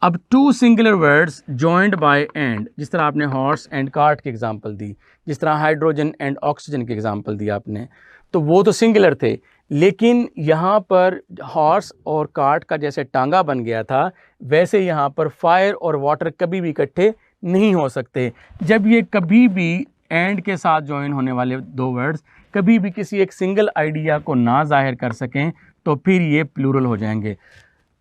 अब 2 singular words joined by and, जिस तरह आपने हॉर्स एंड कार्ट की एग्जांपल दी, जिस तरह हाइड्रोजन एंड ऑक्सीजन की एग्जांपल दी आपने, तो वो तो सिंगुलर थे, लेकिन यहाँ पर हॉर्स और कार्ट का जैसे टांगा बन गया था, वैसे यहाँ पर फायर और वाटर कभी भी इकट्ठे नहीं हो सकते। जब ये कभी भी एंड के साथ ज्वाइन होने वाले 2 वर्ड्स कभी भी किसी एक सिंगल आइडिया को ना जाहिर कर सकें, तो फिर ये प्लूरल हो जाएंगे।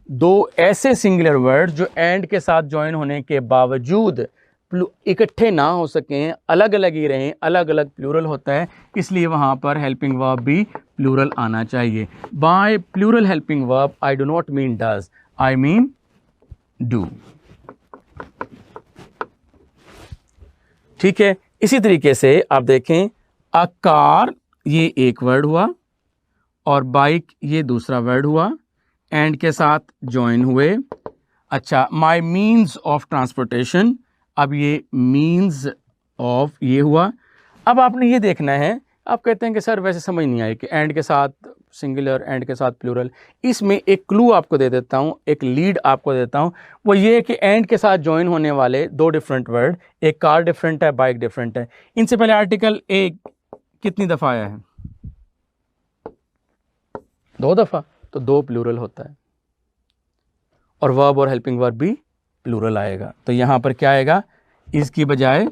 दो ऐसे सिंगुलर वर्ड जो एंड के साथ ज्वाइन होने के बावजूद इकट्ठे ना हो सकें, अलग अलग ही रहें, अलग अलग प्लूरल होता है, इसलिए वहाँ पर हेल्पिंग वर्ब भी प्लूरल आना चाहिए। By plural helping verb I do not mean does, I mean do. ठीक है, इसी तरीके से आप देखें, अ कार ये एक वर्ड हुआ और बाइक ये दूसरा वर्ड हुआ, एंड के साथ ज्वाइन हुए। अच्छा, माई मीन्स ऑफ ट्रांसपोर्टेशन, अब ये मीन्स ऑफ ये हुआ। अब आपने ये देखना है, आप कहते हैं कि सर वैसे समझ नहीं आई कि एंड के साथ सिंगुलर, एंड के साथ प्लूरल। इसमें एक क्लू आपको दे देता हूँ, एक लीड आपको देता हूँ, वो ये है कि एंड के साथ ज्वाइन होने वाले दो डिफरेंट वर्ड, एक कार डिफरेंट है, बाइक डिफरेंट है। इनसे पहले आर्टिकल एक कितनी दफ़ा आया है? 2 दफ़ा, तो 2 प्लूरल होता है, और वर्ब और हेल्पिंग वर्ब भी प्लूरल आएगा। तो यहाँ पर क्या आएगा, इसकी बजाय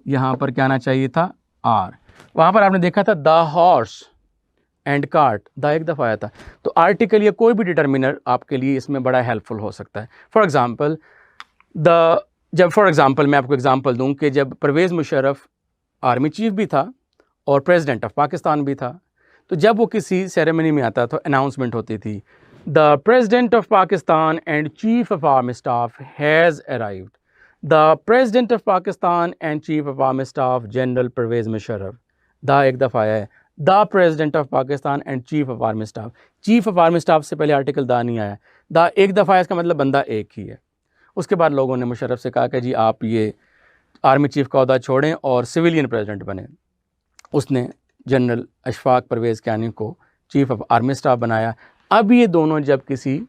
यहाँ पर क्या आना चाहिए था? आर। वहाँ पर आपने देखा था the horse and cart, the एक दफ़ा आया था। तो आर्टिकल या कोई भी डिटर्मिनर आपके लिए इसमें बड़ा हेल्पफुल हो सकता है। फॉर एग्ज़ाम्पल मैं आपको एग्ज़ाम्पल दूँ कि जब परवेज़ मुशर्रफ आर्मी चीफ भी था और प्रेसिडेंट ऑफ पाकिस्तान भी था, तो जब वो किसी सेरेमनी में आता तो अनाउंसमेंट होती थी, the president of Pakistan and chief of army staff has arrived. The president of Pakistan and chief of army staff general Pervez Musharraf. The एक दफ़ा आया है, the president of Pakistan and chief of army staff. Chief of army staff से पहले article the नहीं आया, the एक दफ़ा आया, इसका मतलब बंदा एक ही है। उसके बाद लोगों ने मुशर्रफ से कहा कि जी आप ये आर्मी चीफ का ओहदा छोड़ें और सिविलियन प्रेसिडेंट बने। उसने जनरल अशफाक परवेज़ कियानी को चीफ ऑफ आर्मी स्टाफ बनाया। अब ये दोनों जब किसी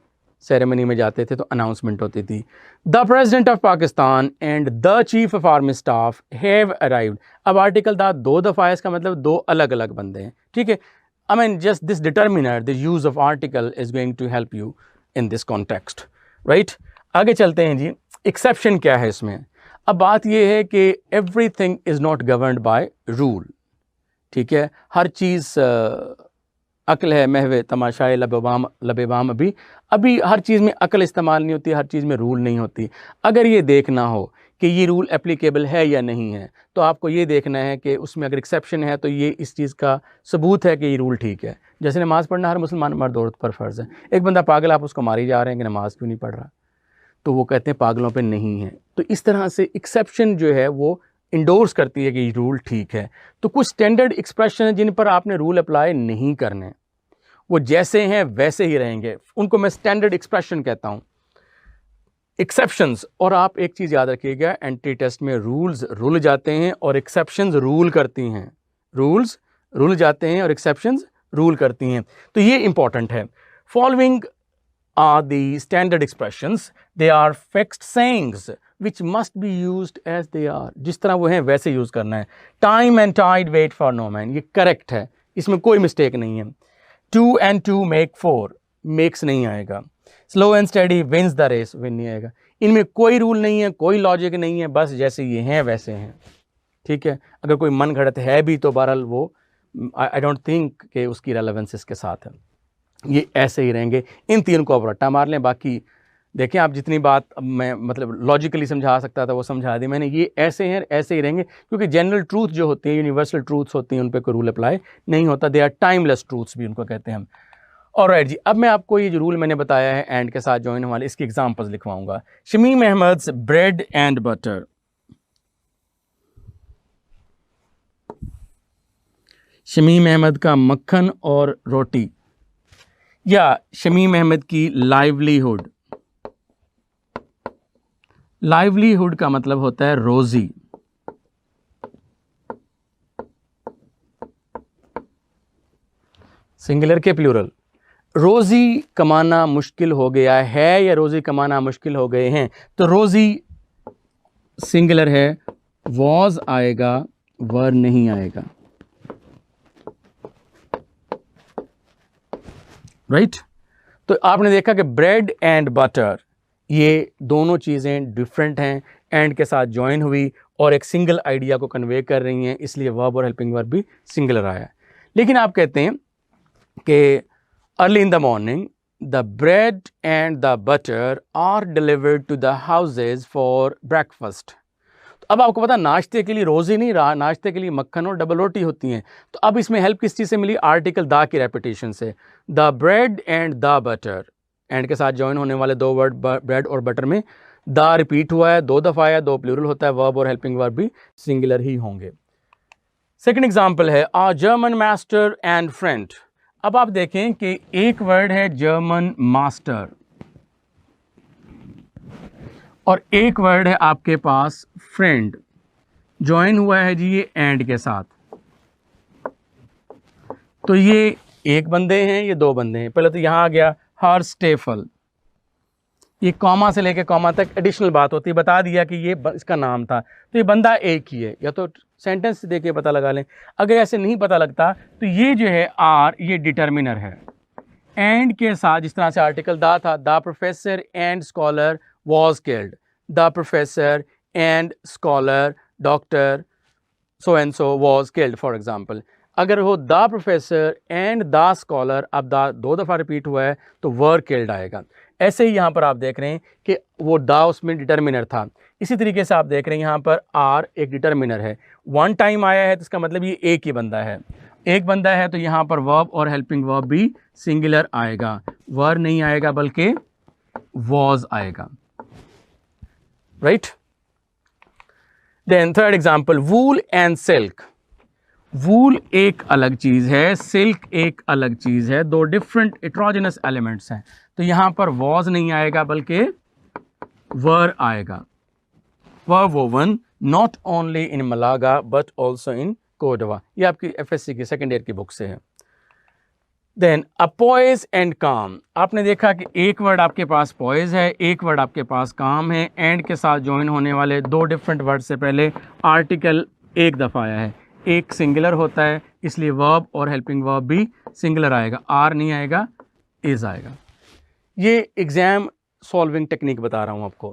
सेरेमनी में जाते थे तो अनाउंसमेंट होती थी, the president of Pakistan and the chief of army staff have arrived. अब आर्टिकल द 2 दफ़ा है, इसका मतलब 2 अलग अलग बंदे हैं। ठीक है, I mean just this determiner, the use of article is going to help you in this context, right. आगे चलते हैं जी, एक्सेप्शन क्या है इसमें। अब बात यह है कि everything is not governed by rule. ठीक है, हर चीज़ अक्ल है महवे तमाशाए लबेबाम अभी हर चीज़ में अक्ल इस्तेमाल नहीं होती, हर चीज़ में रूल नहीं होती। अगर ये देखना हो कि ये रूल एप्लीकेबल है या नहीं है, तो आपको ये देखना है कि उसमें अगर एक्सेप्शन है तो ये इस चीज़ का सबूत है कि ये रूल ठीक है। जैसे नमाज़ पढ़ना हर मुसलमान मर्द औरत पर फ़र्ज़ है। एक बंदा पागल, आप उसको मारी जा रहे हैं कि नमाज़ क्यों नहीं पढ़ रहा, तो वो कहते हैं पागलों पे नहीं है। तो इस तरह से एक्सेप्शन जो है वो इंडोर्स करती है कि ये रूल ठीक है। तो कुछ स्टैंडर्ड एक्सप्रेशन हैं जिन पर आपने रूल अप्लाई नहीं करने, वो जैसे हैं वैसे ही रहेंगे, उनको मैं स्टैंडर्ड एक्सप्रेशन कहता हूँ, एक्सेप्शंस। और आप एक चीज़ याद रखिएगा, एंट्री टेस्ट में रूल्स रुल जाते हैं और एक्सेप्शंस रूल करती हैं। रूल्स रुल जाते हैं और एक्सेप्शंस रूल करती हैं, तो ये इंपॉर्टेंट है। Following are the standard expressions, they are fixed sayings which must be used as they are, जिस तरह वो हैं वैसे यूज़ करना है। time and tide wait for no man, ये करेक्ट है, इसमें कोई मिस्टेक नहीं है। 2 and 2 make 4, makes नहीं आएगा। slow and steady wins the race, win नहीं आएगा। इनमें कोई रूल नहीं है, कोई लॉजिक नहीं है, बस जैसे ये हैं वैसे हैं। ठीक है, अगर कोई मन घड़त है भी तो बहरहाल वो आई डोंट थिंक कि उसकी रेलेवेंस इसके साथ है, ये ऐसे ही रहेंगे। इन 3 को आप रट्टा मार लें। बाकी देखें, आप जितनी बात मैं मतलब लॉजिकली समझा सकता था वो समझा दी मैंने। ये ऐसे हैं, ऐसे ही रहेंगे, क्योंकि जनरल ट्रूथ जो होती है, यूनिवर्सल ट्रूथ्स होती हैं, उन पर कोई रूल अप्लाई नहीं होता। दे आर टाइमलेस ट्रूथ्स भी उनको कहते हैं हम। ऑलराइट जी, अब मैं आपको ये जो रूल मैंने बताया है एंड के साथ जॉइन वाले, इसकी एग्जांपल्स लिखवाऊंगा। Shamim Ahmad's bread and butter, Shamim Ahmad का मक्खन और रोटी, या शमीम अहमद की लाइवलीहुड। लाइवलीहुड का मतलब होता है रोजी। सिंगुलर के प्लूरल। रोजी कमाना मुश्किल हो गया है या रोजी कमाना मुश्किल हो गए हैं, तो रोजी सिंगुलर है, वॉज आएगा, वर नहीं आएगा, राइट। तो आपने देखा कि ब्रेड एंड बटर, ये दोनों चीज़ें डिफरेंट हैं, एंड के साथ ज्वाइन हुई और एक सिंगल आइडिया को कन्वे कर रही हैं, इसलिए वर्ब और हेल्पिंग वर्ब भी सिंगुलर आया। लेकिन आप कहते हैं कि early in the morning the bread and the butter are delivered to the houses for breakfast. अब आपको पता नाश्ते के लिए रोज़ ही नहीं रहा, नाश्ते के लिए मक्खन और डबल रोटी होती हैं। तो अब इसमें हेल्प किस चीज़ से मिली? आर्टिकल द की रेपिटेशन से। The bread and the butter, and के साथ ज्वाइन होने वाले दो वर्ड ब्रेड और बटर में द रिपीट हुआ है, दो दफ़ा आया, दो प्लूरल होता है, वर्ब और हेल्पिंग वर्ब भी सिंगुलर ही होंगे। सेकंड एग्जांपल है आ जर्मन मास्टर एंड फ्रेंड। अब आप देखें कि एक वर्ड है जर्मन मास्टर और एक वर्ड है आपके पास फ्रेंड, ज्वाइन हुआ है जी ये एंड के साथ। तो ये एक बंदे हैं, ये दो बंदे हैं। पहले तो यहाँ आ गया हर स्टेफल, ये कॉमा से लेके कॉमा तक एडिशनल बात होती है, बता दिया कि ये इसका नाम था, तो ये बंदा एक ही है। या तो सेंटेंस देख के पता लगा लें, अगर ऐसे नहीं पता लगता तो ये जो है आर, ये डिटर्मिनर है। एंड के साथ जिस तरह से आर्टिकल दा था, the professor and scholar was killed, the professor and scholar doctor so and so was killed for example. अगर हो the professor and the scholar, अब द दो दफ़ा रिपीट हुआ है तो वर किल्ड आएगा। ऐसे ही यहाँ पर आप देख रहे हैं कि वो द उसमें डिटर्मिनर था। इसी तरीके से आप देख रहे हैं यहाँ पर आर एक डिटर्मिनर है, वन टाइम आया है तो इसका मतलब ये एक ही बंदा है। एक बंदा है तो यहाँ पर वर्ब और हेल्पिंग वर्ब भी सिंगुलर आएगा, वर नहीं आएगा बल्कि वॉज आएगा, right. Then third example wool and silk. Wool एक अलग चीज़ है, सिल्क एक अलग चीज़ है, दो डिफरेंट हेटेरोजेनस एलिमेंट्स हैं। तो यहाँ पर वॉज नहीं आएगा बल्कि वर आएगा। Were woven not only in Malaga but also in Cordova. ये आपकी एफएससी की सेकेंड ईयर की बुक से है। देन अ पॉइज एंड काम। आपने देखा कि एक वर्ड आपके पास पॉइज है, एक वर्ड आपके पास काम है। एंड के साथ ज्वाइन होने वाले दो डिफरेंट वर्ड से पहले आर्टिकल एक दफ़ा आया है, एक सिंगुलर होता है, इसलिए वर्ब और हेल्पिंग वर्ब भी सिंगुलर आएगा, आर नहीं आएगा, इज आएगा। ये एग्जाम सॉल्विंग टेक्निक बता रहा हूँ आपको।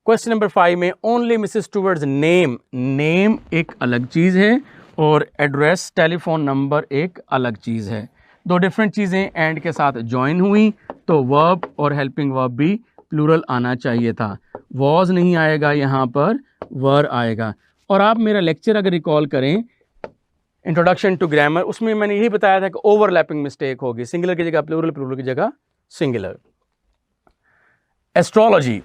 क्वेश्चन नंबर 5 में only Mrs towards name, name एक अलग चीज़ है और एड्रेस टेलीफोन नंबर एक अलग चीज़ है। दो डिफरेंट चीज़ें एंड के साथ ज्वाइन हुई तो वर्ब और हेल्पिंग वर्ब भी प्लूरल आना चाहिए था। वॉज नहीं आएगा, यहाँ पर वर आएगा। और आप मेरा लेक्चर अगर रिकॉल करें इंट्रोडक्शन टू ग्रामर, उसमें मैंने यही बताया था कि ओवरलैपिंग मिस्टेक होगी, सिंगुलर की जगह प्लूरल, प्लूरल की जगह सिंगुलर। एस्ट्रोलॉजी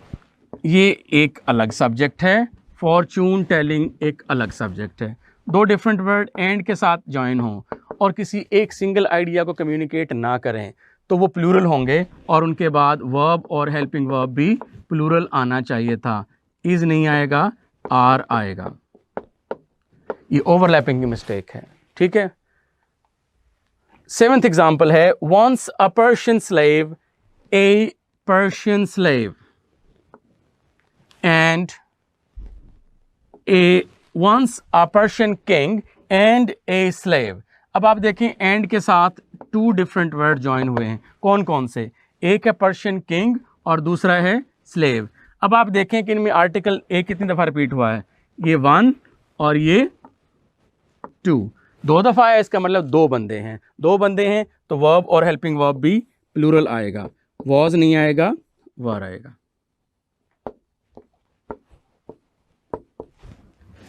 ये एक अलग सब्जेक्ट है, फॉर्चून टेलिंग एक अलग सब्जेक्ट है। दो डिफरेंट वर्ड एंड के साथ ज्वाइन हों और किसी एक सिंगल आइडिया को कम्युनिकेट ना करें तो वो प्लूरल होंगे और उनके बाद वर्ब और हेल्पिंग वर्ब भी प्लूरल आना चाहिए था। इज नहीं आएगा, आर आएगा। ये ओवरलैपिंग की मिस्टेक है, ठीक है। सेवेंथ एग्जाम्पल है once a Persian slave, a Persian slave and once a Persian king and a slave। अब आप देखें एंड के साथ टू डिफरेंट वर्ड ज्वाइन हुए हैं, कौन कौन से? एक है पर्शियन किंग और दूसरा है स्लेव। अब आप देखें कि इनमें आर्टिकल एक कितनी दफ़ा रिपीट हुआ है? ये वन और ये टू, दो दफ़ा है, इसका मतलब दो बंदे हैं। दो बंदे हैं तो वर्ब और हेल्पिंग वर्ब भी प्लूरल आएगा, वॉज नहीं आएगा, वर आएगा।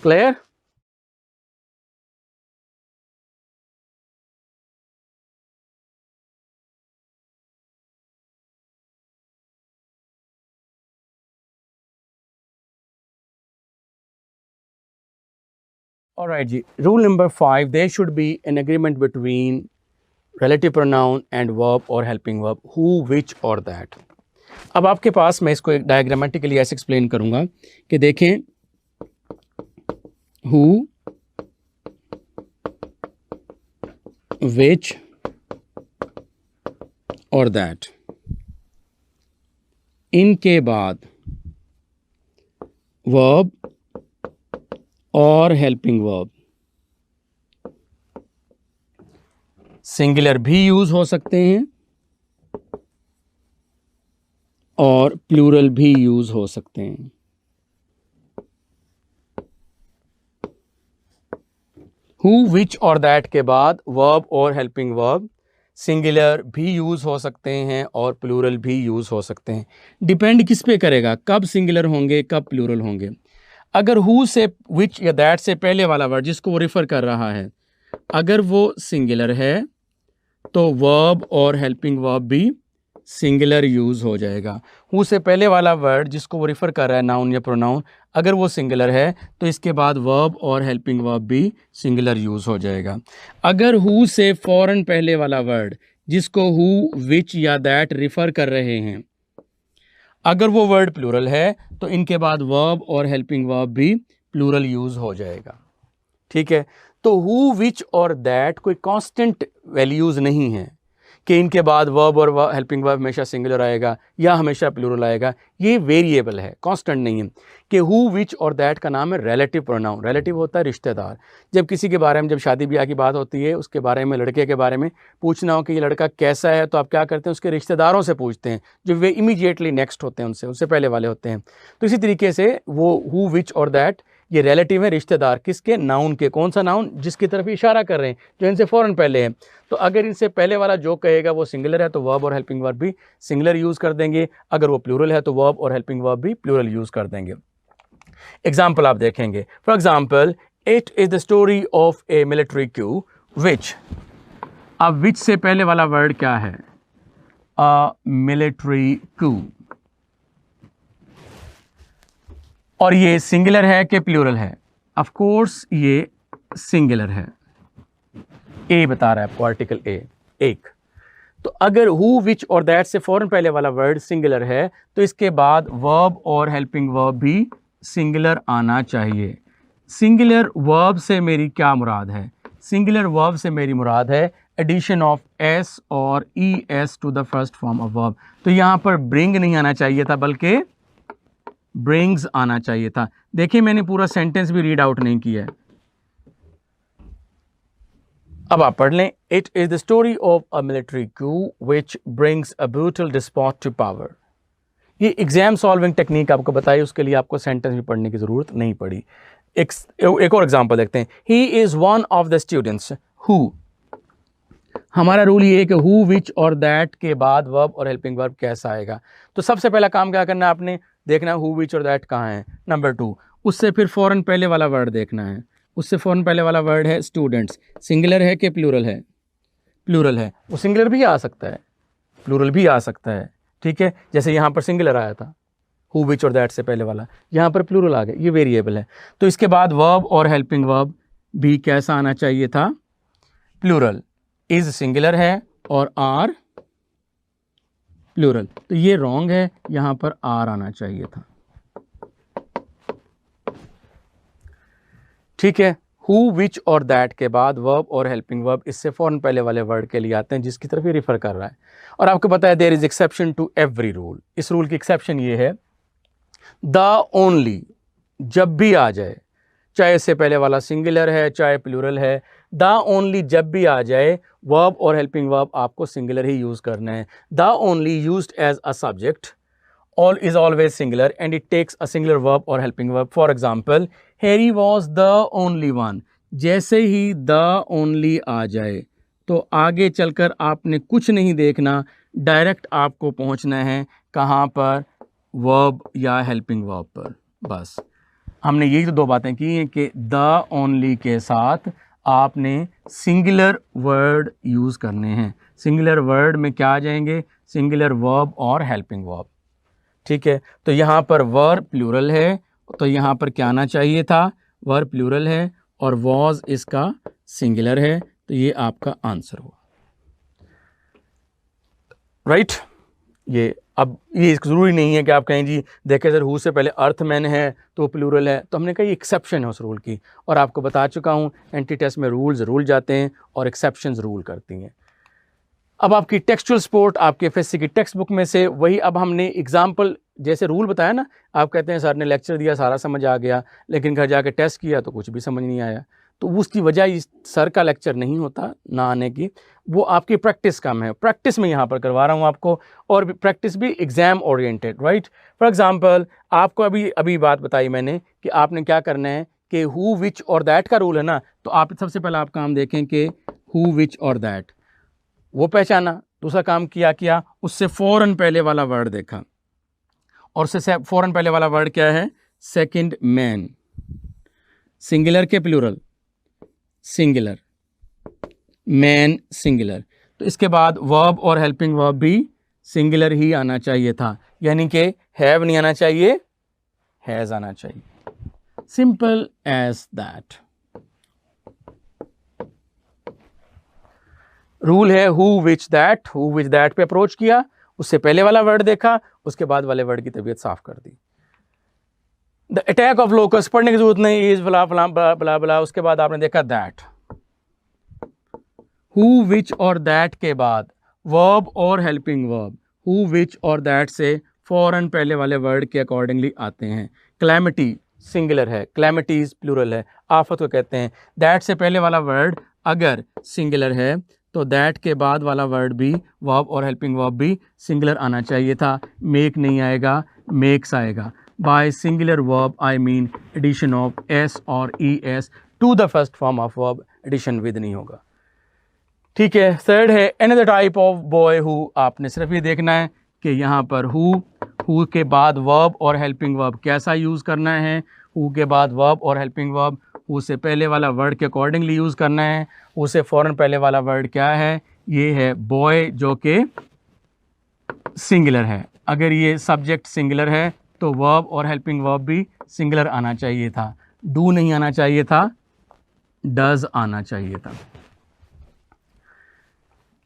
Clear? All right ji, rule number 5, there should be an agreement between relative pronoun and verb or helping verb, who, which or that। अब आपके पास मैं इसको एक डायग्रामेटिकली ऐसे एक्सप्लेन करूंगा कि देखें who, which और that, इनके बाद verb और हेल्पिंग वर्ब सिंगुलर भी यूज हो सकते हैं और प्लूरल भी यूज हो सकते हैं। हु, विच और दैट के बाद वर्ब और हेल्पिंग वर्ब सिंगुलर भी यूज़ हो सकते हैं और प्लूरल भी यूज़ हो सकते हैं। डिपेंड किस पे करेगा, कब सिंगुलर होंगे, कब प्लूरल होंगे। अगर हु से विच या दैट से पहले वाला वर्ड जिसको वो रेफर कर रहा है, अगर वो सिंगुलर है तो वर्ब और हेल्पिंग वर्ब भी सिंगुलर यूज़ हो जाएगा। हु से पहले वाला वर्ड जिसको वो रेफर कर रहा है, नाउन या प्रोनाउन, अगर वो सिंगुलर है तो इसके बाद वर्ब और हेल्पिंग वर्ब भी सिंगुलर यूज़ हो जाएगा। अगर हु से फ़ौरन पहले वाला वर्ड जिसको हु, विच या दैट रेफर कर रहे हैं, अगर वो वर्ड प्लूरल है तो इनके बाद वर्ब और हेल्पिंग वर्ब भी प्लूरल यूज़ हो जाएगा। ठीक है, तो हु, विच और दैट कोई कांस्टेंट वैल्यूज़ नहीं है कि इनके बाद वर्ब और हेल्पिंग वर्ब हमेशा सिंगुलर आएगा या हमेशा प्लूरल आएगा। ये वेरिएबल है, कांस्टेंट नहीं है। कि हु, विच और दैट का नाम है रिलेटिव प्रोनाउन। रिलेटिव होता है रिश्तेदार। जब किसी के बारे में, जब शादी ब्याह की बात होती है, उसके बारे में, लड़के के बारे में पूछना हो कि ये लड़का कैसा है, तो आप क्या करते हैं, उसके रिश्तेदारों से पूछते हैं जो वे इमीडिएटली नेक्स्ट होते हैं, उससे पहले वाले होते हैं। तो इसी तरीके से वो हु, विच और दैट ये रिलेटिव है, रिश्तेदार किसके, नाउन के। कौन सा नाउन, जिसकी तरफ इशारा कर रहे हैं, जो इनसे फ़ौरन पहले है। तो अगर इनसे पहले वाला जो कहेगा वो सिंगुलर है तो वर्ब और हेल्पिंग वर्ब भी सिंगुलर यूज़ कर देंगे। अगर वो प्लूरल है तो वर्ब और हेल्पिंग वर्ब भी प्लूरल यूज़ कर देंगे। एग्जाम्पल आप देखेंगे, for example, it is the story of A military coup विच। अब विच से पहले वाला वर्ड क्या है, अ मिलिट्री क्यू, और ये सिंगुलर है कि प्लूरल है? ऑफ कोर्स ये सिंगुलर है। ए बता रहा है आपको, आर्टिकल ए, एक। तो अगर हु, विच और दैट से फ़ौरन पहले वाला वर्ड सिंगुलर है तो इसके बाद वर्ब और हेल्पिंग वर्ब भी सिंगुलर आना चाहिए। सिंगुलर वर्ब से मेरी क्या मुराद है? सिंगुलर वर्ब से मेरी मुराद है एडिशन ऑफ एस और E S to the first form of verb. तो यहाँ पर ब्रिंग नहीं आना चाहिए था, बल्कि ब्रिंग्स आना चाहिए था। देखिए, मैंने पूरा सेंटेंस भी रीड आउट नहीं किया है। अब आप पढ़ लें, it is the story of a military coup which brings a brutal despot to power. ये एग्जाम सॉल्विंग टेक्निक आपको बताई, उसके लिए आपको सेंटेंस भी पढ़ने की जरूरत नहीं पड़ी। एक और एग्जांपल देखते हैं, he is one of the students who. हमारा रूल ये है कि हु, विच और दैट के बाद वर्ब और हेल्पिंग वर्ब कैसा आएगा। तो सबसे पहला काम क्या करना है आपने, देखना हु, विच और दैट कहाँ है। नंबर 2, उससे फिर फ़ौरन पहले वाला वर्ड देखना है। उससे फ़ौरन पहले वाला वर्ड है स्टूडेंट्स, सिंगुलर है कि प्लूरल है? प्लूरल है। वो सिंगुलर भी आ सकता है, प्लूरल भी आ सकता है। ठीक है, जैसे यहाँ पर सिंगुलर आया था हु, विच और दैट से पहले वाला, यहाँ पर प्लूरल आ गया। ये वेरिएबल है। तो इसके बाद वर्ब और हेल्पिंग वर्ब भी कैसा आना चाहिए था? प्लूरल। इज सिंगुलर है और आर प्लूरल। तो ये रॉन्ग है, यहाँ पर आर आना चाहिए था। ठीक है, हु, विच और दैट के बाद वर्ब और हेल्पिंग वर्ब इससे फ़ौरन पहले वाले वर्ड के लिए आते हैं जिसकी तरफ ये रिफ़र कर रहा है। और आपको पता है there is exception to every rule. इस रूल की एक्सेप्शन ये है, द ओनली जब भी आ जाए, चाहे इससे पहले वाला सिंगुलर है चाहे प्लूरल है, द ओनली जब भी आ जाए वर्ब और हेल्पिंग वर्ब आपको सिंगुलर ही यूज़ करना है। The only used as a subject all is always singular and it takes a singular verb or helping verb. For example, Harry was the only one. जैसे ही the only आ जाए तो आगे चलकर आपने कुछ नहीं देखना, डायरेक्ट आपको पहुंचना है कहाँ पर, verb या helping verb पर। बस हमने यही तो दो बातें की हैं कि the only के साथ आपने सिंगुलर वर्ड यूज़ करने हैं। सिंगुलर वर्ड में क्या आ जाएंगे? सिंगुलर वर्ब और हेल्पिंग वर्ब। ठीक है, तो यहाँ पर वर प्लूरल है, तो यहाँ पर क्या आना चाहिए था? वर प्लूरल है और वॉज इसका सिंगुलर है, तो ये आपका आंसर हुआ। राइट। ये अब ये ज़रूरी नहीं है कि आप कहें जी देखें सर हु से पहले अर्थमैन है तो प्लूरल है, तो हमने कहा ये एक्सेप्शन है उस रूल की, और आपको बता चुका हूँ एंटी टेस्ट में रूल्स रूल जाते हैं और एक्सेप्शंस रूल करती हैं। अब आपकी टेक्सचुअल सपोर्ट आपके एफएससी की टेक्स्ट बुक में से वही, अब हमने एग्जाम्पल जैसे रूल बताया ना, आप कहते हैं सर ने लेक्चर दिया सारा समझ आ गया लेकिन घर जाके टेस्ट किया तो कुछ भी समझ नहीं आया, तो उसकी वजह इस सर का लेक्चर नहीं होता ना आने की, वो आपकी प्रैक्टिस कम है। प्रैक्टिस में यहाँ पर करवा रहा हूँ आपको, और प्रैक्टिस भी exam oriented. Right, for example आपको अभी बात बताई मैंने कि आपने क्या करना है कि हु, विच और दैट का रूल है ना, तो आप सबसे पहले आप काम देखें कि हु, विच और दैट, वो पहचाना, दूसरा काम किया उससे फ़ौरन पहले वाला वर्ड देखा, और उससे फ़ौरन पहले वाला वर्ड क्या है? सेकंड मैन, सिंगुलर के प्लूरल? Singular, man singular. तो इसके बाद वर्ब और हेल्पिंग वर्ब भी सिंगुलर ही आना चाहिए था, यानी कि हैव नहीं आना चाहिए, हैज़ आना चाहिए। Simple as that. रूल है who which that, who which that पे अप्रोच किया, उससे पहले वाला वर्ड देखा, उसके बाद वाले वर्ड की तबीयत साफ कर दी। द अटैक ऑफ लोकस पढ़ने की जरूरत नहीं, इज बला बला बला बला, उसके बाद आपने देखा दैट। हु विच और दैट के बाद वर्ब और हेल्पिंग वर्ब हु विच और दैट से फौरन पहले वाले वर्ड के अकॉर्डिंगली आते हैं। क्लैमिटी सिंगुलर है, क्लैमिटीज प्लूरल है, आफत को कहते हैं। दैट से पहले वाला वर्ड अगर सिंगुलर है तो दैट के बाद वाला वर्ड भी, वर्ब और हेल्पिंग वर्ब भी सिंगुलर आना चाहिए था। मेक नहीं आएगा, मेक्स आएगा। By singular verb I mean addition of S और E S to the first form of verb, addition with नहीं होगा। ठीक है। थर्ड है another type of boy who. आपने सिर्फ ये देखना है कि यहाँ पर हु के बाद वर्ब और हेल्पिंग वर्ब कैसा यूज़ करना है। हु के बाद वर्ब और हेल्पिंग वर्ब हु से पहले वाला वर्ड के अकॉर्डिंगली यूज़ करना है। हु से फ़ौरन पहले वाला वर्ड क्या है? ये है बॉय, जो कि सिंगुलर है। अगर ये सब्जेक्ट सिंगुलर है तो वर्ब और हेल्पिंग वर्ब भी सिंगुलर आना चाहिए था। डू नहीं आना चाहिए था, डज आना चाहिए था।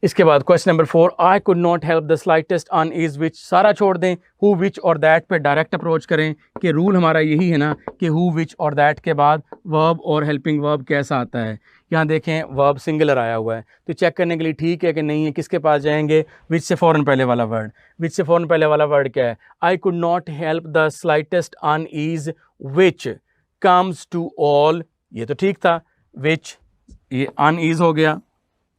इसके बाद question number 4, I could not help the slightest unease which. सारा छोड़ दें, हु विच और दैट पे डायरेक्ट अप्रोच करें कि रूल हमारा यही है ना कि हु विच और दैट के बाद वर्ब और हेल्पिंग वर्ब कैसा आता है। यहाँ देखें वर्ब सिंगुलर आया हुआ है, तो चेक करने के लिए ठीक है कि नहीं है, किसके पास जाएंगे? विच से फ़ौरन पहले वाला वर्ड। विच से फ़ौरन पहले वाला वर्ड क्या है? I could not help the slightest unease which comes to all. ये तो ठीक था, विच, ये अनईज हो गया।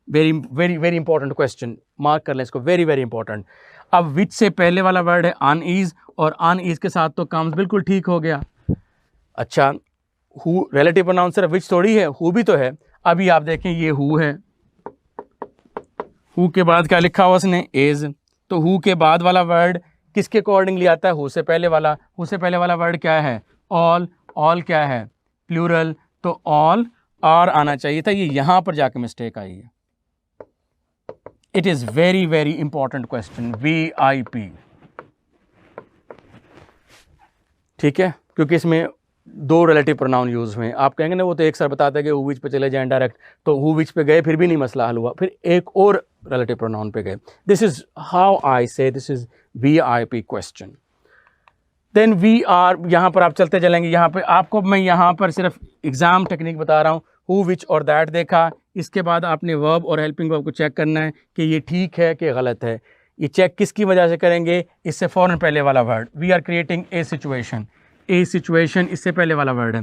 Very very very important question, mark कर लें इसको, वेरी वेरी इंपॉर्टेंट। अब विच से पहले वाला वर्ड है अनईज, और अनईज के साथ तो कम्स, बिल्कुल ठीक हो गया। अच्छा, हु रिलेटिव प्रोनाउन सिर्फ विच थोड़ी है, हु भी तो है। अभी आप देखें ये हु है, हु के बाद क्या लिखा हुआ उसने? इज। तो हु के बाद वाला वर्ड किसके अकॉर्डिंगली आता है? हु से पहले वाला। हु से पहले वाला वर्ड क्या है? ऑल। ऑल क्या है? प्लूरल, तो ऑल आर आना चाहिए था। ये यहां पर जाके मिस्टेक आई है। It is very very important question, VIP। ठीक है, क्योंकि इसमें दो रिलेटिव प्रोनाउन यूज हुए हैं। आप कहेंगे ना वो तो एक सर बताता है कि हु विच पे चले जाएं डायरेक्ट, तो हु विच पे गए फिर भी नहीं मसला हल हुआ, फिर एक और रिलेटिव प्रोनाउन पे गए। This is how I say this is VIP question. Then VR, यहाँ पर आप चलते चलेंगे। यहाँ पे आपको मैं यहाँ पर सिर्फ एग्जाम टेक्निक बता रहा हूँ। हु विच और दैट देखा, इसके बाद आपने वर्ब और हेल्पिंग वर्ब को चेक करना है कि ये ठीक है कि गलत है। ये चेक किसकी वजह से करेंगे? इससे फ़ौरन पहले वाला word. We are creating a situation, a situation इससे पहले वाला वर्ड है।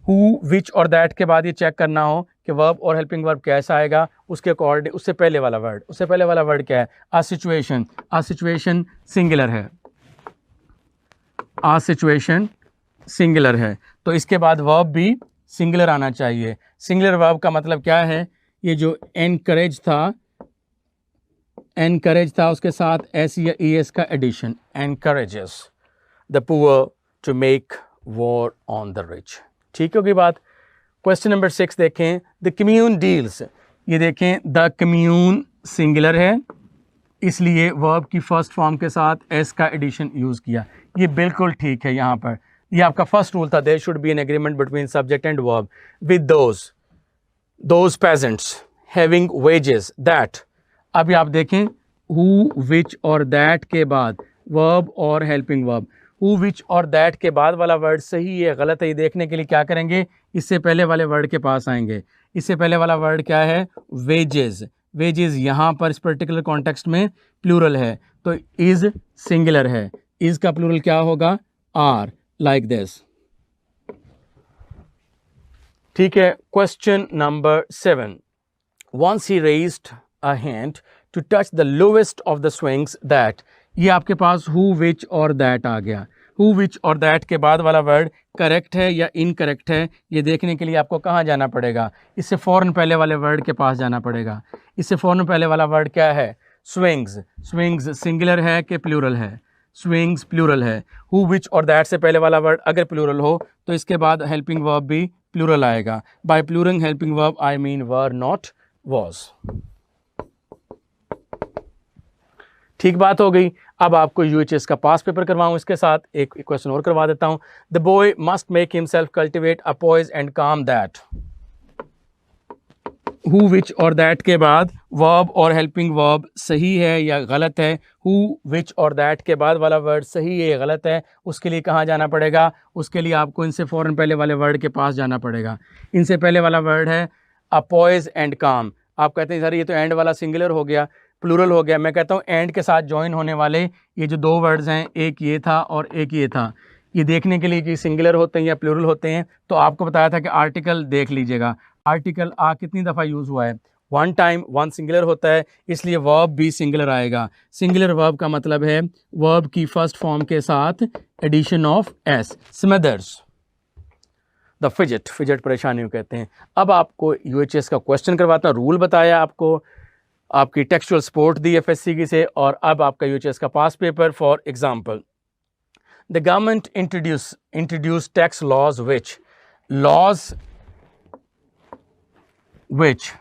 हु विच और दैट के बाद ये चेक करना हो कि वर्ब और हेल्पिंग वर्ब कैसा आएगा, उसके अकॉर्डिंग उससे पहले वाला वर्ड। उससे पहले वाला वर्ड क्या है? आ सिचुएशन। आ सिचुएशन सिंगुलर है, आ सिचुएशन सिंगुलर है, तो इसके बाद वर्ब भी सिंगुलर आना चाहिए। सिंगुलर वर्ब का मतलब क्या है? ये जो एनकरेज था, एनकरेज था उसके साथ एस या ES का addition. Encourages the poor to make war on the rich. ठीक होगी बात। क्वेश्चन नंबर 6 देखें, द कम्यून डील्स। ये देखें द कम्यून सिंगुलर है, इसलिए वर्ब की फर्स्ट फॉर्म के साथ एस का एडिशन यूज़ किया। ये बिल्कुल ठीक है। यहाँ पर ये आपका फर्स्ट रूल था, there should be an agreement between subject and verb with those peasants having wages that. अभी आप देखें हु विच और दैट के बाद वर्ब और हेल्पिंग वर्ब। हु विच और दैट के बाद वाला वर्ड सही है गलत है, ये देखने के लिए क्या करेंगे? इससे पहले वाले वर्ड के पास आएंगे। इससे पहले वाला वर्ड क्या है? वेजेस। वेजेस यहाँ पर इस पर्टिकुलर कॉन्टेक्स्ट में प्लूरल है, तो इज सिंगुलर है। इज का प्लूरल क्या होगा? Are, like this. ठीक है। Question number 7, once he raised a hand to touch the lowest of the swings that. ये आपके पास हु विच और दैट आ गया। हु विच और दैट के बाद वाला वर्ड करेक्ट है या इनकरेक्ट है, ये देखने के लिए आपको कहाँ जाना पड़ेगा? इससे फ़ौरन पहले वाले वर्ड के पास जाना पड़ेगा। इससे फ़ौरन पहले वाला वर्ड क्या है? स्विंग्स। स्विंग्स सिंगुलर है कि प्लूरल है? स्विंग्स प्लूरल है। हु विच और दैट से पहले वाला वर्ड अगर प्लूरल हो तो इसके बाद हेल्पिंग वर्ब भी प्लूरल आएगा। By plural helping verb I mean were not was. ठीक बात हो गई। अब आपको यूएचएस का पास पेपर करवाऊं, इसके साथ एक क्वेश्चन और करवा देता हूं। The boy must make himself cultivate a poise and calm that. Who which और दैट के बाद वर्ब और हेल्पिंग वर्ब सही है या गलत है? हु विच और दैट के बाद वाला वर्ड सही है या गलत है? उसके लिए कहाँ जाना पड़ेगा? उसके लिए आपको इनसे फ़ौरन पहले वाले वर्ड के पास जाना पड़ेगा। इनसे पहले वाला वर्ड है अ पॉइज एंड काम। आप कहते हैं सर ये तो एंड वाला सिंगुलर हो गया, प्लूरल हो गया। मैं कहता हूँ एंड के साथ ज्वाइन होने वाले ये जो दो वर्ड्स हैं, एक ये था और एक ये था, ये देखने के लिए कि सिंगुलर होते हैं या प्लूरल होते हैं, तो आपको बताया था कि आर्टिकल देख लीजिएगा। आर्टिकल आ कितनी दफ़ा यूज़ हुआ है? One time. वन सिंगुलर होता है, इसलिए वर्ब भी सिंगुलर आएगा। सिंगुलर वर्ब का मतलब है वर्ब की फर्स्ट फॉर्म के साथ addition of S. Smithers the fidget. Fidget परेशानियों कहते हैं। अब आपको यूएचएस का क्वेश्चन करवाता हूँ। रूल बताया आपको, आपकी टेक्सचुअल सपोर्ट दी एफएससी की से, और अब आपका यूएचएस का past paper. For example, the government introduce tax laws which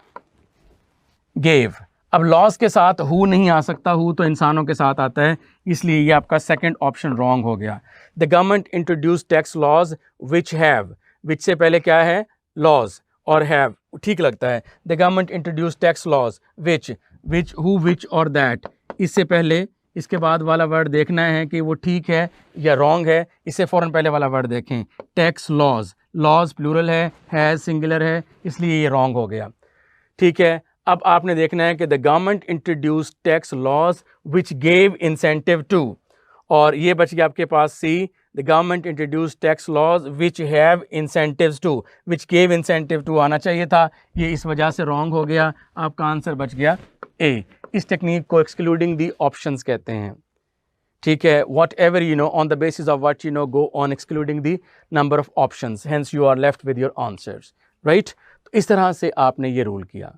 gave. अब लॉज के साथ हु नहीं आ सकता, हु तो इंसानों के साथ आता है, इसलिए ये आपका सेकंड ऑप्शन रॉन्ग हो गया। The government introduce tax laws which have. Which से पहले क्या है? लॉज, और हैव ठीक लगता है। The government introduce tax laws which who which और दैट, इससे पहले इसके बाद वाला वर्ड देखना है कि वो ठीक है या रॉन्ग है। इससे फ़ौरन पहले वाला वर्ड देखें। टैक्स लॉज, लॉज प्लूरल है, हैज़ सिंगुलर है, इसलिए ये रॉन्ग हो गया। ठीक है, अब आपने देखना है कि the government introduce tax laws which gave incentive to, और ये बच गया आपके पास C. The government introduce tax laws which have incentives to, which gave incentive to आना चाहिए था, ये इस वजह से रॉन्ग हो गया। आपका आंसर बच गया ए। इस टेक्निक को एक्सक्लूडिंग दी ऑप्शंस कहते हैं। ठीक है, whatever you know on the basis of what you know go on excluding the number of options, hence you are left with your answers, right. तो इस तरह से आपने ये रूल किया।